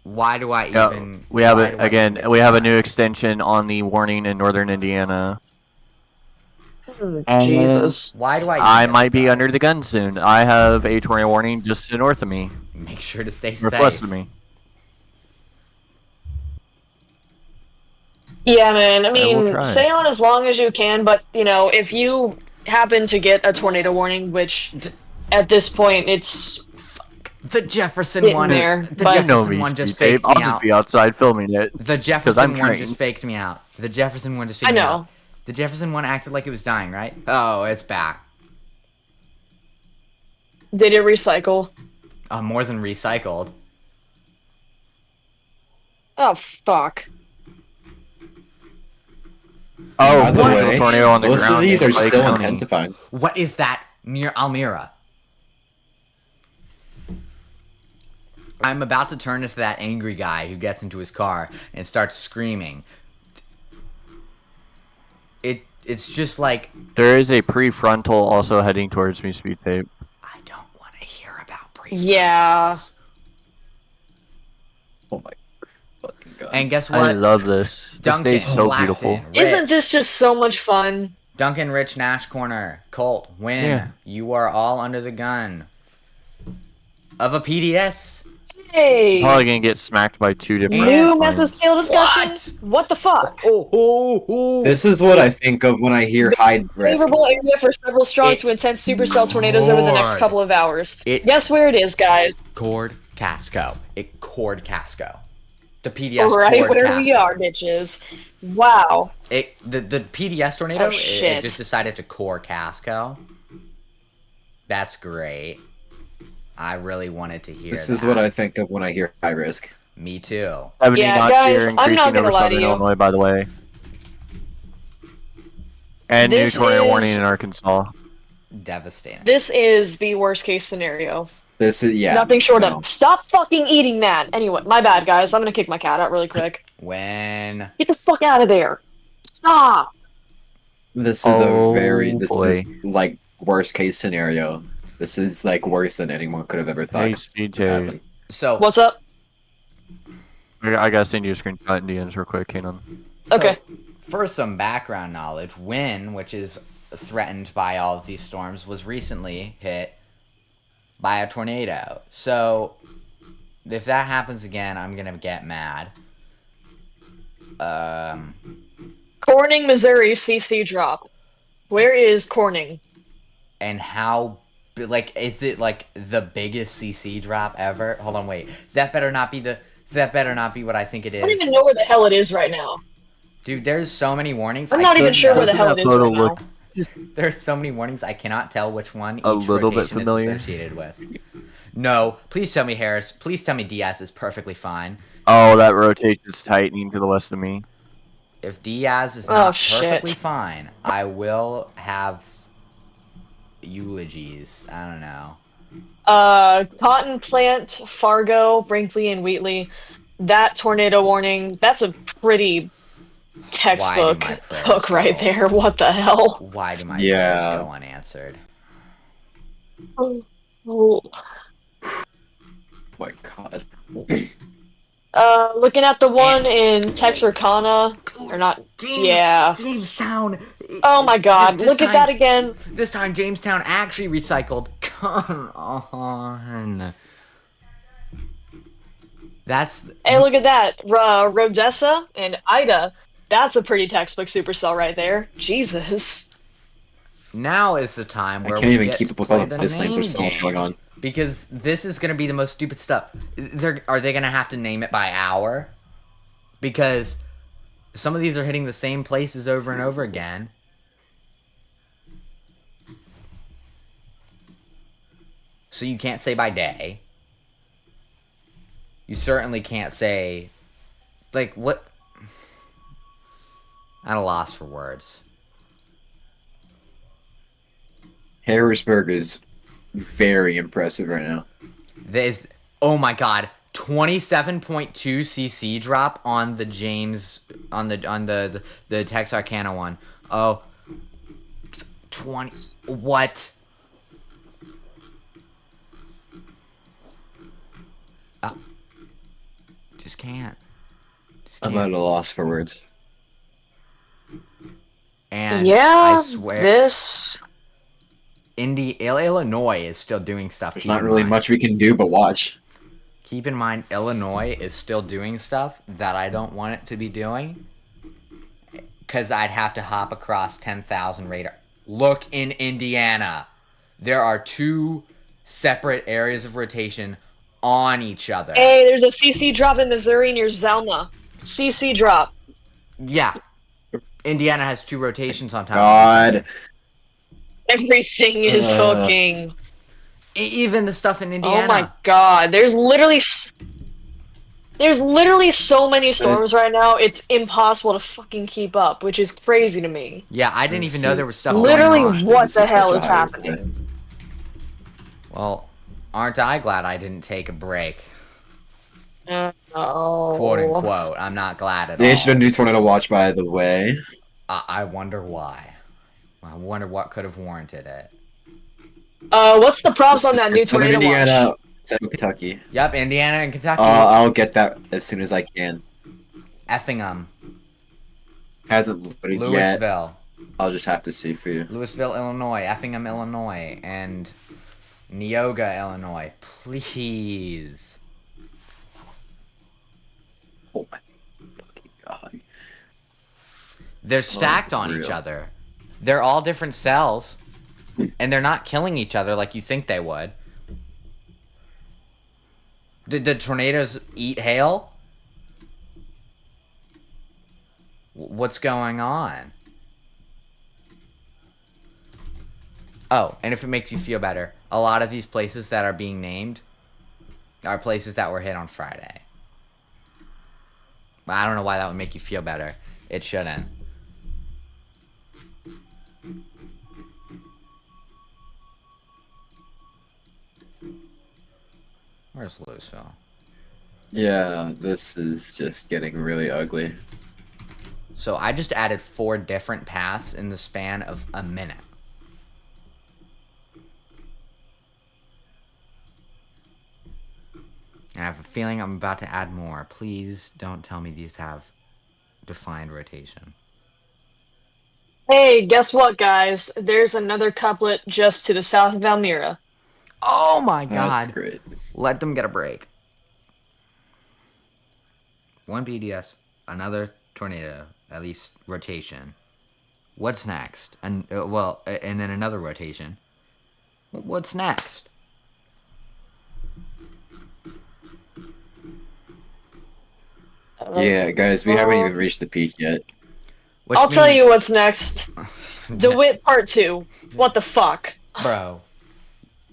Why do I Yeah, even? we have why it do I again. even We have a new decide? extension on the warning in northern Indiana. Jesus. Why do I? I even might be decide? under the gun soon. I have a tornado warning just to north of me, Make sure to stay northwest safe. of me. Yeah, man. I will mean, try. stay on as long as you can, but, you know, if you happen to get a tornado warning, which at this point it's The Jefferson getting one. there, The but You know Jefferson me, one just Speed Tape. faked I'll me just out. be outside filming it. The Jefferson one trained. just faked me out. The Jefferson one just I faked me know. out. The Jefferson one acted like it was dying, right? Oh, it's back. did it recycle? More than recycled. Oh, fuck. Oh, By the what there's way, a tornado on the most ground. of these in are Clay still County. intensifying. What is that near Almira? I'm about to turn into that angry guy who gets into his car and starts screaming. It's just like, There is a prefrontal also heading towards me, Speed Tape. I don't want to hear about prefrontals. Yeah. Oh my fucking god. And guess I what? love this. This Duncan, day's so Blackton, beautiful. Rich. Isn't this just so much fun? Duncan, Rich, Nash corner. Colt, win. Yeah. You are all under the gun of a PDS. Hey! Probably gonna get smacked by 2 different New players. mesoscale discussion? What the fuck? Oh. This is what I think of when I hear high risk. Favorable area for several strong It to intense supercell tornadoes over the next roared. couple of hours. It- Guess where it is, guys? Cord Casco. It cord Casco. The PDS Right cord where Casco. we are, bitches. Wow. The PDS tornado, Oh, shit. it just decided to core Casco. That's great. I really wanted to hear This that. is what I think of when I hear high risk. Me too. 70 Yeah, knots guys, here, I'm not increasing gonna over lie to southern you. Illinois, by the way. And new This tornado is- warning in Arkansas. Devastating. This is the worst case scenario. This is Nothing short no. of stop fucking eating that. Anyway, my bad, guys. I'm gonna kick my cat out really quick. When Get the fuck out of there. Stop. This is Oh, this boy. is like worst case scenario. This is like worse than anyone could have ever thought Hey, could CJ. happen. so What's up? I gotta send you a screenshot in DMs real quick, hang on. Okay. For some background knowledge, Wynn, which is threatened by all of these storms, was recently hit by a tornado. So if that happens again, I'm gonna get mad. Corning, Missouri, CC drop. Where is Corning? And how, like, is it like the biggest CC drop ever? Hold on, wait. That better not be what I think it I don't is. even know where the hell it is right now. Dude, there's so many warnings. I'm I not even couldn't sure tell. where the Doesn't hell that it is photo right look now. There's so many warnings, I cannot tell which one each a little bit rotation familiar? is associated with. No, please tell me Harris. Please tell me Diaz is perfectly fine. Oh, that rotation's tightening to the west of me. If Diaz is Oh, not shit. perfectly fine, I will have eulogies. I don't know. Cotton Plant, Fargo, Brinkley, and Wheatley. That tornado warning, that's a pretty textbook Why do my prayers hook right go? there. What the hell? Why do my Yeah. prayers go unanswered? Oh. My god. Looking at the one in Texarkana, or not, yeah. Jamestown. Oh my god, This look at time- that again. This time Jamestown actually recycled. Come on. That's Hey, look at that. Rodessa and Ida. That's a pretty textbook supercell right there. Jesus. now is the time I where can't we even get keep to up with all play the listings. There's so much name going on. because this is gonna be the most stupid stuff. Are they gonna have to name it by hour? Because some of these are hitting the same places over and over again. So you can't say by day. You certainly can't say, like, what? I'm at a loss for words. Harrisburg is very impressive right now. There's, oh my god, 27.2 cc drop on the James, on the Texarkana one. Oh, 20, what? Just can't. Just I'm can't. at a loss for words. And Yeah, I swear, this. Illinois is still doing stuff. There's Keep not in really mind. much we can do but watch. Keep in mind, Illinois is still doing stuff that I don't want it to be doing. Because I'd have to hop across 10,000 radar. Look in Indiana. There are two separate areas of rotation on each other. Hey, there's a CC drop in Missouri near Zelna. CC drop. Yeah. Indiana has two rotations on top. God. Everything is hooking. Even the stuff in Indiana. Oh my god, there's literally so many storms right now, it's impossible to fucking keep up, which is crazy to me. Yeah, I didn't even know there was stuff Literally going on. what This the hell such a is high happening? risk. Well, aren't I glad I didn't take a break? Oh. Quote unquote. I'm not glad at They all. issued a new tornado watch, by the way. I wonder why. I wonder what could have warranted it. What's the props This on is that for new Southern tornado Indiana, watch? Central Kentucky. Yup, Indiana and Kentucky. I'll get that as soon as I can. Effingham. Hasn't loaded yet. Louisville. I'll just have to see for you. Louisville, Illinois. Effingham, Illinois. And Neoga, Illinois. Please. Oh my fucking god. They're stacked on each real. other. They're all different cells. And they're not killing each other like you think they would. Did the tornadoes eat hail? What's going on? Oh, and if it makes you feel better, a lot of these places that are being named are places that were hit on Friday. I don't know why that would make you feel better. It shouldn't. Where's Louisville? Yeah, this is just getting really ugly. So I just added 4 different paths in the span of a minute. And I have a feeling I'm about to add more. Please don't tell me these have defined rotation. Hey, guess what, guys? There's another couplet just to the south of Almira. Oh my That's god. great. Let them get a break. 1 BDS, another tornado, at least rotation. What's next? And and then another rotation. What's next? Yeah, guys, we haven't even reached the peak yet. Which I'll tell means- you what's next. DeWitt Part 2. What the fuck? Bro.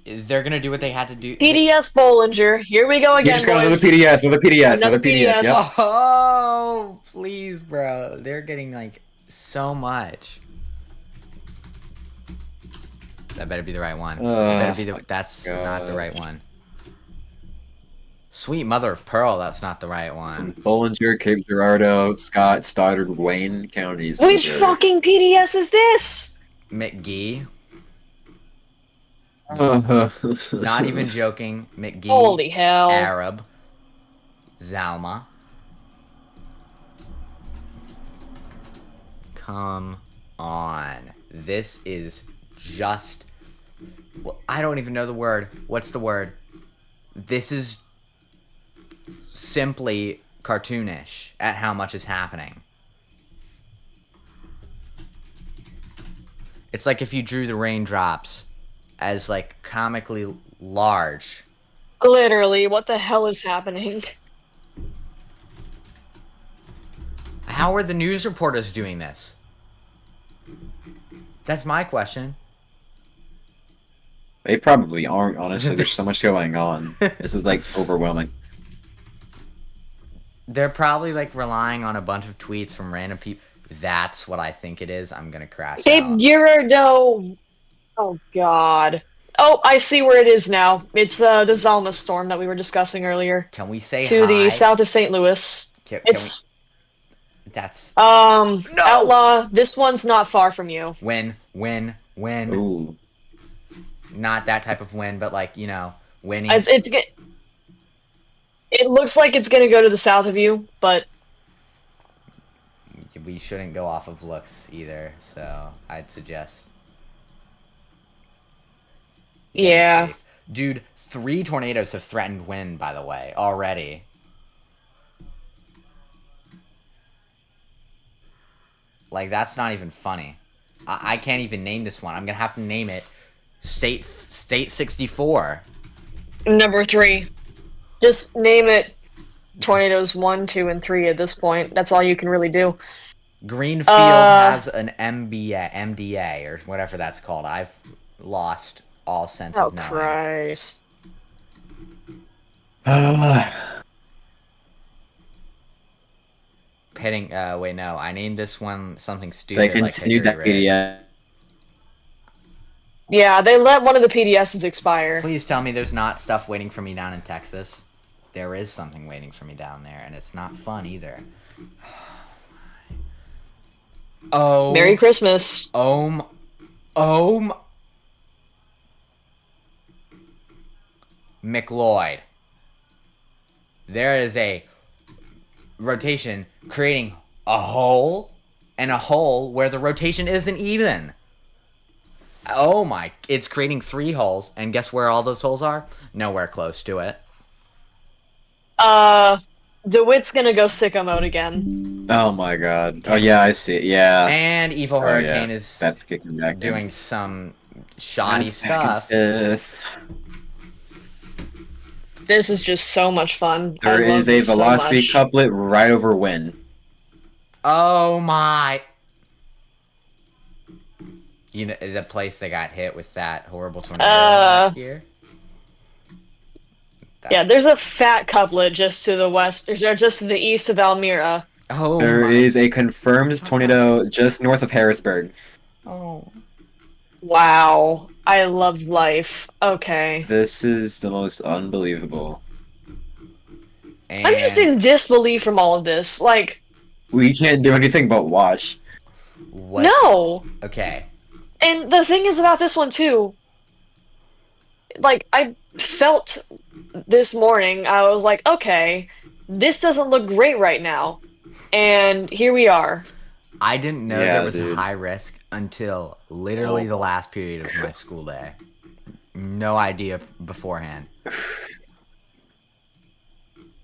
They're gonna do what they had to do. PDS Bollinger. Here we go You again, just got another boys. PDS, another PDS, Another another PDS, PDS. yep. Oh, please, bro. They're getting, like, so much. That better be the right one. That better be that's not the right one. Sweet mother of pearl, that's not the right one. Bollinger, Cape Girardeau, Scott, Stoddard, Wayne counties. Which Missouri. fucking PDS is this? McGee. Not Not even joking. McGee. Holy hell. Arab. Zalma. Come on. This is just... Well, I don't even know the word. What's the word? This is simply cartoonish at how much is happening. It's like if you drew the raindrops as, like, comically large. Literally, what the hell is happening? How are the news reporters doing this? That's my question. They probably aren't, honestly. There's so much going on. This is, like, overwhelming. They're probably, like, relying on a bunch of tweets from random people. That's what I think it is. I'm gonna crash Cape out. Girardeau. Oh, God. Oh, I see where it is now. It's the Zalma storm that we were discussing earlier. Can we say To hi? the south of St. Louis. Can It's, that's... No! No! Outlaw, this one's not far from you. Win. Ooh. Not that type of win, but, like, you know, winning. It looks like it's gonna go to the south of you, but We shouldn't go off of looks either, so I'd suggest... getting yeah. safe. Dude, 3 tornadoes have threatened wind, by the way, already. Like, that's not even funny. I can't even name this one. I'm gonna have to name it State 64. Number 3. Just name it Tornadoes 1, 2, and 3 at this point. That's all you can really do. Greenfield has an MDA, or whatever that's called. I've lost all sense Oh, of knowing. Christ. Hitting, wait, no. I named this one something stupid. They like continued that Hickory Ridge. PDS. Yeah, they let one of the PDSs expire. Please tell me there's not stuff waiting for me down in Texas. There is something waiting for me down there, and it's not fun either. Oh. Merry Christmas. McLeod. There is a rotation creating a hole, and a hole where the rotation isn't even. Oh my, it's creating 3 holes, and guess where all those holes are? Nowhere close to it. DeWitt's gonna go sicko mode again. Oh my god. Oh yeah, I see it. Yeah. And Evil Oh, Hurricane yeah. is That's kicking back doing in. some shoddy That's back in stuff. 5th. This is just so much fun. I There love is a this so velocity much. couplet right over Win. Oh my. You know, the place they got hit with that horrible tornado last year? Yeah, there's a fat couplet just to the west, or just to the east of Almira. Oh There my. is a confirmed tornado just north of Harrisburg. Oh. Wow. I love life. Okay. This is the most unbelievable. And I'm just in disbelief from all of this. Like, We can't do anything but watch. what? no! Okay. And the thing is about this one, too, like, I felt this morning, I was like, okay, this doesn't look great right now. And here we are. I didn't know Yeah, there was a dude. high risk until literally the last period of my school day. No idea beforehand.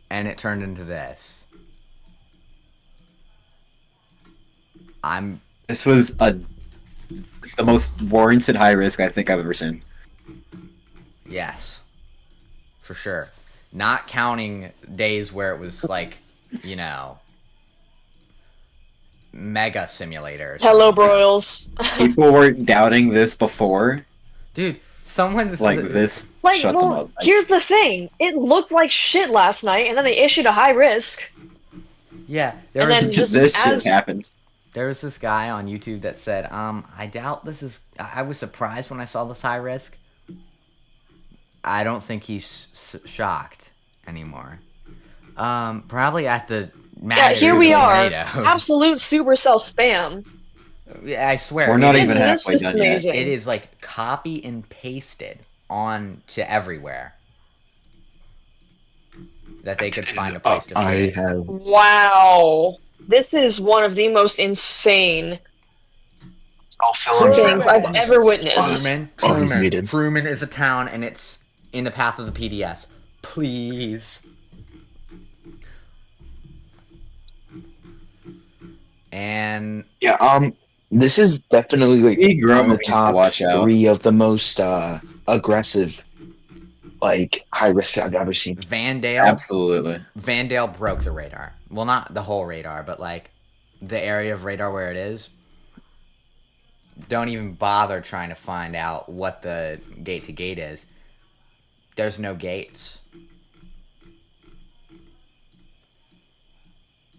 And it turned into this. This was the most warranted high risk I think I've ever seen. Yes. For sure. Not counting days where it was like, you know, mega simulator. or Hello, something. broils. People were doubting this before. Dude, someone's Like, this Like, shut them well, up. here's the thing. It looked like shit last night, and then they issued a high risk. Yeah, And then just This shit as happened. there was this guy on YouTube that said, I doubt this is. I was surprised when I saw this high risk. I don't think he's shocked anymore. Probably at the yeah, magnitude here we of are. tornadoes. Absolute supercell spam. Yeah, I swear. We're not it even is- halfway just done amazing. yet. It is like copy and pasted on to everywhere that they could find a place to put I it. have Wow. This is one of the most insane I'll fill in things for I've ever witnessed. he's muted. Truman is a town and it's in the path of the PDS. Please. And Yeah, this is definitely like Big Grub on the needs to top watch out. 3 of the most aggressive, like high risk I've ever seen. Vandale. Absolutely. Vandale broke the radar. Well, not the whole radar, but like the area of radar where it is. Don't even bother trying to find out what the gate to gate is. There's no gates.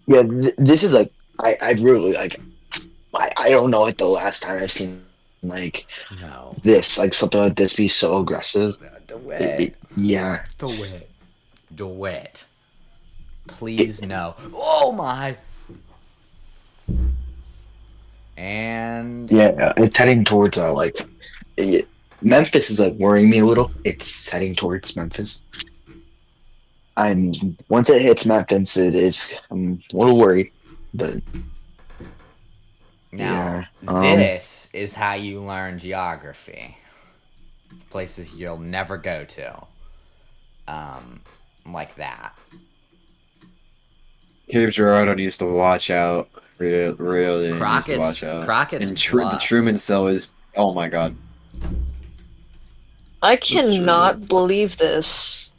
Yeah, this is like I really like. I don't know like the last time I've seen like No. this, like something like this be so aggressive. DeWitt. Yeah. DeWitt. DeWitt. Please no. Oh my. And Yeah, it's heading towards Memphis is like worrying me a little. It's heading towards Memphis. And once it hits Memphis, I'm a little worried. But now yeah, this is how you learn geography. Places you'll never go to. Like that. Cape Girardeau needs to watch out. Really needs to Crockett's watch out. Crockett's And the bluff. Truman cell is. Oh my god. I cannot believe this.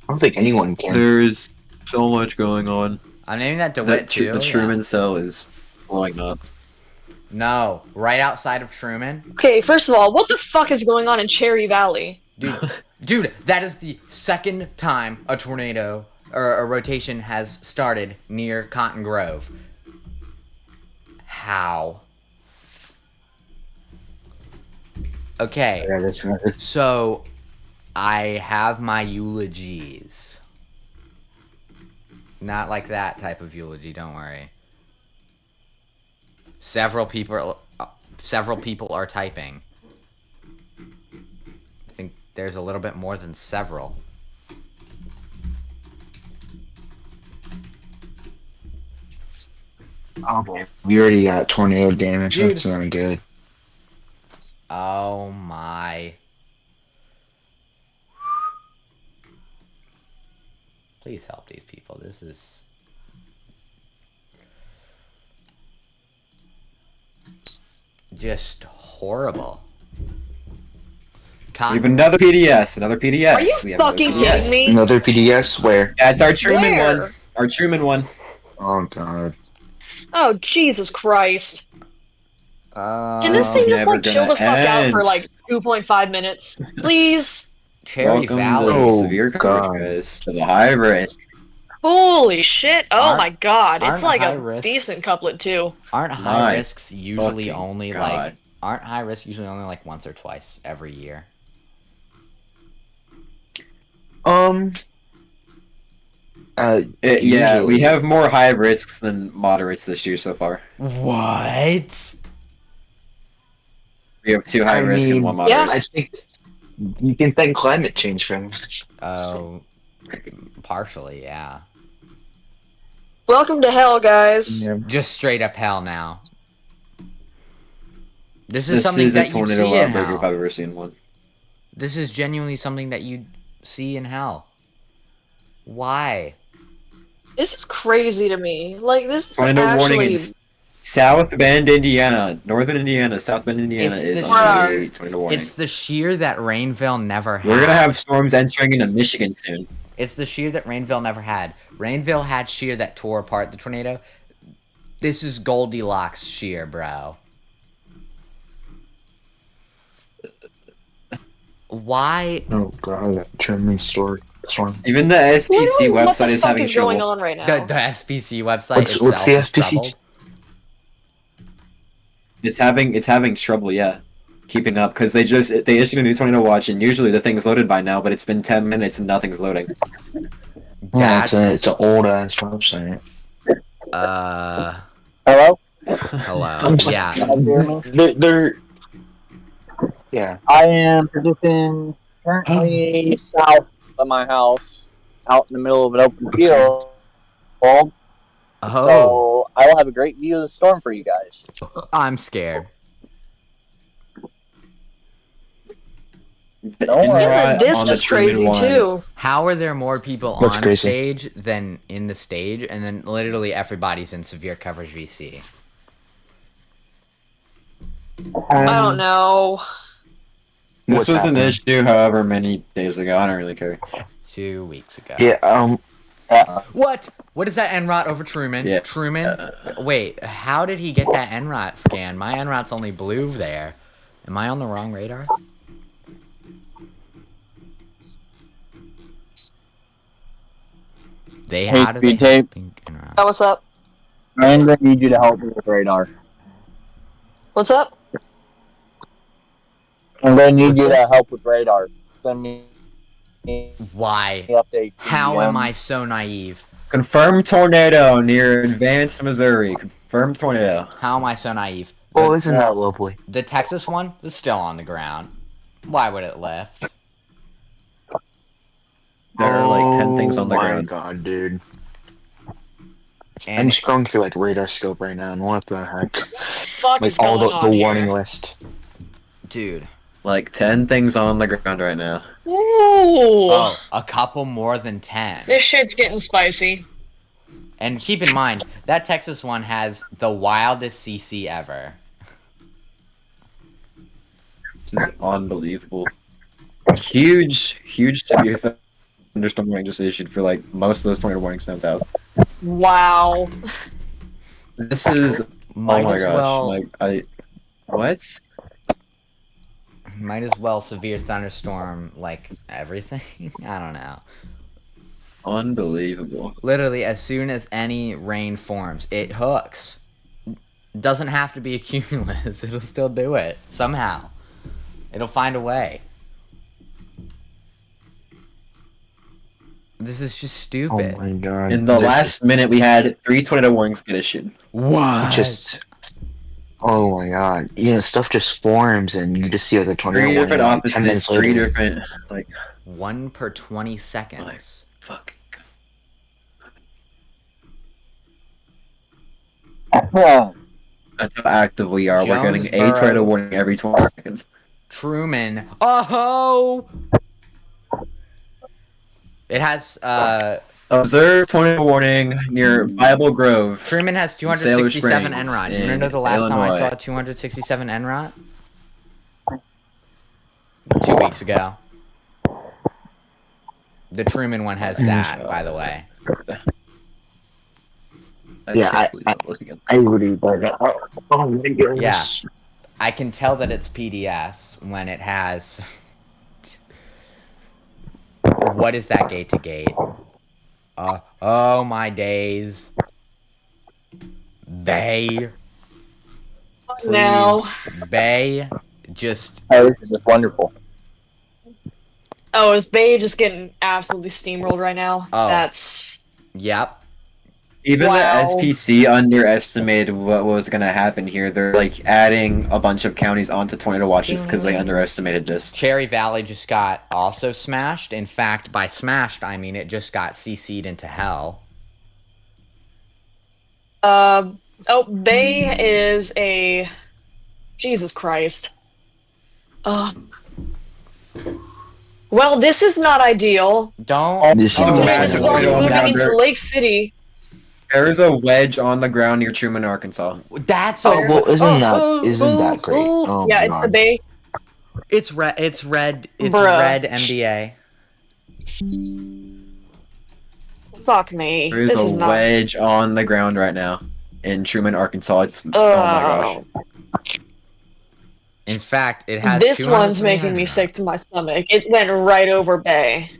I don't think anyone can. There is so much going on. I'm naming that DeWitt too. The yeah. Truman cell is blowing up. No, right outside of Truman. Okay, first of all, what the fuck is going on in Cherry Valley? Dude, that is the second time a tornado or a rotation has started near Cotton Grove. How? Okay, Yeah, that's another. so I have my eulogies. Not like that type of eulogy, don't worry. Several people are typing. I think there's a little bit more than several. Okay. We already got tornado damage. Dude. That's not good. Oh my. Please help these people. This is... just horrible. We have another PDS. Another PDS. Are you We have another fucking PDS. kidding me? Another PDS? Where? Yeah, it's our Truman Where? one. Our Truman one. Oh, God. Oh, Jesus Christ. Can this This thing is just, never like, chill gonna the fuck out for, end. like, 2.5 minutes? Please? Cherry Welcome Valley. to Oh, severe coverage, God. guys. To the high risk. Holy shit. Oh Aren't- my god. It's aren't like high a risks- decent couplet, too. Aren't high My risks usually fucking only God. like... Aren't high risks usually only like once or twice every year? Yeah, we Usually. have more high risks than moderates this year so far. What? We have 2 high I risk mean, and 1 moderate. I think you can thank climate change for him. Oh, partially, yeah. Welcome to hell, guys. Yeah. Just straight up hell now. This is This something is a that you tornado see in outbreak if hell. I've ever seen one. This is genuinely something that you see in hell. Why? This is crazy to me. Like, this is Tornado warning actually... in South Bend, Indiana. Northern Indiana, South Bend, Indiana It's is the under sheer- a tornado warning. It's the sheer that Rainville never had. We're gonna have storms entering into Michigan soon. It's the sheer that Rainville never had. Rainville had sheer that tore apart the tornado. This is Goldilocks sheer, bro. Why? Oh, God. That German storm. Even the SPC Literally, what website the is fuck having is going trouble. on right now? The SPC website itself What's the is SPC? troubled. It's having trouble, yeah, keeping up because they issued a new tornado watch and usually the thing's loaded by now, but it's been 10 minutes and nothing's loading. Yeah, That's... it's an old ass website. Hello? Hello. Yeah. They're yeah. I am positioned currently south of my house, out in the middle of an open field. Oh, So I will have a great view of the storm for you guys. I'm scared. Don't worry. Isn't this On the just Truman crazy, one. too? How are there more people That's on crazy. stage than in the stage, and then literally everybody's in severe coverage VC? I don't know. This What's was an happening? issue however many days ago. I don't really care. 2 weeks ago. Yeah. What? What is that NROT over Truman? Yeah. Truman? Wait, how did he get that NROT scan? My NROT's only blue there. Am I on the wrong radar? Hey, How did they speed tape. have pink NROT? Oh, what's up? I'm going to need you to help me with radar. What's up? I'm going to need you to help with radar. Send me Why? the update. How am I so naive? Confirmed tornado near Advanced, Missouri. Confirmed tornado. How am I so naive? Oh, The, isn't that lovely? the Texas one was still on the ground. Why would it lift? There are like 10 things on the Oh my ground. God, dude. I'm And scrolling through like radar scope right now, and what the heck? Fuck Like is all going the on warning here? list. dude. Like 10 things on the ground right now. Ooh. Oh, a couple more than 10. This shit's getting spicy. And keep in mind, that Texas one has the wildest CC ever. This is unbelievable. Huge severe thunderstorm warning just issued for like most of those tornado warnings down south. Wow. This is Might oh my as gosh! well, What? might as well severe thunderstorm like everything. I don't know. Unbelievable. Literally, as soon as any rain forms, it hooks. Doesn't have to be a cumulus. It'll still do it somehow. It'll find a way. This is just Oh stupid. my God. In the This last minute, we had 3 tornado warnings get issued. What? is just Oh my god. Stuff just forms and you just see like a tornado 3 warning different like 10 offices, minutes 3 later. different, like, 1 per 20 seconds. fuck. That's how active we are. We're getting a tornado Jonesboro. warning every 20 seconds. Truman. Oh! It has, Observe tornado warning near Bible Grove. Truman has Sailor 267 Springs NROT. Do you in want to know the last time I Illinois. saw 267 NROT? 2 weeks ago. The Truman one has that, by the way. Yeah, can't believe I'm looking at I really like that. Oh my goodness. Yeah. I can tell that it's PDS when it has... What is that gate to gate? Oh my days. Bay. Please. No. Bay. Just... Oh, this is just wonderful. Oh, is Bay just getting absolutely steamrolled right now? Oh. That's... Yep. Even Wow. the SPC underestimated what was going to happen here. They're like adding a bunch of counties onto tornado watches because they underestimated this. Cherry Valley just got also smashed. In fact, by smashed, I mean it just got CC'd into hell. Bay is a... Jesus Christ. Well, this is not ideal. Don't... This is Considering massive. this is also tornado moving down into there. Lake City. There is a wedge on the ground near Truman, Arkansas. That's Oh, well, isn't that great? Oh Yeah, my it's god. the Bay. It's red. It's red. It's Bruh. red MDA. Fuck me. There is This a is not... wedge on the ground right now in Truman, Arkansas. It's, oh my gosh. In fact, it has. This 200 one's making me sick to my stomach. It went right over Bay.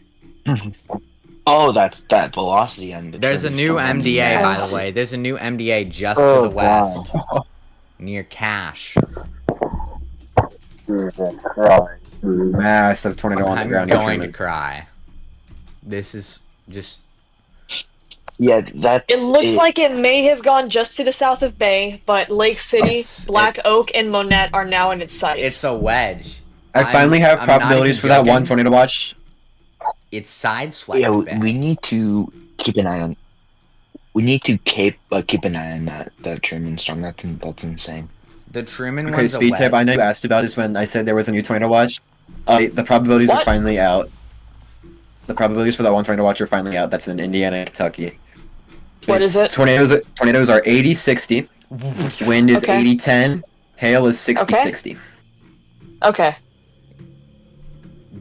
Oh, that's that velocity on the There's a train new sometimes is MDA, by nasty. the way. There's a new MDA just Oh, to the west, near Cache. Jesus Christ. Massive tornado on the I'm ground near going to Truman. cry. This is just. Yeah, that's It looks like it may have gone just to the south of Bay, but Lake City, Black Oak, and Monette are now in its sights. It's a wedge. I finally have I'm not probabilities even for that one joking. tornado watch. It's sideswiped. Yeah, Bay. we need to keep an eye on. We need to keep an eye on that Truman storm. That's insane. The Truman Okay, one's a speed wedge. tip. I know you asked about this when I said there was a new tornado watch. The probabilities are What? finally out. The probabilities for that one tornado watch are finally out. That's in Indiana and Kentucky. What is it? Tornadoes are 80-60. Wind is Okay. 80-10. Hail is 60-60. Okay.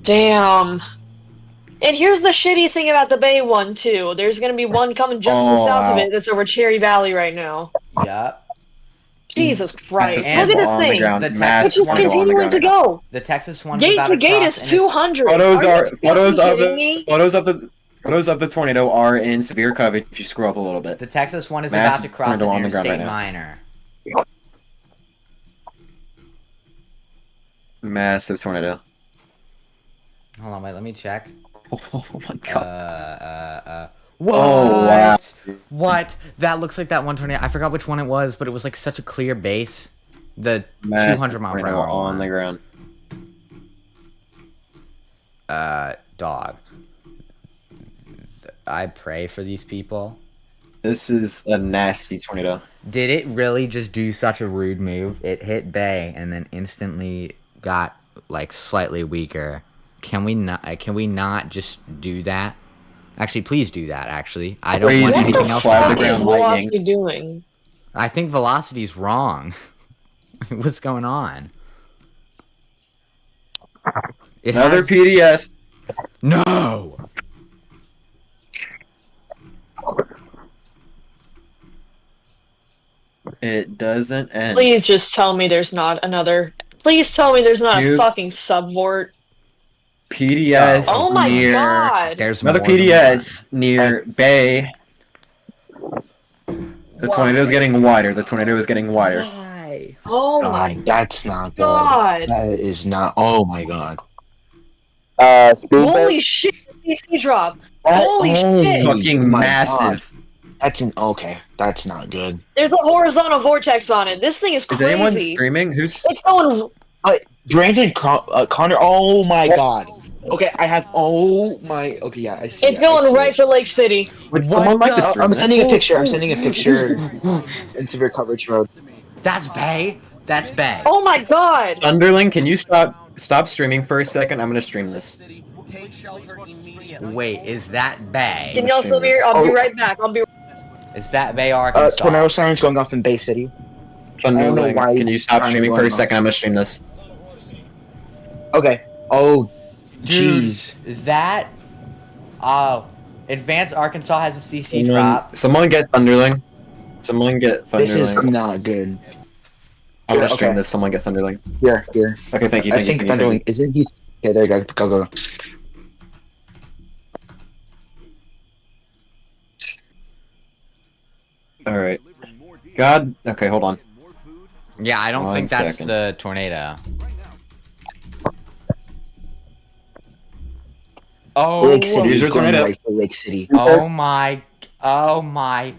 Damn. And here's the shitty thing about the Bay one, too. There's gonna be one coming just to the Oh, south of wow. it that's over Cherry Valley right now. Yup. Jesus Christ. And Look at this on the thing. ground, The It's massive just tornado on the continuing ground to right now. go. The Texas one's Gate about to gate cross is and it's- 200. Photos Are are you photos fucking of the kidding me? photos of the tornado are in severe coverage. If you scroll up a little bit. The Texas one is Massive about to cross an tornado on the ground interstate right now. minor. Massive tornado. Hold on, wait, let me check. Oh my god. What? Oh, wow. What? That looks like that one tornado. I forgot which one it was, but it was like such a clear base. The Massive 200 mile per tornado hour on one. the ground. Dog. I pray for these people. This is a nasty tornado. Did it really just do such a rude move? It hit Bay and then instantly got like slightly weaker. Can we not just do that? Actually, please do that. Actually, I don't Crazy. want What anything the else to fly the fuck happen. is ground lightning. Velocity doing? I think velocity's wrong. What's going on? It Another has... PDS. No. It doesn't end. Please just tell me there's not another. Please tell me there's not a You- fucking subvort. PDS Oh my near god. There's another more than PDS near Bay. The tornado is getting wider. The tornado is getting wider. one. Why? Oh my God, that's not good. god. That is not. Oh my god. Speed Holy shit, CC drop. That- Holy oh shit. my Fucking God. massive. Okay. That's not good. There's a horizontal vortex on it. This thing is Is crazy. anyone streaming? Who's It's going. Brandon Connor. Oh my god. Okay, I have. Oh my. Okay, yeah, I see. It's it, I going see right it. for Lake City. would someone like to stream I'm this? sending a picture. I'm sending a picture in severe coverage mode. That's Bay. That's Bay. Oh my god. Underling, can you stop streaming for a second? I'm gonna stream this. Wait, is that Bay? Can y'all still hear? I'll be Oh. right back. Is that Bay, Arkansas? Tornado sirens going off in Bay City. I don't know Underling, why can you stop it's streaming for going a second? I'm gonna stream this. Okay. Oh, Dude, jeez. that. Oh, Advanced Arkansas has a CC drop. Someone get Thunderling. Someone get Thunderling. This is not good. I'm gonna stream Okay. this. Someone get Thunderling. Here. Okay, thank you. I think Thunderling isn't he? Okay, there you go. Go. All right. God. Okay, hold on. Yeah, I don't One think that's second. the tornado. Oh, Lake City Here's is your going tornado. right for Lake City. oh my, oh my.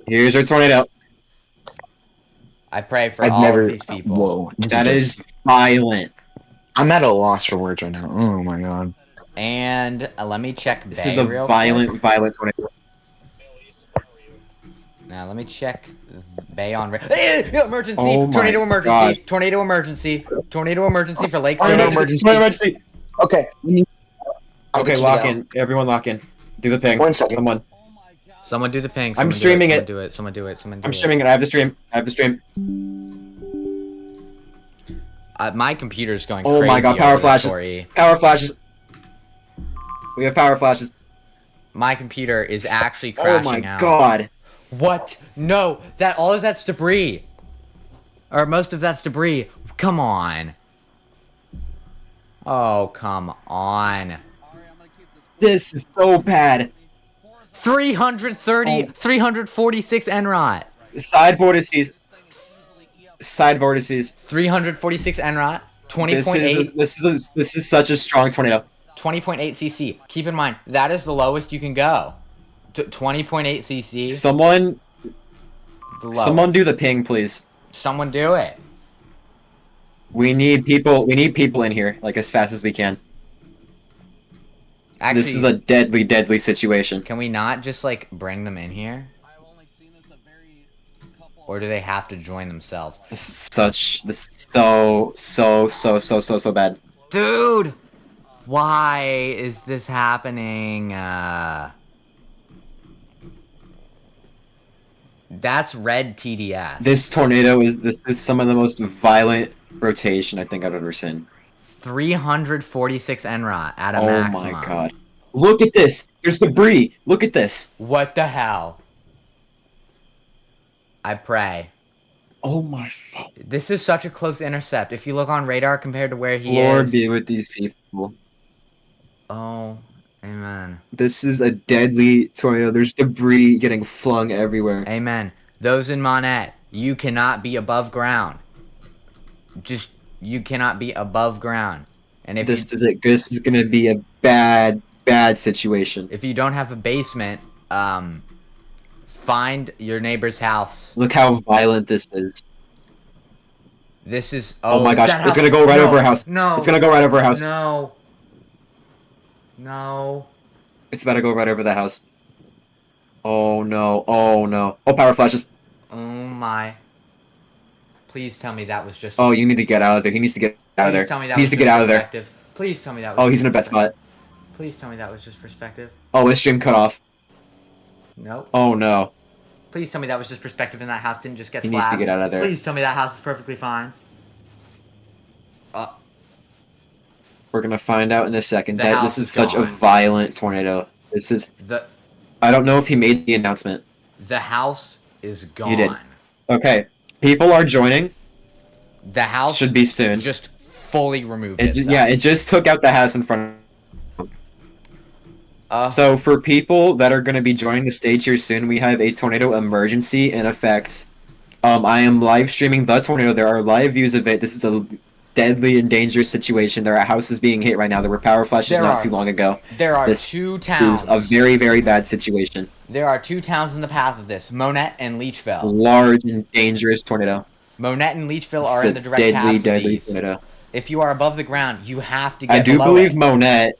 Here's our tornado. I pray for I've all never. of these people. Whoa. That is violent. I'm at a loss for words right now. Oh my god. And let me check Bay This is a real violent tornado. Now let me check Bay on. Emergency! Oh my Tornado emergency! God. Tornado emergency! Tornado emergency for Lake Tornado City! emergency. Tornado emergency. Okay. I'll Okay, get you lock now. in. Everyone lock in. Do the ping. 1 second. Someone. Someone do the ping. I'm Someone streaming do it. Someone do it. Someone do it. Someone do I'm it. streaming it. I have the stream. My computer's going Oh crazy. my God, over power this flashes. 4E. Power flashes. We have power flashes. My computer is actually Oh crashing my out. God. What? No, all of that's debris. Or most of that's debris. Come on. Oh, come on. This is so bad. 330, Oh. 346 NROT. Side vortices. Side vortices. 346 NROT. 20.8. This is such a strong tornado. 20.8 cc. Keep in mind, that is the lowest you can go. 20.8 cc. Someone The lowest. Someone do the ping, please. Someone do it. We need people in here, like, as fast as we can. Actually, This is a deadly situation. can we not just, like, bring them in here? Or do they have to join themselves? This is so bad. Dude! Why is this happening? That's red TDS. This is some of the most violent rotation I think I've ever seen. 346 NROT at a Oh maximum. my God. Look at this! There's debris! Look at this! What the hell? I pray. Oh my fuck. This is such a close intercept. If you look on radar compared to where he Lord is. be with these people. Oh, amen. This is a deadly tornado. There's debris getting flung everywhere. Amen. Those in Monette, you cannot be above ground. You cannot be above ground. And if This is gonna be a bad situation. if you don't have a basement, find your neighbor's house. Look how violent this is. This is Oh my gosh, that it's gonna go right over our house. No. It's gonna go right over our house. No. No. It's about to go right over the house. Oh no, oh no. Oh, power flashes. Oh my. Please tell me that was just. Oh, you need to get out of there. He needs to get out of there. Please tell me that He needs was to get just out of there. perspective. Please tell me that was. Oh, he's in a bad spot. Please tell me that was just perspective. Oh, his stream cut off. Nope. Oh no. Please tell me that was just perspective and that house didn't just get He slapped. needs to get out of there. Please tell me that house is perfectly fine. We're gonna find out in a second. The That house this is is such a gone. violent tornado. This is. I don't know if he made the announcement. The house is gone. You did. Okay, people are joining. The house Should be soon. just fully removed It itself. yeah, it just took out the house in front. Uh, So for people that are going to be joining the stage here soon, we have a tornado emergency in effect. I am live streaming the tornado. There are live views of it. This is a deadly and dangerous situation. There are houses being hit right now. There were power flashes There not are- too long ago. There are This 2 towns. is a very, very bad situation. There are 2 towns in the path of this: Monette and Leechville. Large and dangerous tornado. Monette and Leechville This are is in a the direct deadly, paths of deadly these. tornado. If you are above the ground, you have to get I do below believe it. Monette.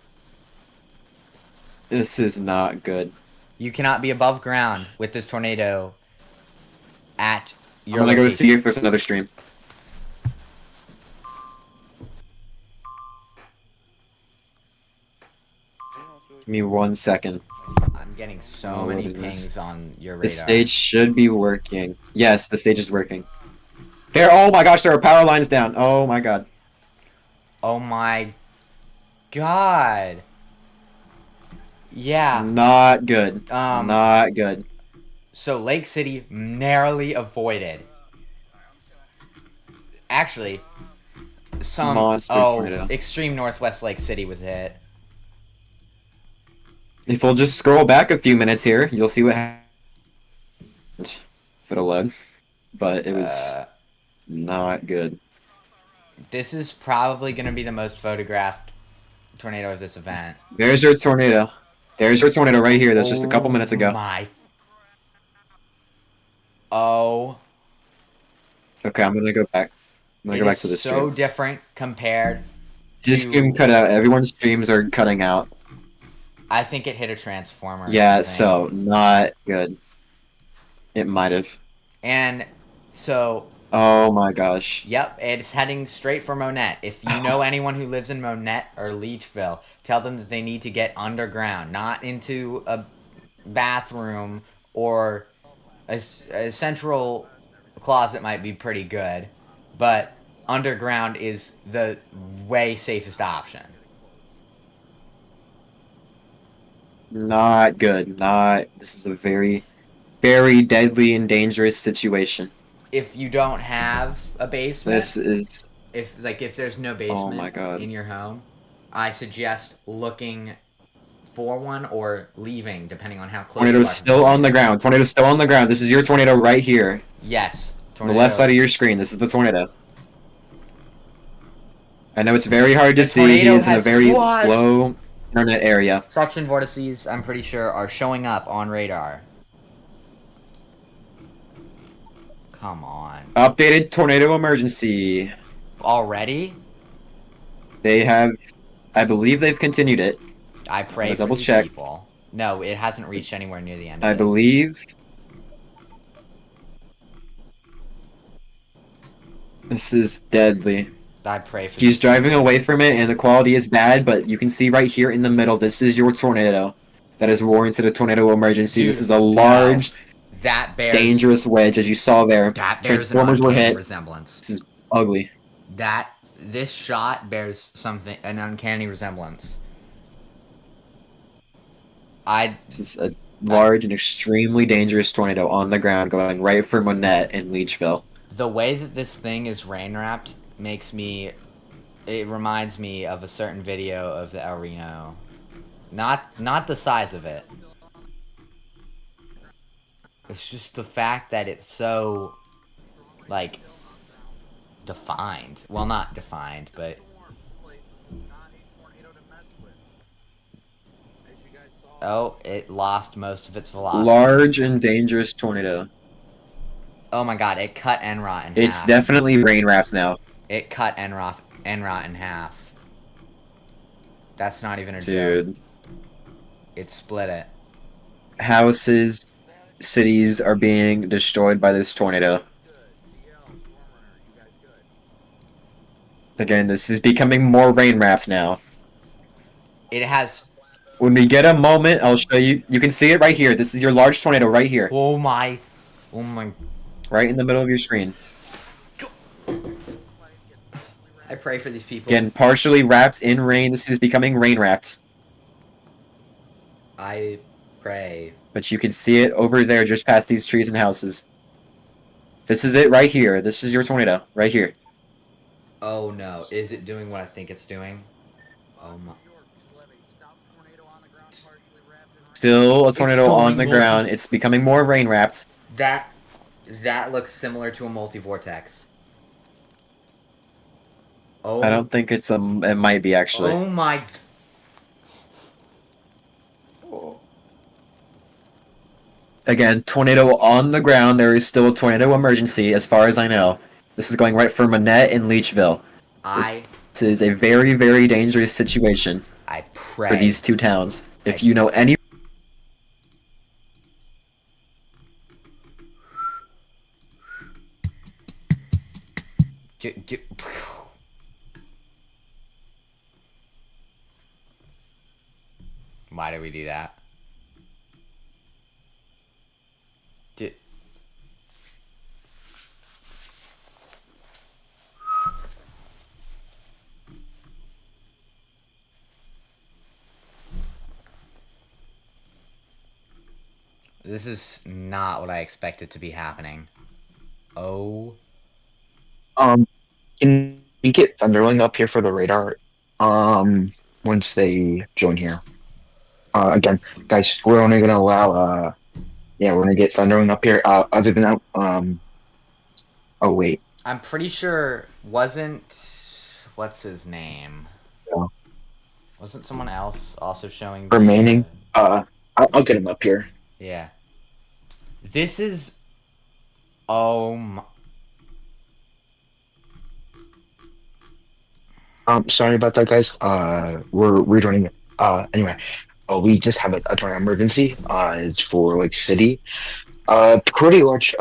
This is not good. You cannot be above ground with this tornado at your I'm gonna go location. see if there's another stream. Give me 1 second. I'm getting so Oh, many what is this? pings on your radar. The stage should be working. Yes, the stage is working. There. Oh my gosh, there are power lines down. Oh my god. Oh my god. Yeah. Not good. Um, Not good. So Lake City narrowly avoided. Actually, Monster tornado. extreme northwest Lake City was hit. If we'll just scroll back a few minutes here, you'll see what happened. If it'll load. But it was not good. This is probably going to be the most photographed tornado of this event. There's your tornado. There's your tornado right here. That's just a couple minutes ago. Oh. Okay, I'm gonna go back. I'm gonna go back to this so stream. different compared This to... stream cut out. Everyone's streams are cutting out. I think it hit a transformer. Yeah, so not good. It might have. And so... Oh my gosh. Yep, it's heading straight for Monette. If you know anyone who lives in Monette or Leechville, tell them that they need to get underground, not into a bathroom or a central closet might be pretty good, but underground is the way safest option. Not good. This is a very, very deadly and dangerous situation. If you don't have a basement, This is... if there's no basement Oh my God. in your home, I suggest looking for one or leaving, depending on how close you are. Tornado's still on the ground. Tornado's still on the ground. This is your tornado right here. Yes. On the left side of your screen. This is the tornado. I know it's very hard to see. He is in a very low internet area. Suction vortices, I'm pretty sure, are showing up on radar. Come on. Updated tornado emergency. Already? They have... I believe they've continued it. I pray for double these check. people. No, it hasn't reached anywhere near the end of I it. believe... This is deadly. I pray for She's these driving people. away from it, and the quality is bad, but you can see right here in the middle, this is your tornado. That is warranted a tornado emergency. Dude, this is a large, that bears, dangerous wedge, as you saw there. that bears Transformers an were uncanny hit. resemblance. This is ugly. This shot bears an uncanny resemblance. This is a large and extremely dangerous tornado on the ground going right for Monette and Leechville. The way that this thing is rain wrapped it reminds me of a certain video of the El Reno. Not the size of it. It's just the fact that it's so, like, defined. Well, not defined, but... Oh, it lost most of its velocity. Large and dangerous tornado. Oh my god, it cut Enrot in half. It's definitely rain wraps now. It cut Enrot in half. That's not even a Dude. joke. It split it. Houses, cities are being destroyed by this tornado. Again, this is becoming more rain wraps now. It has... When we get a moment, I'll show you. You can see it right here. This is your large tornado right here. Oh my... Right in the middle of your screen. I pray for these people. Again, partially wrapped in rain. This is becoming rain wrapped. I pray. But you can see it over there just past these trees and houses. This is it right here. This is your tornado right here. Oh no. Is it doing what I think it's doing? Oh my... Still a tornado going on the ground. It's becoming more rain wrapped. That looks similar to a multi-vortex. Oh. I don't think it's it might be actually. Oh my. Again, tornado on the ground. There is still a tornado emergency, as far as I know. This is going right for Manette and Leechville. I This is a very, very dangerous situation pray for these two towns. If you know any. Why did we do that? This is not what I expected to be happening. Oh. Can you get Thunderling up here for the radar? Once they join here. Again, guys, we're only gonna allow. Yeah, we're gonna get Thunderling up here. Other than that, Oh wait. I'm pretty sure what's his name? Yeah. Wasn't someone else also showing Remaining. I'll get him up here. Yeah. This is. Oh my. Sorry about that, guys. We're rejoining. Anyway, we just have a tornado emergency. It's for like city. Pretty large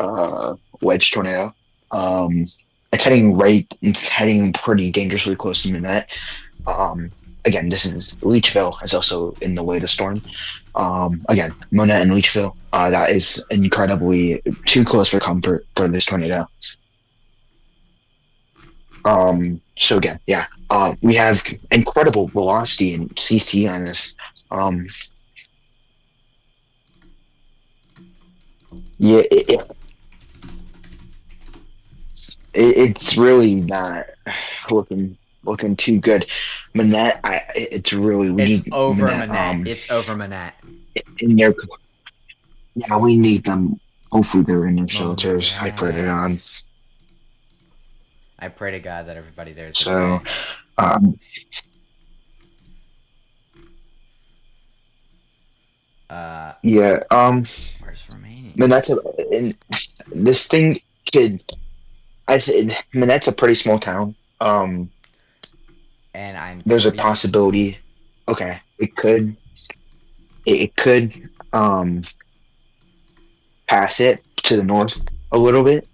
wedge tornado. It's heading right. It's heading pretty dangerously close to Minette. Again, this is Leechville is also in the way of the storm. Again, Monette and Leechville. That is incredibly too close for comfort for this tornado. So again, yeah. We have incredible velocity and CC on this. Yeah, it's really not looking too good. Manette, it's really we It's need over Manette. Manette. It's over Manette. In their, yeah, we need them. Hopefully, they're in their shelters. I put it on. I pray to God that everybody there is So, okay. Yeah. Where's remaining? Manette's this thing could. Manette's a pretty small town. And there's a possibility. Okay, it could pass it to the north a little bit.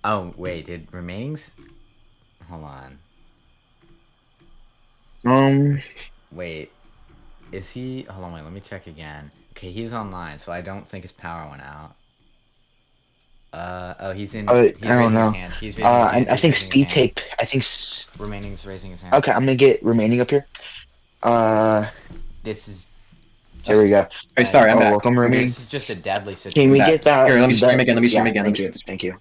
Oh wait, did remainings? Hold on. Wait, is he? Hold on, wait. Let me check again. Okay, he's online, so I don't think his power went out. Oh, he's in. He's raising his hands. He's raising his hands. I think speed tape. I think remaining's raising his hand. Okay, I'm gonna get remaining up here. This is. There we go. Hey, sorry, I'm back. Welcome, remaining. This is just a deadly situation. Can we get that? Here, let me stream again. Let me stream again. Thank you.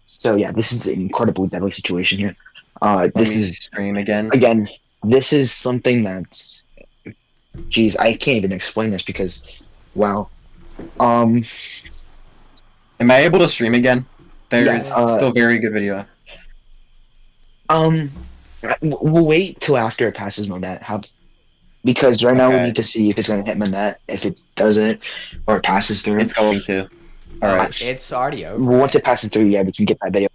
So yeah, this is an incredibly deadly situation here. This is stream again. Again, this is something that's. Geez, I can't even explain this because, wow. Am I able to stream again? There is still very good video. We'll wait till after it passes Monette. Because right now we need to see if it's going to hit Manette. If it doesn't, or it passes through. It's going to. All right. It's already over. Once it passes through, yeah, we can get that video.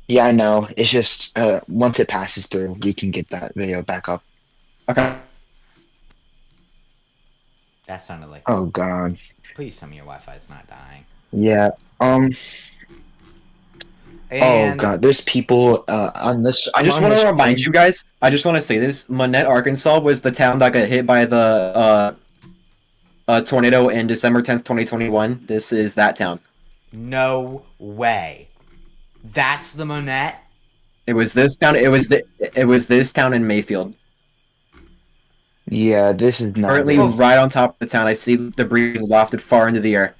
Yeah, I know. It's just once it passes through, we can get that video back up. Okay. That sounded like. Oh God. Please tell me your Wi-Fi is not dying. Yeah. And oh God, there's people on this. I just want to remind you guys. I just want to say this: Manette, Arkansas, was the town that got hit by the tornado in December 10th, 2021. This is that town. No way. That's the Monette. It was this town. It was this town in Mayfield. Yeah, this is not Currently right on top of the town. I see debris lofted far into the air.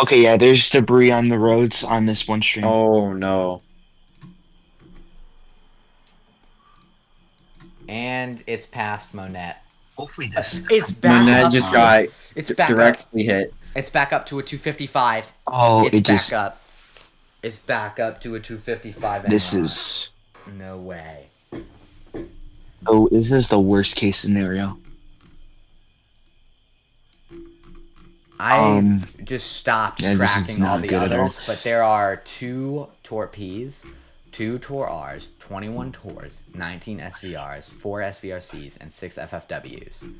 Okay, yeah, there's debris on the roads on this one stream. Oh no. And it's past Monette. Hopefully this. It's back Monette up. just got It's back up. directly hit. It's back up to a 255. Oh, It's it just. back up. It's back up to a 255. This Enron. is. No way. Oh, this is the worst case scenario. I've just stopped yeah, this is tracking all not the good at all. others, but there are 2 Torpees, 2 Tor Rs, 21 Tors, 19 SVRs, 4 SVRCs, and 6 FFWs.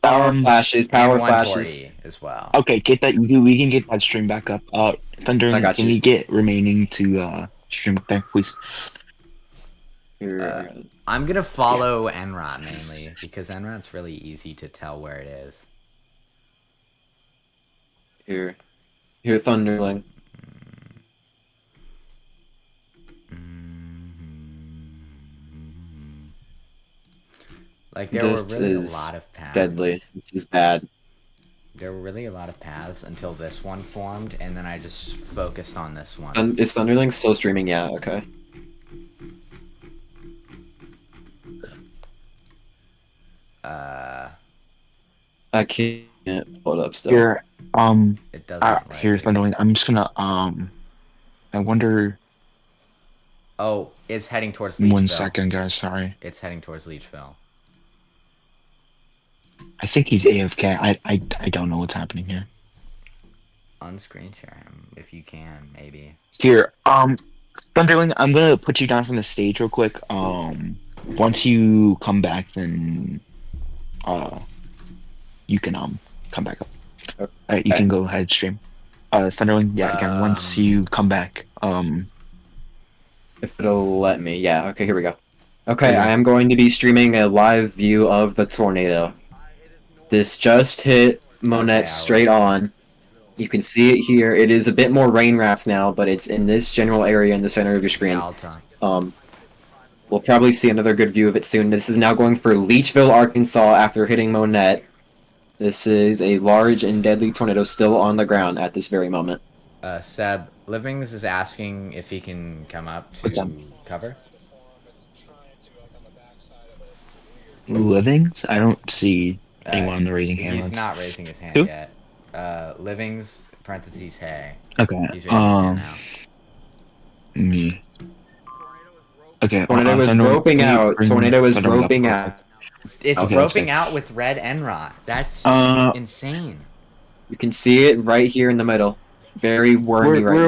Power flashes, And power 1 flashes. Tor E as well. Okay, get that. We can get that stream back up. Thunder, I got can you. you get remaining to stream up there, please? Here, I'm gonna follow Enron mainly because Enron's really easy to tell where it is. here, Thunderling. Like there This were really a is lot of paths. Deadly. This is bad. There were really a lot of paths until this one formed, and then I just focused on this one. Is Thunderling still streaming? Yeah. Okay. I can't pull it up still. Here, It doesn't. Like here's Thunderling. I'm just gonna I wonder. Oh, it's heading towards Leechville. 1 second, guys. Sorry. It's heading towards Leechville. I think he's AFK. I don't know what's happening here. Unscreen share him if you can, maybe. Here, Thunderling, I'm gonna put you down from the stage real quick. Once you come back, then you can come back up. Okay. You can go ahead and stream. Thunderling, yeah, again, once you come back, If it'll let me. Yeah, okay, here we go. Okay, I am going to be streaming a live view of the tornado. This just hit Monette straight on. You can see it here. It is a bit more rain wrapped now, but it's in this general area in the center of your screen. We'll probably see another good view of it soon. This is now going for Leechville, Arkansas after hitting Monette. This is a large and deadly tornado still on the ground at this very moment. Seb, Livings is asking if he can come up to cover. Livings? I don't see anyone raising hands. He's not raising his hand yet. Livings, parentheses, hey. Okay. He's raising his hand now. Me. Okay. Tornado is roping out. Tornado is roping out. It's roping out with red Enron. That's insane. You can see it right here in the middle. Very wormy right now.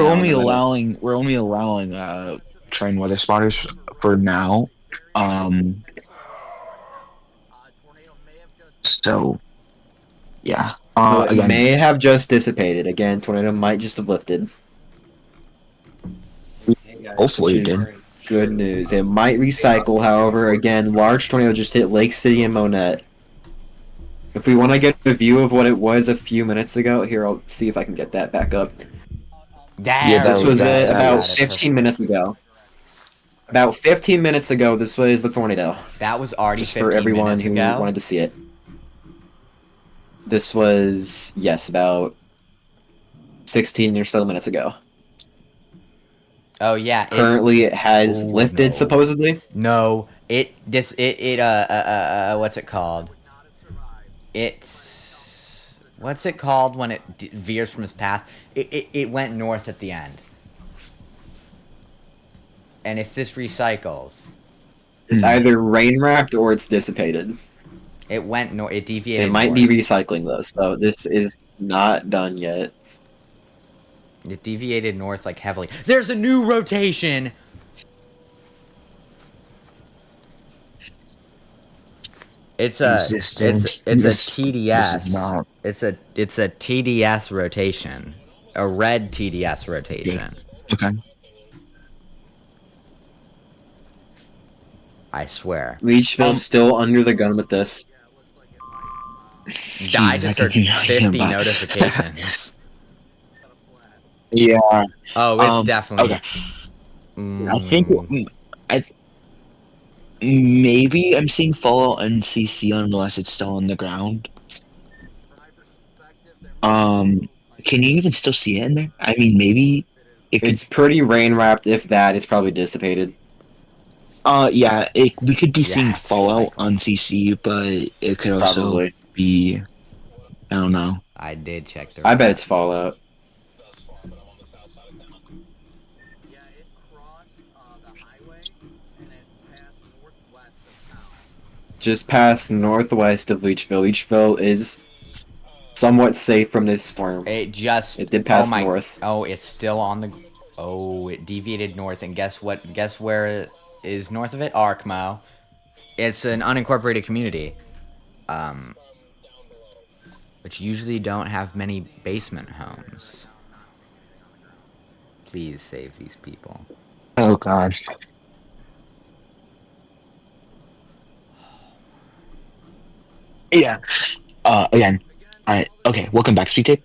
We're only allowing trained weather spotters for now. So yeah. It may have just dissipated. Again, tornado might just have lifted. Hopefully it did. Good news. It might recycle, however, again, large tornado just hit Lake City and Monette. If we want to get a view of what it was a few minutes ago, here, I'll see if I can get that back up. Yeah, this was it about 15 minutes ago. About 15 minutes ago, this was the tornado. That was already just 15 for everyone minutes who ago? wanted to see it. This was, yes, about 16 or so minutes ago. Oh yeah. Currently, it has lifted supposedly. No, what's it called? What's it called when it veers from its path? It went north at the end. And if this recycles, it's either rain wrapped or it's dissipated. It went north. It deviated. It might north. be recycling though, so this is not done yet. It deviated north like heavily. There's a new rotation. It's a TDS. It's a TDS rotation, a red TDS rotation. Okay. I swear. Leechville's still under the gun with this. I just heard 50 notifications. Yeah. Oh, it's definitely. Okay. I think maybe I'm seeing Fallout NCC unless it's still on the ground. Can you even still see it in there? I mean, maybe it's pretty rain wrapped. If that, it's probably dissipated. Yeah, we could be seeing Yeah, it's Fallout recycling. on CC, but it could also Probably. be, I don't know. I did check the I bet route. it's Fallout. Yeah, it crossed the highway and it passed northwest of town. Just past northwest of Leechville. Leechville is somewhat safe from this storm. It just. It did Oh pass my. north. Oh, it's still on the. Oh, it deviated north, and guess what? Guess where it is north of it? Arkmo. It's an unincorporated community, which usually don't have many basement homes. Please save these people. Oh god. Yeah. Again. Okay, welcome back, Speed Tape.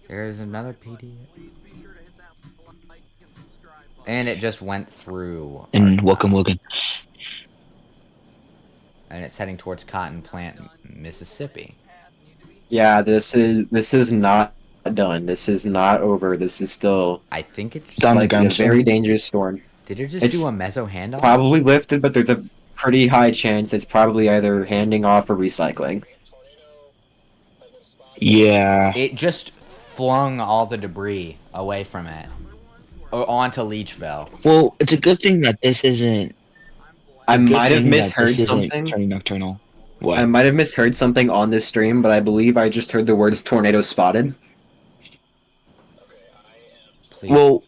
There's another PD. And it just went through. And Arkmo. welcome, Logan. And it's heading towards Cotton Plant, Mississippi. Yeah, this is not done. This is not over. This is still I think it's Down the likely a ground very storm. dangerous storm. Did it just It's do a meso handoff? Probably lifted, but there's a pretty high chance it's probably either handing off or recycling. Yeah. It just flung all the debris away from it. Or onto Leechville. Well, it's a good thing that this isn't. I good might have thing that misheard this isn't something. turning nocturnal. I What? might have misheard something on this stream, but I believe I just heard the words tornado spotted. Please. Well,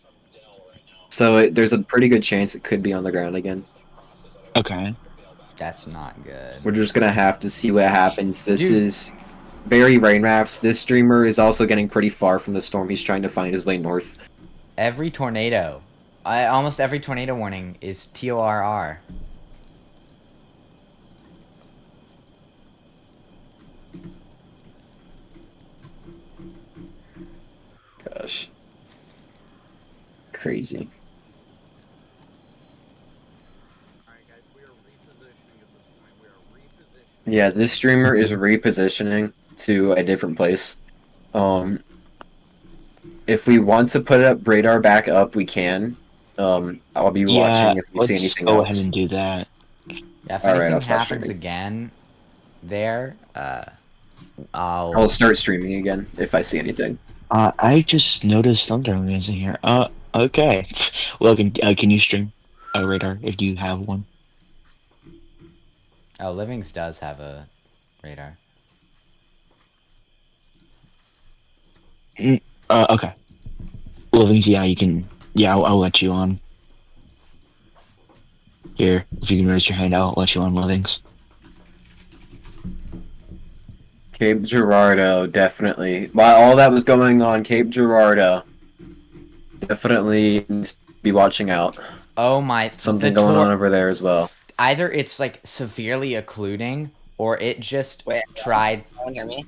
So there's a pretty good chance it could be on the ground again. okay. That's not good. We're just gonna have to see what happens. This Dude. is very rain wraps. This streamer is also getting pretty far from the storm. He's trying to find his way north. Every tornado. Almost every tornado warning is TORR. Gosh. Crazy. Yeah, this streamer is repositioning to a different place. If we want to put up radar back up, we can. I'll be watching if we see let's anything go else. ahead and do that. Yeah, if All right, anything I'll stop happens streaming. again there, I'll start streaming again if I see anything. I just noticed thunder is in here. Okay. Logan, can you stream a radar if you have one? Oh, Livings does have a radar. Okay. Livings, yeah, you can. Yeah, I'll let you on. Here, if you can raise your hand, I'll let you on, Livings. Cape Girardeau, definitely. While all that was going on, Cape Girardeau, definitely needs to be watching out. Oh my! Something going on over there as well. Either it's like severely occluding, or it just tried. Can you hear me?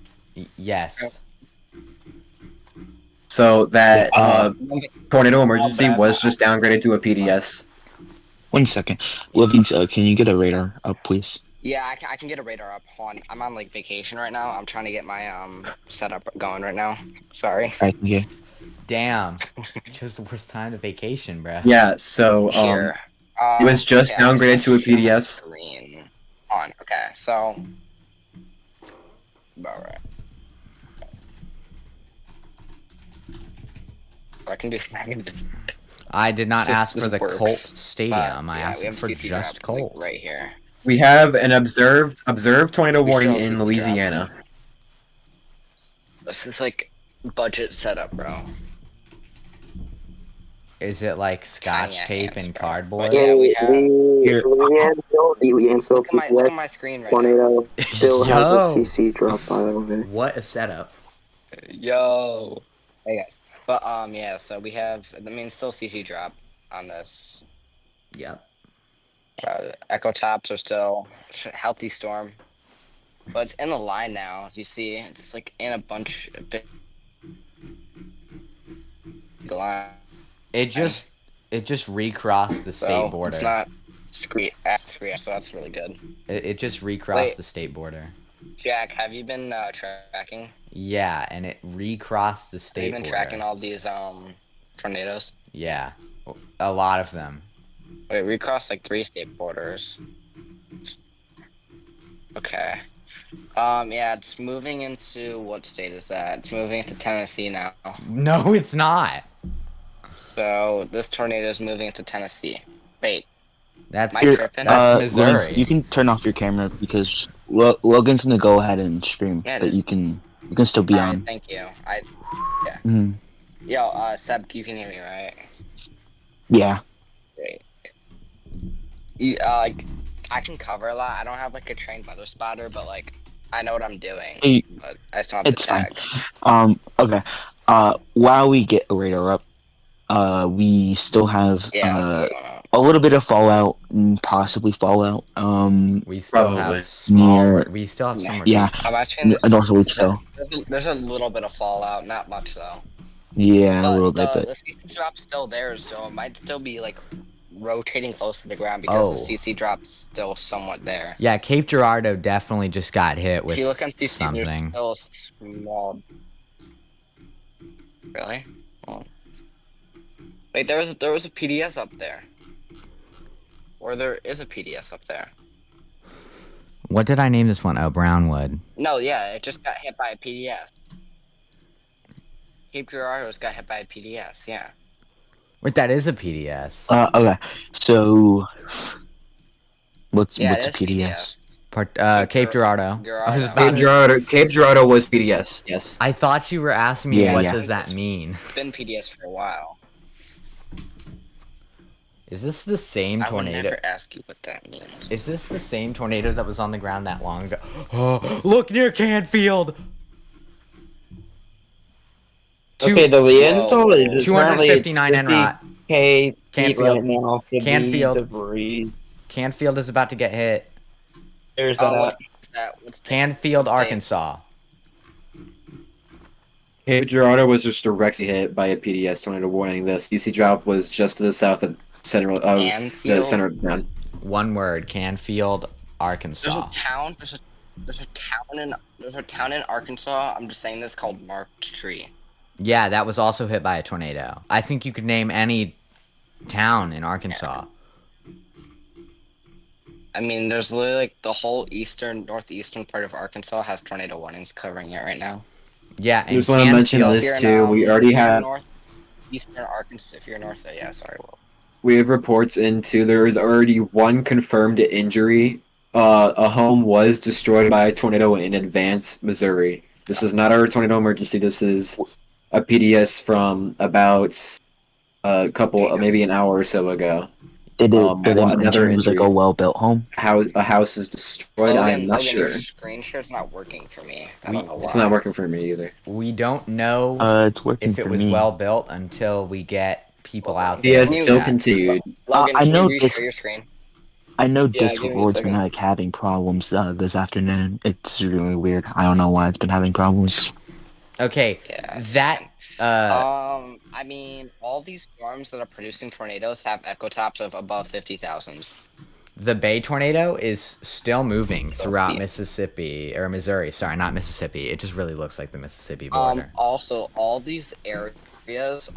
Yes. So that tornado emergency was just downgraded to a PDS. 1 second. Livings, can you get a radar up, please? Yeah, I can get a radar up. Hold on. I'm on like vacation right now. I'm trying to get my setup going right now. Sorry. Alright, yeah. Damn. Chose the worst time to vacation, bruh. Yeah, so Here. it was just okay, downgraded to a share my PDS. Screen on. Okay, so about right. I can do. I did not This- ask this for the works. Colt Stadium. I Yeah, we asked have for CC just map, Colt. like, right here. We have an observed tornado We warning still in see the Louisiana. This is like budget setup, bro. Is it like scotch Tiny tape hands, and bro. cardboard? But yeah, we have. Here. Look at my screen right now. Still has a CC drop by the way. What a setup. Yo. Hey guys. But yeah, so we have still CC drop on this. Yep. Echo tops are still healthy storm. But it's in the line now, as you see. It's like in a bunch of big line. It just recrossed the state So border. it's not screen, so that's really good. It just recrossed Wait. the state border. Jack, have you been tracking? Yeah, and it recrossed the Have state you been border. tracking all these tornadoes? Yeah, a lot of them. Wait, we crossed like 3 state borders. Okay. Yeah, it's moving into what state is that? It's moving into Tennessee now. No, it's not. So this tornado is moving into Tennessee. Wait, That's am I tripping? That's Lance, Missouri. you can turn off your camera because Logan's gonna go ahead and stream, Yeah, it but is. you can still be Alright, on. thank you. Yeah. Mhm. Yo, Seb, you can hear me, right? Yeah. Great. You like, I can cover a lot. I don't have like a trained weather spotter, but like, I know what I'm doing. Hey, But I still have to it's fine. tag. Okay. While we get a radar up, we still have Yeah, that's not going on. a little bit of fallout, possibly fallout. We still Probably. have small. Near- We still have some. Yeah, I'm actually north of Leachville. there's a little bit of fallout, not much though. Yeah, a But little bit, but the CC drop's still there, so it might still be like rotating close to the ground because the CC drop's still somewhat there. Yeah, Cape Girardeau definitely just got hit with If you look on CC, something. there's still a small. Really? Oh. Wait, there was a PDS up there. Or there is a PDS up there. What did I name this one? Oh, Brownwood. No, yeah, it just got hit by a PDS. Cape Girardeau's got hit by a PDS, yeah. Wait, that is a PDS. okay. So, what's Yeah, a it is PDS? Cape Girardeau. I was about Cape Girardeau was PDS. Yes. I thought you were asking me Yeah, what yeah. does that mean. It's been PDS for a while. Is this the same I would tornado? never ask you what that means. Is this the same tornado that was on the ground that long ago? Oh, look near Canfield. Okay, the reinstall Whoa. is currently it's 259 en route. 50K feet Canfield. right now for Canfield. the debris. Canfield is about to get hit. There's that. What's that? What's that? Canfield, State. Arkansas. Cape Girardeau was just directly hit by a PDS tornado warning. The CC drop was just to the south of the center of the town. One word, Canfield, There's Arkansas. a town. There's a town in Arkansas. I'm just saying this called Marked Tree. Yeah, that was also hit by a tornado. I think you could name any town in Arkansas. I mean, there's literally like the whole northeastern part of Arkansas has tornado warnings covering it right now. Yeah, I and just want to mention Canfield- this too. We already have northeastern Arkansas. If you're north, yeah, sorry. Well, we have reports into there is already one confirmed injury. A home was destroyed by a tornado in Advance, Missouri. This is not our tornado emergency. This is a PDS from about maybe an hour or so ago. Did another another was like injury. a well-built home? A house is destroyed. I'm not sure. Your screen share's not working for me. I don't know why. It's not working for me either. We don't know It's working if it for was me. well built until we get people out He there. has still continued. Logan, I can know you this- share your screen? I know Yeah, give me a Discord's been second. like having problems this afternoon. It's really weird. I don't know why it's been having problems. Okay, Yeah. it's that fine. I mean, all these storms that are producing tornadoes have echo tops of above 50,000. the Bay tornado is still moving throughout Yeah. Mississippi or Missouri. Sorry, not Mississippi. It just really looks like the Mississippi border. Also, all these areas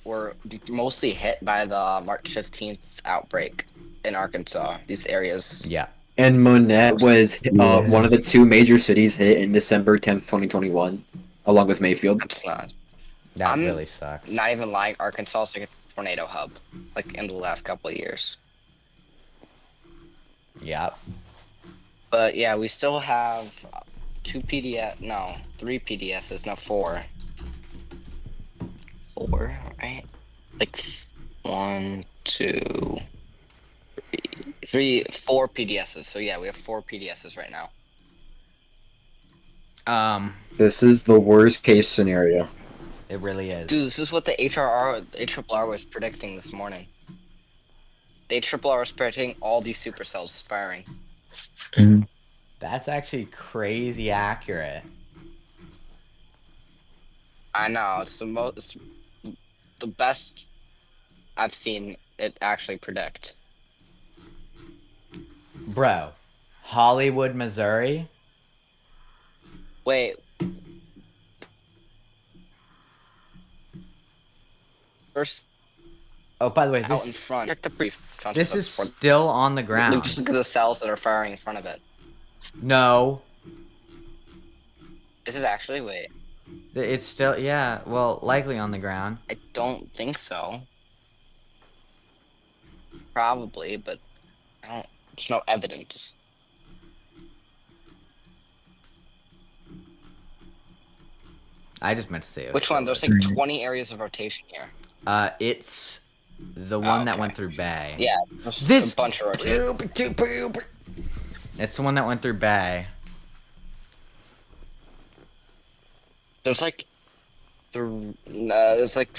were mostly hit by the March 15th outbreak in Arkansas. These areas. Yeah. And Monette was Yeah. one of the two major cities hit in December 10th, 2021, along with Mayfield. That's not. That I'm really sucks. Not even lying. Arkansas is like a tornado hub, like in the last couple of years. Yep. But yeah, we still have 3 PDSs, no 4. 4, right? Like 1, 2, 3, 4 PDSs. So yeah, we have 4 PDSs right now. This is the worst case scenario. It really is. Dude, this is what the HRR was predicting this morning. The HRR was predicting all these supercells firing. That's actually crazy accurate. I know, it's the best I've seen it actually predict. Bro, Hollywood, Missouri? Wait. First, Oh, by the way, out in this front. Check the brief. this is still on the ground. Just look at the cells that are firing in front of it. No. Is it actually? Wait. It's still, yeah, well, likely on the ground. I don't think so. Probably, but I don't. There's no evidence. I just meant to say it was Which one? still There's there. like 20 areas of rotation here. It's the one that okay. went through Bay. Yeah, there's This a bunch of rotation. It's the one that went through Bay. There's like there's like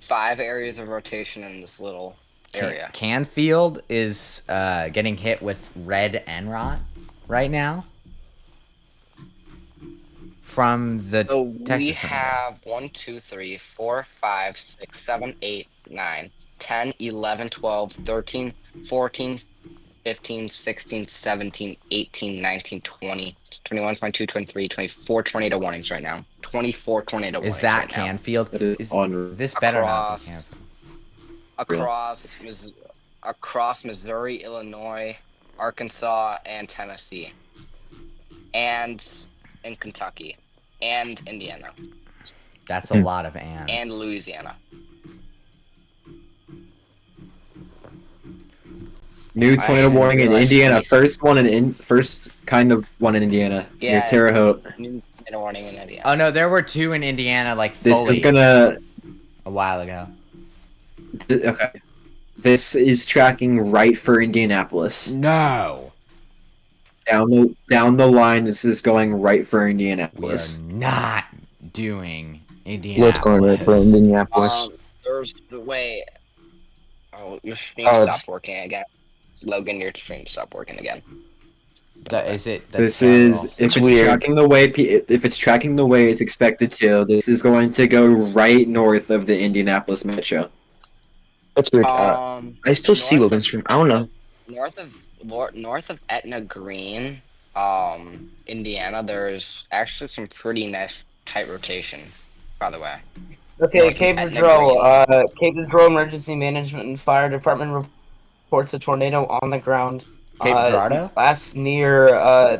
5 areas of rotation in this little area. Canfield is getting hit with red NROT right now. From the So Texas we tornado. have 1, 2, 3, 4, 5, 6, 7, 8, 9, 10, 11, 12, 13, 14, 15, 16, 17, 18, 19, 20, 21, 22, 23, 24 tornado warnings right now. 24 tornado warnings Is that right Canfield? That is on This better not be Canfield. Across Missouri, Illinois, Arkansas, and Tennessee. And in Kentucky. And Indiana. That's a lot of ands. And Louisiana. new tornado warning in Indiana. First kind of one in Indiana near Terre Haute. New tornado warning in Indiana. Oh no, there were 2 in Indiana like This fully is gonna a while ago. okay. This is tracking right for Indianapolis. No. Down the line, this is going right for We Indianapolis. are not doing Indianapolis. What's going on for Indianapolis? There's the way. Oh, your stream stopped working again. Logan, your stream stopped working again. Is it? This is if it's weird. tracking the way it's expected to. This is going to go right north of the Indianapolis metro. That's weird. I still see Logan's stream. I don't know. North of Etna Green, Indiana, there's actually some pretty nice tight rotation, by the way. Okay, North of Cape Etna Padro, Cape Padro Emergency Management and Fire Department reports a tornado on the ground. Cape Girardeau? Last near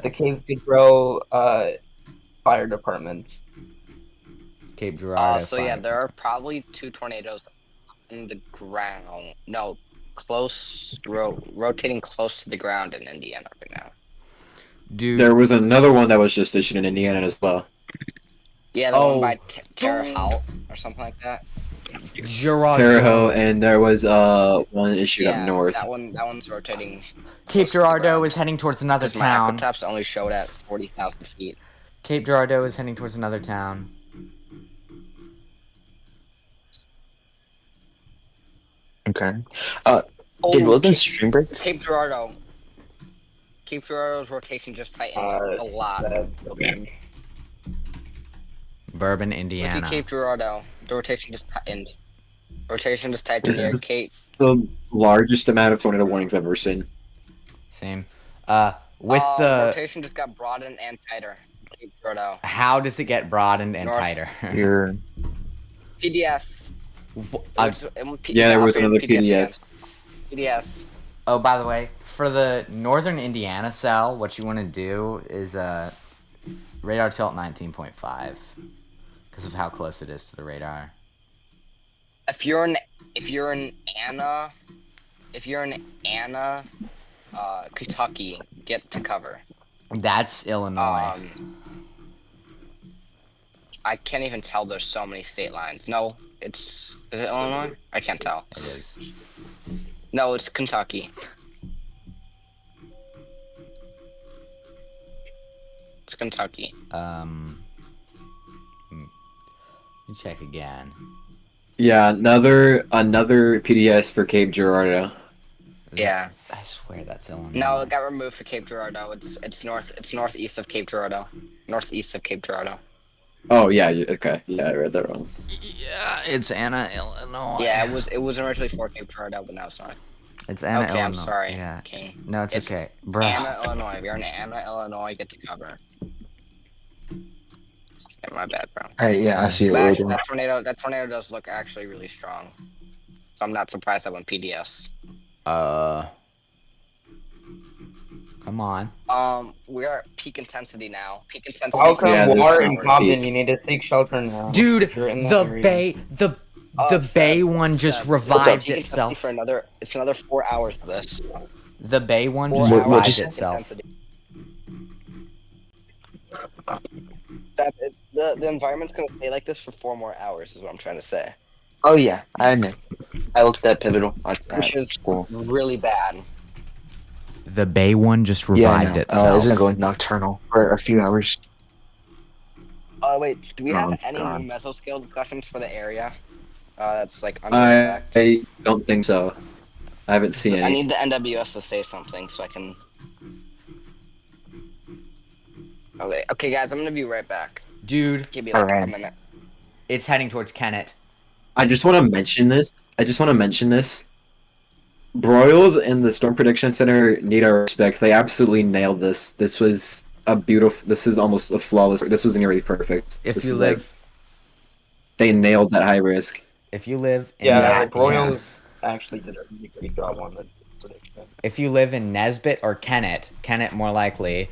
the Cape Padro Fire Department. Cape Girardeau. So yeah, there are probably 2 tornadoes in the ground. No, rotating close to the ground in Indiana right now. Dude, There was another one that was just issued in Indiana as well. Yeah, the one by Terre Haute or something like that. Girardeau. Terre Haute, and there was one issued up north. That one's rotating. Cape Girardeau is heading towards another Because my town. Echotaps only showed at 40,000 feet. Cape Girardeau is heading towards another town. Okay. Did Logan's stream break? Cape Girardeau's rotation just tightened a lot. Bourbon, Look Indiana. at Cape Girardeau. The rotation just tightened. Rotation just tightened This near is- Cape. The largest amount of tornado warnings I've ever seen. Same. With the rotation just got broadened and tighter. Cape Girardeau. how does it get broadened and North. tighter? You're PDS. Yeah, there was another PDS. PDS. Oh, by the way, for the northern Indiana cell, what you want to do is radar tilt 19.5 because of how close it is to the radar. If you're in Anna, Kentucky, get to cover. That's Illinois. I can't even tell. There's so many state lines. No, is it Illinois? I can't tell. It is. No, it's Kentucky. It's Kentucky. Let me check again. Yeah, another PDS for Cape Girardeau. Yeah. I swear that's Illinois. No, it got removed for Cape Girardeau. It's northeast of Cape Girardeau. Northeast of Cape Girardeau. Oh yeah, okay, yeah, I read that wrong. Yeah, it's Anna, Illinois. Yeah, it was originally for Cape Girardeau, but now it's not. It's Anna, Okay, Illinois. I'm sorry, Yeah. King. No, it's okay, bro. Anna, Illinois. If you're in Anna, Illinois, get to cover. Yeah, my bad, bro. Alright, yeah, I see it. But actually, Logan. that tornado does look actually really strong. So I'm not surprised I went PDS. Come on. We are at peak intensity now. Peak intensity Welcome, Yeah, this War is and the Compton. peak. You need to seek shelter now. Dude, if you're in that the area. bay, the bay one just Seb, revived peak intensity itself. for it's another 4 hours of this. The bay one 4 just hours What'd you revived say? itself. intensity. Seb, the environment's gonna stay like this for 4 more hours is what I'm trying to say. Oh yeah, I know. I looked at Pivotal Which at is school. really bad. The bay one just Yeah, I revived know. itself. Isn't it going nocturnal for a few hours? Wait, do we have Oh, any God. new mesoscale discussions for the area? That's like under effect. I don't think so. I haven't seen I any. need the NWS to say something so I can. Okay, guys, I'm gonna be right back. Dude, Give me like Alright. a minute. it's heading towards Kennett. I just want to mention this. Broyles and the Storm Prediction Center need our respect. They absolutely nailed this. This was a beautiful. This is almost a flawless. This was nearly perfect. If this you is live, like they nailed that high risk. if you live in Yeah, that, like Royals actually did a really great job on this prediction. if you live in Nesbit or Kennett more likely,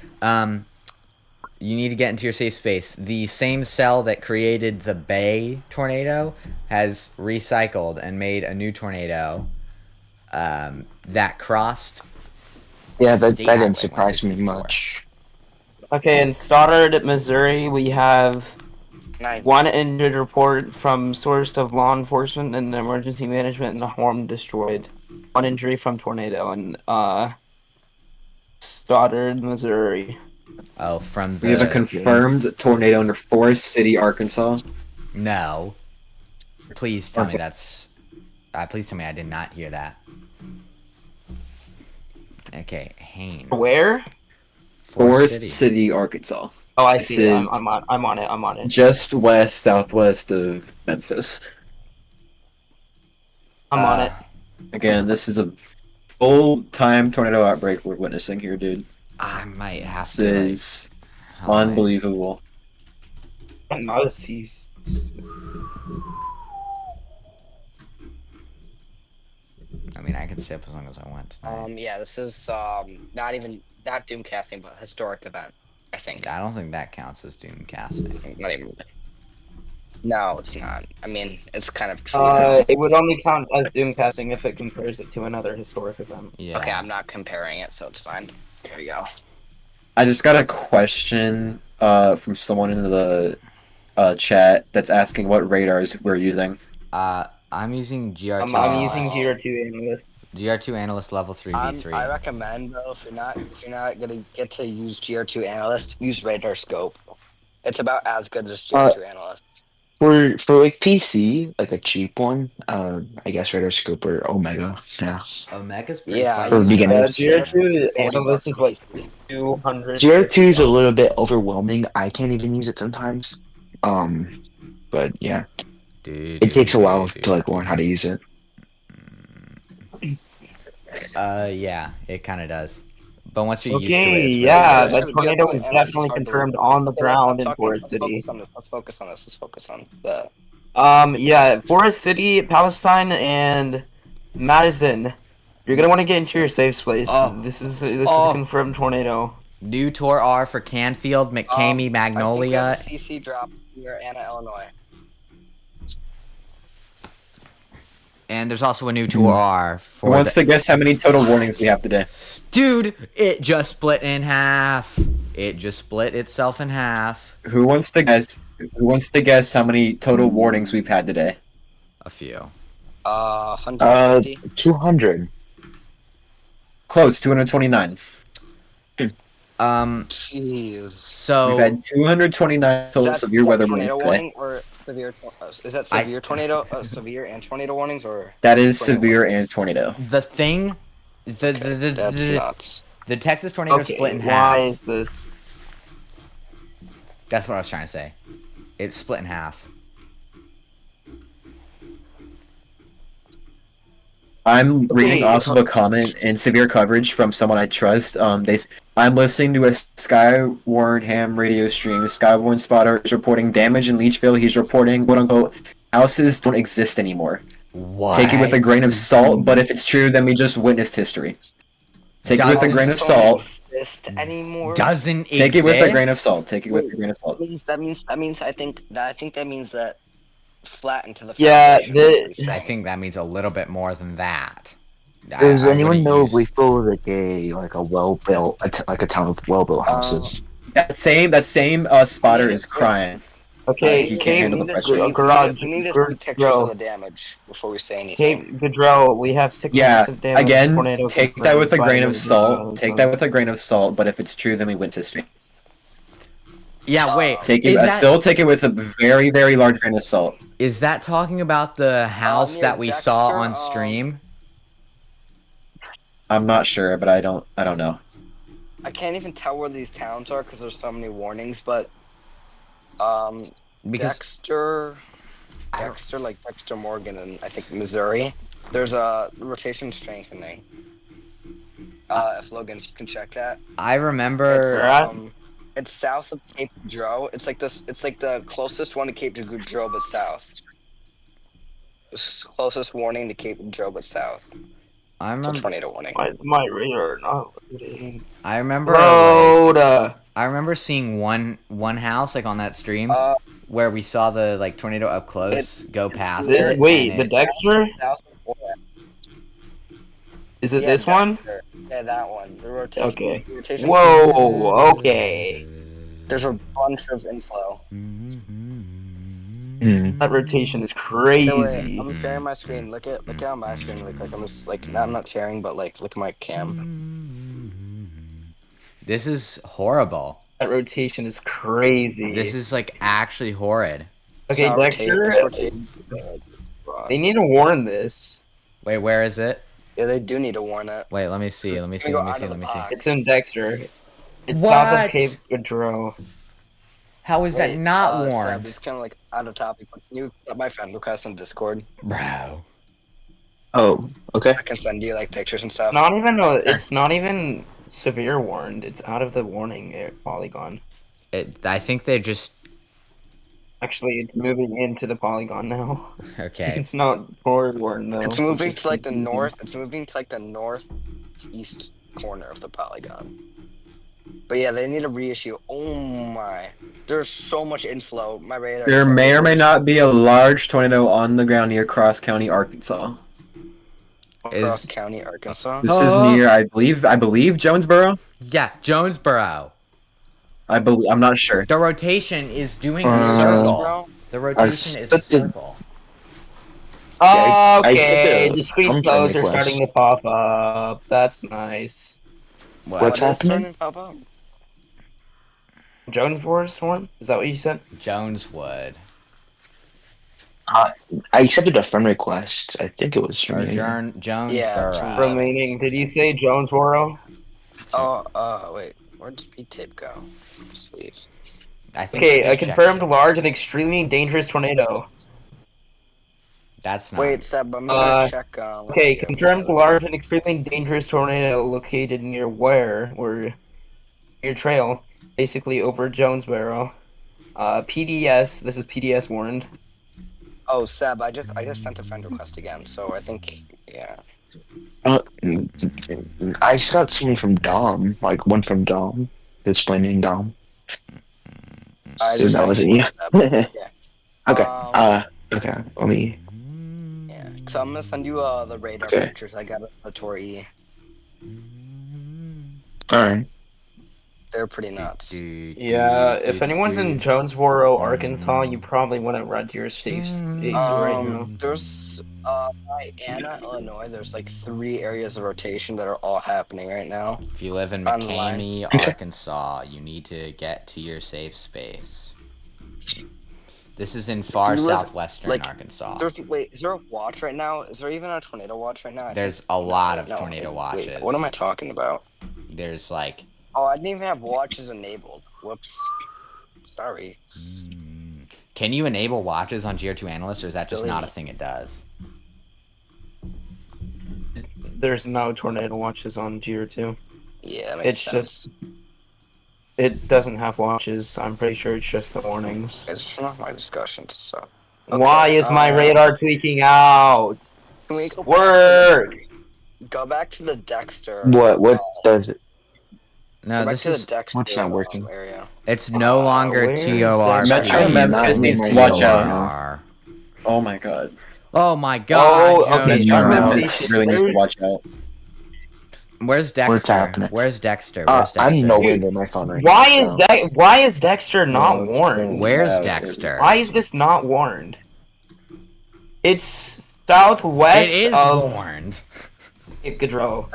you need to get into your safe space. The same cell that created the Bay tornado has recycled and made a new tornado that crossed. Yeah, that State didn't Highway surprise me 164. much. Okay, in Stoddard, Missouri, we have one injured report from source of law enforcement and emergency management and a home destroyed. One injury from tornado in Stoddard, Missouri. Oh, from the. We have a confirmed tornado under Forest City, Arkansas. No. Please tell me that's. Please tell me I did not hear that. Okay, Haynes. Where? Forest City, Arkansas. Oh, I This see. is I'm on it. I'm on it. Just southwest of Memphis. I'm on it. Again, this is a full-time tornado outbreak we're witnessing here, dude. I might have This to. is unbelievable. Analyses. I mean, I can stay up as long as I want. Yeah, this is not doomcasting, but historic event. I think. I don't think that counts as doom casting. Not even. No, it's not. I mean, it's kind of true. It would only count as doomcasting if it compares it to another historic event. Yeah. Okay, I'm not comparing it, so it's fine. There you go. I just got a question from someone in the chat that's asking what radars we're using. I'm using GR2. I'm using GR2 analyst. GR2 analyst level 3v3. I recommend though, if you're not gonna get to use GR2 analyst, use radar scope. It's about as good as GR2 analyst. For like PC, like a cheap one, I guess Radar Scope or Omega. Yeah. Omega's pretty Yeah, fun. For beginners. GR2 analyst is like 200. GR2 is a little bit overwhelming. I can't even use it sometimes. But yeah, it takes a while to like learn how to use it. Yeah, it kind of does. But once you're used to it, Okay, it's yeah, really that tornado is definitely confirmed on the ground in Forest City. Let's focus on the. Yeah, Forest City, Palestine, and Madison. You're gonna want to get into your safe space. This is a confirmed tornado. New Tour R for Canfield, McCamey, Magnolia. I think we have a CC drop near Anna, Illinois. And there's also a new Tour R for. Who wants to guess how many total warnings we have today? Dude, it just split in half. It just split itself in half. Who wants to guess? Who wants to guess how many total warnings we've had today? A few. 150. 200. Close, 229. Jeez. So We've had 229 total severe weather warnings tornado today. warning or severe? Is that severe tornado? Severe and tornado warnings, or That is tornado severe and tornado. the thing, that's nuts. the Texas tornado Okay, split in half. why is this? That's what I was trying to say. It split in half. I'm reading off of a comment in severe coverage from someone I trust. I'm listening to a Skywarn ham radio stream. Skywarn spotter is reporting damage in Leachville. He's reporting, quote unquote, houses don't exist anymore. What? Take it with a grain of salt, but if it's true, then we just witnessed history. Take it with a grain of Don't salt. exist anymore. Doesn't Take it with a grain of exist? salt. Take it with a grain of salt. That means I think that means that flatten to the Yeah, foundation. What are we I saying? think that means a little bit more than that. Does I anyone wouldn't know use- if we feel like a well built, like a town of well built houses? That same spotter is crying. Okay, he can't Cape handle the pressure. Garage. We need to see pictures of the damage before we say anything. Cape Gadrell, we have 6 Yeah, inches of damage. again, Tornado take that with a confirmed, grain of 5 salt. Take that with a grain of salt, but if it's true, then we witnessed history. Yeah, wait. Take it. Still take it with a very, very large grain of salt. Is that talking about the house near that we saw Dexter, on stream? I'm not sure, but I don't know. I can't even tell where these towns are because there's so many warnings. But Because Dexter, like Dexter Morgan, and I think Missouri. There's a rotation strengthening. If Logan, if you can check that. I remember. It's south of Cape Goudreau. It's like this. It's like the closest one to Cape Goudreau, but south. The closest warning to Cape Goudreau, but south. I It's a remember. tornado warning. Why is my radar not loading? I remember. Load. I remember seeing one house like on that stream where we saw the like tornado up close go past it. Wait, and the Dexter? South of Florida. Is it this one? Yeah, that one. The rotation. Okay. The rotation Whoa. Okay. There's a bunch of inflow. That rotation is Anyway, crazy. I'm sharing my screen. Look at on my screen really quick. I'm just like I'm not sharing, but like look at my cam. This is horrible. That rotation is crazy. This is like actually horrid. Okay, It's not Dexter. it's rotating. They need to warn this. Wait, where is it? Yeah, they do need to warn it. Wait, let me see. Let me see. Go Let me out see. of Let the me see. box. It's in Dexter. It's south What? of Cape Goudreau. How is that Wait, not Seb, warned? it's kind of like out of topic. But can you let my friend request on Discord? Bro. Oh, okay. I can send you like pictures and stuff. Not even it's not even severe warned. It's out of the warning polygon. I think they just. Actually, it's moving into the polygon now. Okay. It's not forward warned though. It's moving which is to like the confusing. north. It's moving to like the northeast corner of the polygon. But yeah, they need a reissue. Oh my! There's so much inflow. My radar. There may or may not be a large tornado on the ground near Cross County, Arkansas. Cross County, Arkansas. This is near, I believe Jonesboro. Yeah, Jonesboro. I'm not sure. The rotation is doing a circle. Jonesboro? The rotation is a circle. I Okay, accepted a discrete friend slows are request. starting to pop up. That's nice. What? What's What is happening? starting to pop up? Jonesboro storm? Is that what you said? Joneswood. I accepted a friend request. I think it was from Or you. Jonesboro. Yeah, Remaining. Did you say Jonesboro? Oh, wait. Where'd speed tape go? Just leave. I think Okay, we a just confirmed checked it. large and extremely dangerous tornado. That's not. Wait, Seb, I'm gonna check. Okay, confirmed large and extremely dangerous tornado located near where? Or your trail, basically over Jonesboro. PDS. This is PDS warned. Oh, Seb, I just sent a friend request again, so I think yeah. I just got someone from Dom, like one from Dom, explaining Dom. I So just that sent wasn't you you. one, Seb. Yeah. Okay. Okay. Let me. Yeah. So I'm gonna send you the radar Okay. pictures I got at the Tori. All right. They're pretty nuts. Yeah, if anyone's in Jonesboro, Arkansas, you probably wouldn't run to your safe space right now. There's by Anna, Illinois. There's like 3 areas of rotation that are all happening right now. If you live in Online. McCamey, Arkansas, you need to get to your safe space. This is in far you live, southwestern like, Arkansas. Wait, is there a watch right now? Is there even a tornado watch right now? There's a lot of tornado watches. Wait, what am I talking about? There's like. Oh, I didn't even have watches enabled. Whoops. Sorry. Can you enable watches on GR2 Analyst, or is that just Silly. not a thing it does? There's no tornado watches on GR2. Yeah, that makes It's sense. just. It doesn't have watches. I'm pretty sure it's just the warnings. It's not my discussions and stuff. Why is my radar tweaking out? Can we go Work. Go back to the Dexter. What does it? No, Go back this to the is. Dexter What's not working? area. It's no longer where's TOR. Dexter? Metro I am Memphis not needs near to my watch phone out. right now. Oh my god. Oh my god, Oh, okay, Jojo. Metro no. Memphis really needs to watch out. Where's Dexter? What's happening? Where's Dexter? Where's Dexter? I'm nowhere near my phone right Why now. is Why is Dexter not it's warned? Where's loud. Dexter? Why is this not warned? It's southwest It is of warned. Cape Gadro.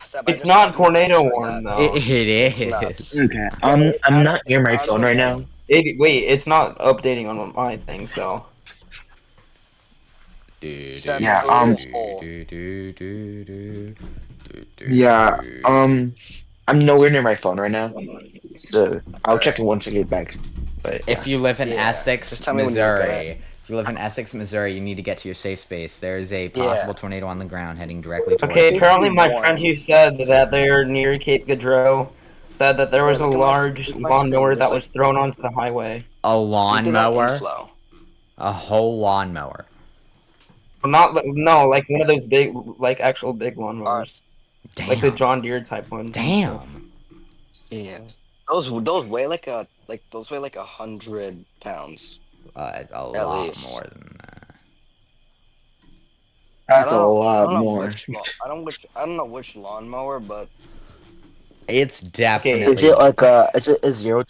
Seb, It's not tornado warned though. It It's is. nuts. Okay. I'm not near my phone right now. Wait, it's not updating on my thing, so. Yeah, I'm nowhere near my phone right now. So I'll check it once I get back. But If you live in Yeah. Essex, Just tell me when you look at Missouri, it. if you live in Essex, Missouri, you need to get to your safe space. There is a possible tornado on the ground heading directly towards Okay, you. apparently my friend who said that they're near Cape Gadro said that there was a look at large my lawnmower screen. that There's was thrown onto the highway. A Look at that lawnmower? inflow. A whole lawnmower. Not no, like one of those big, like actual big lawnmowers, Damn. like the John Deere type ones. and stuff. Damn. Yeah. Those weigh like 100 pounds. A At lot least. more than that. that's a I lot don't know more. I don't know which lawnmower, but It's definitely. Is it like a 0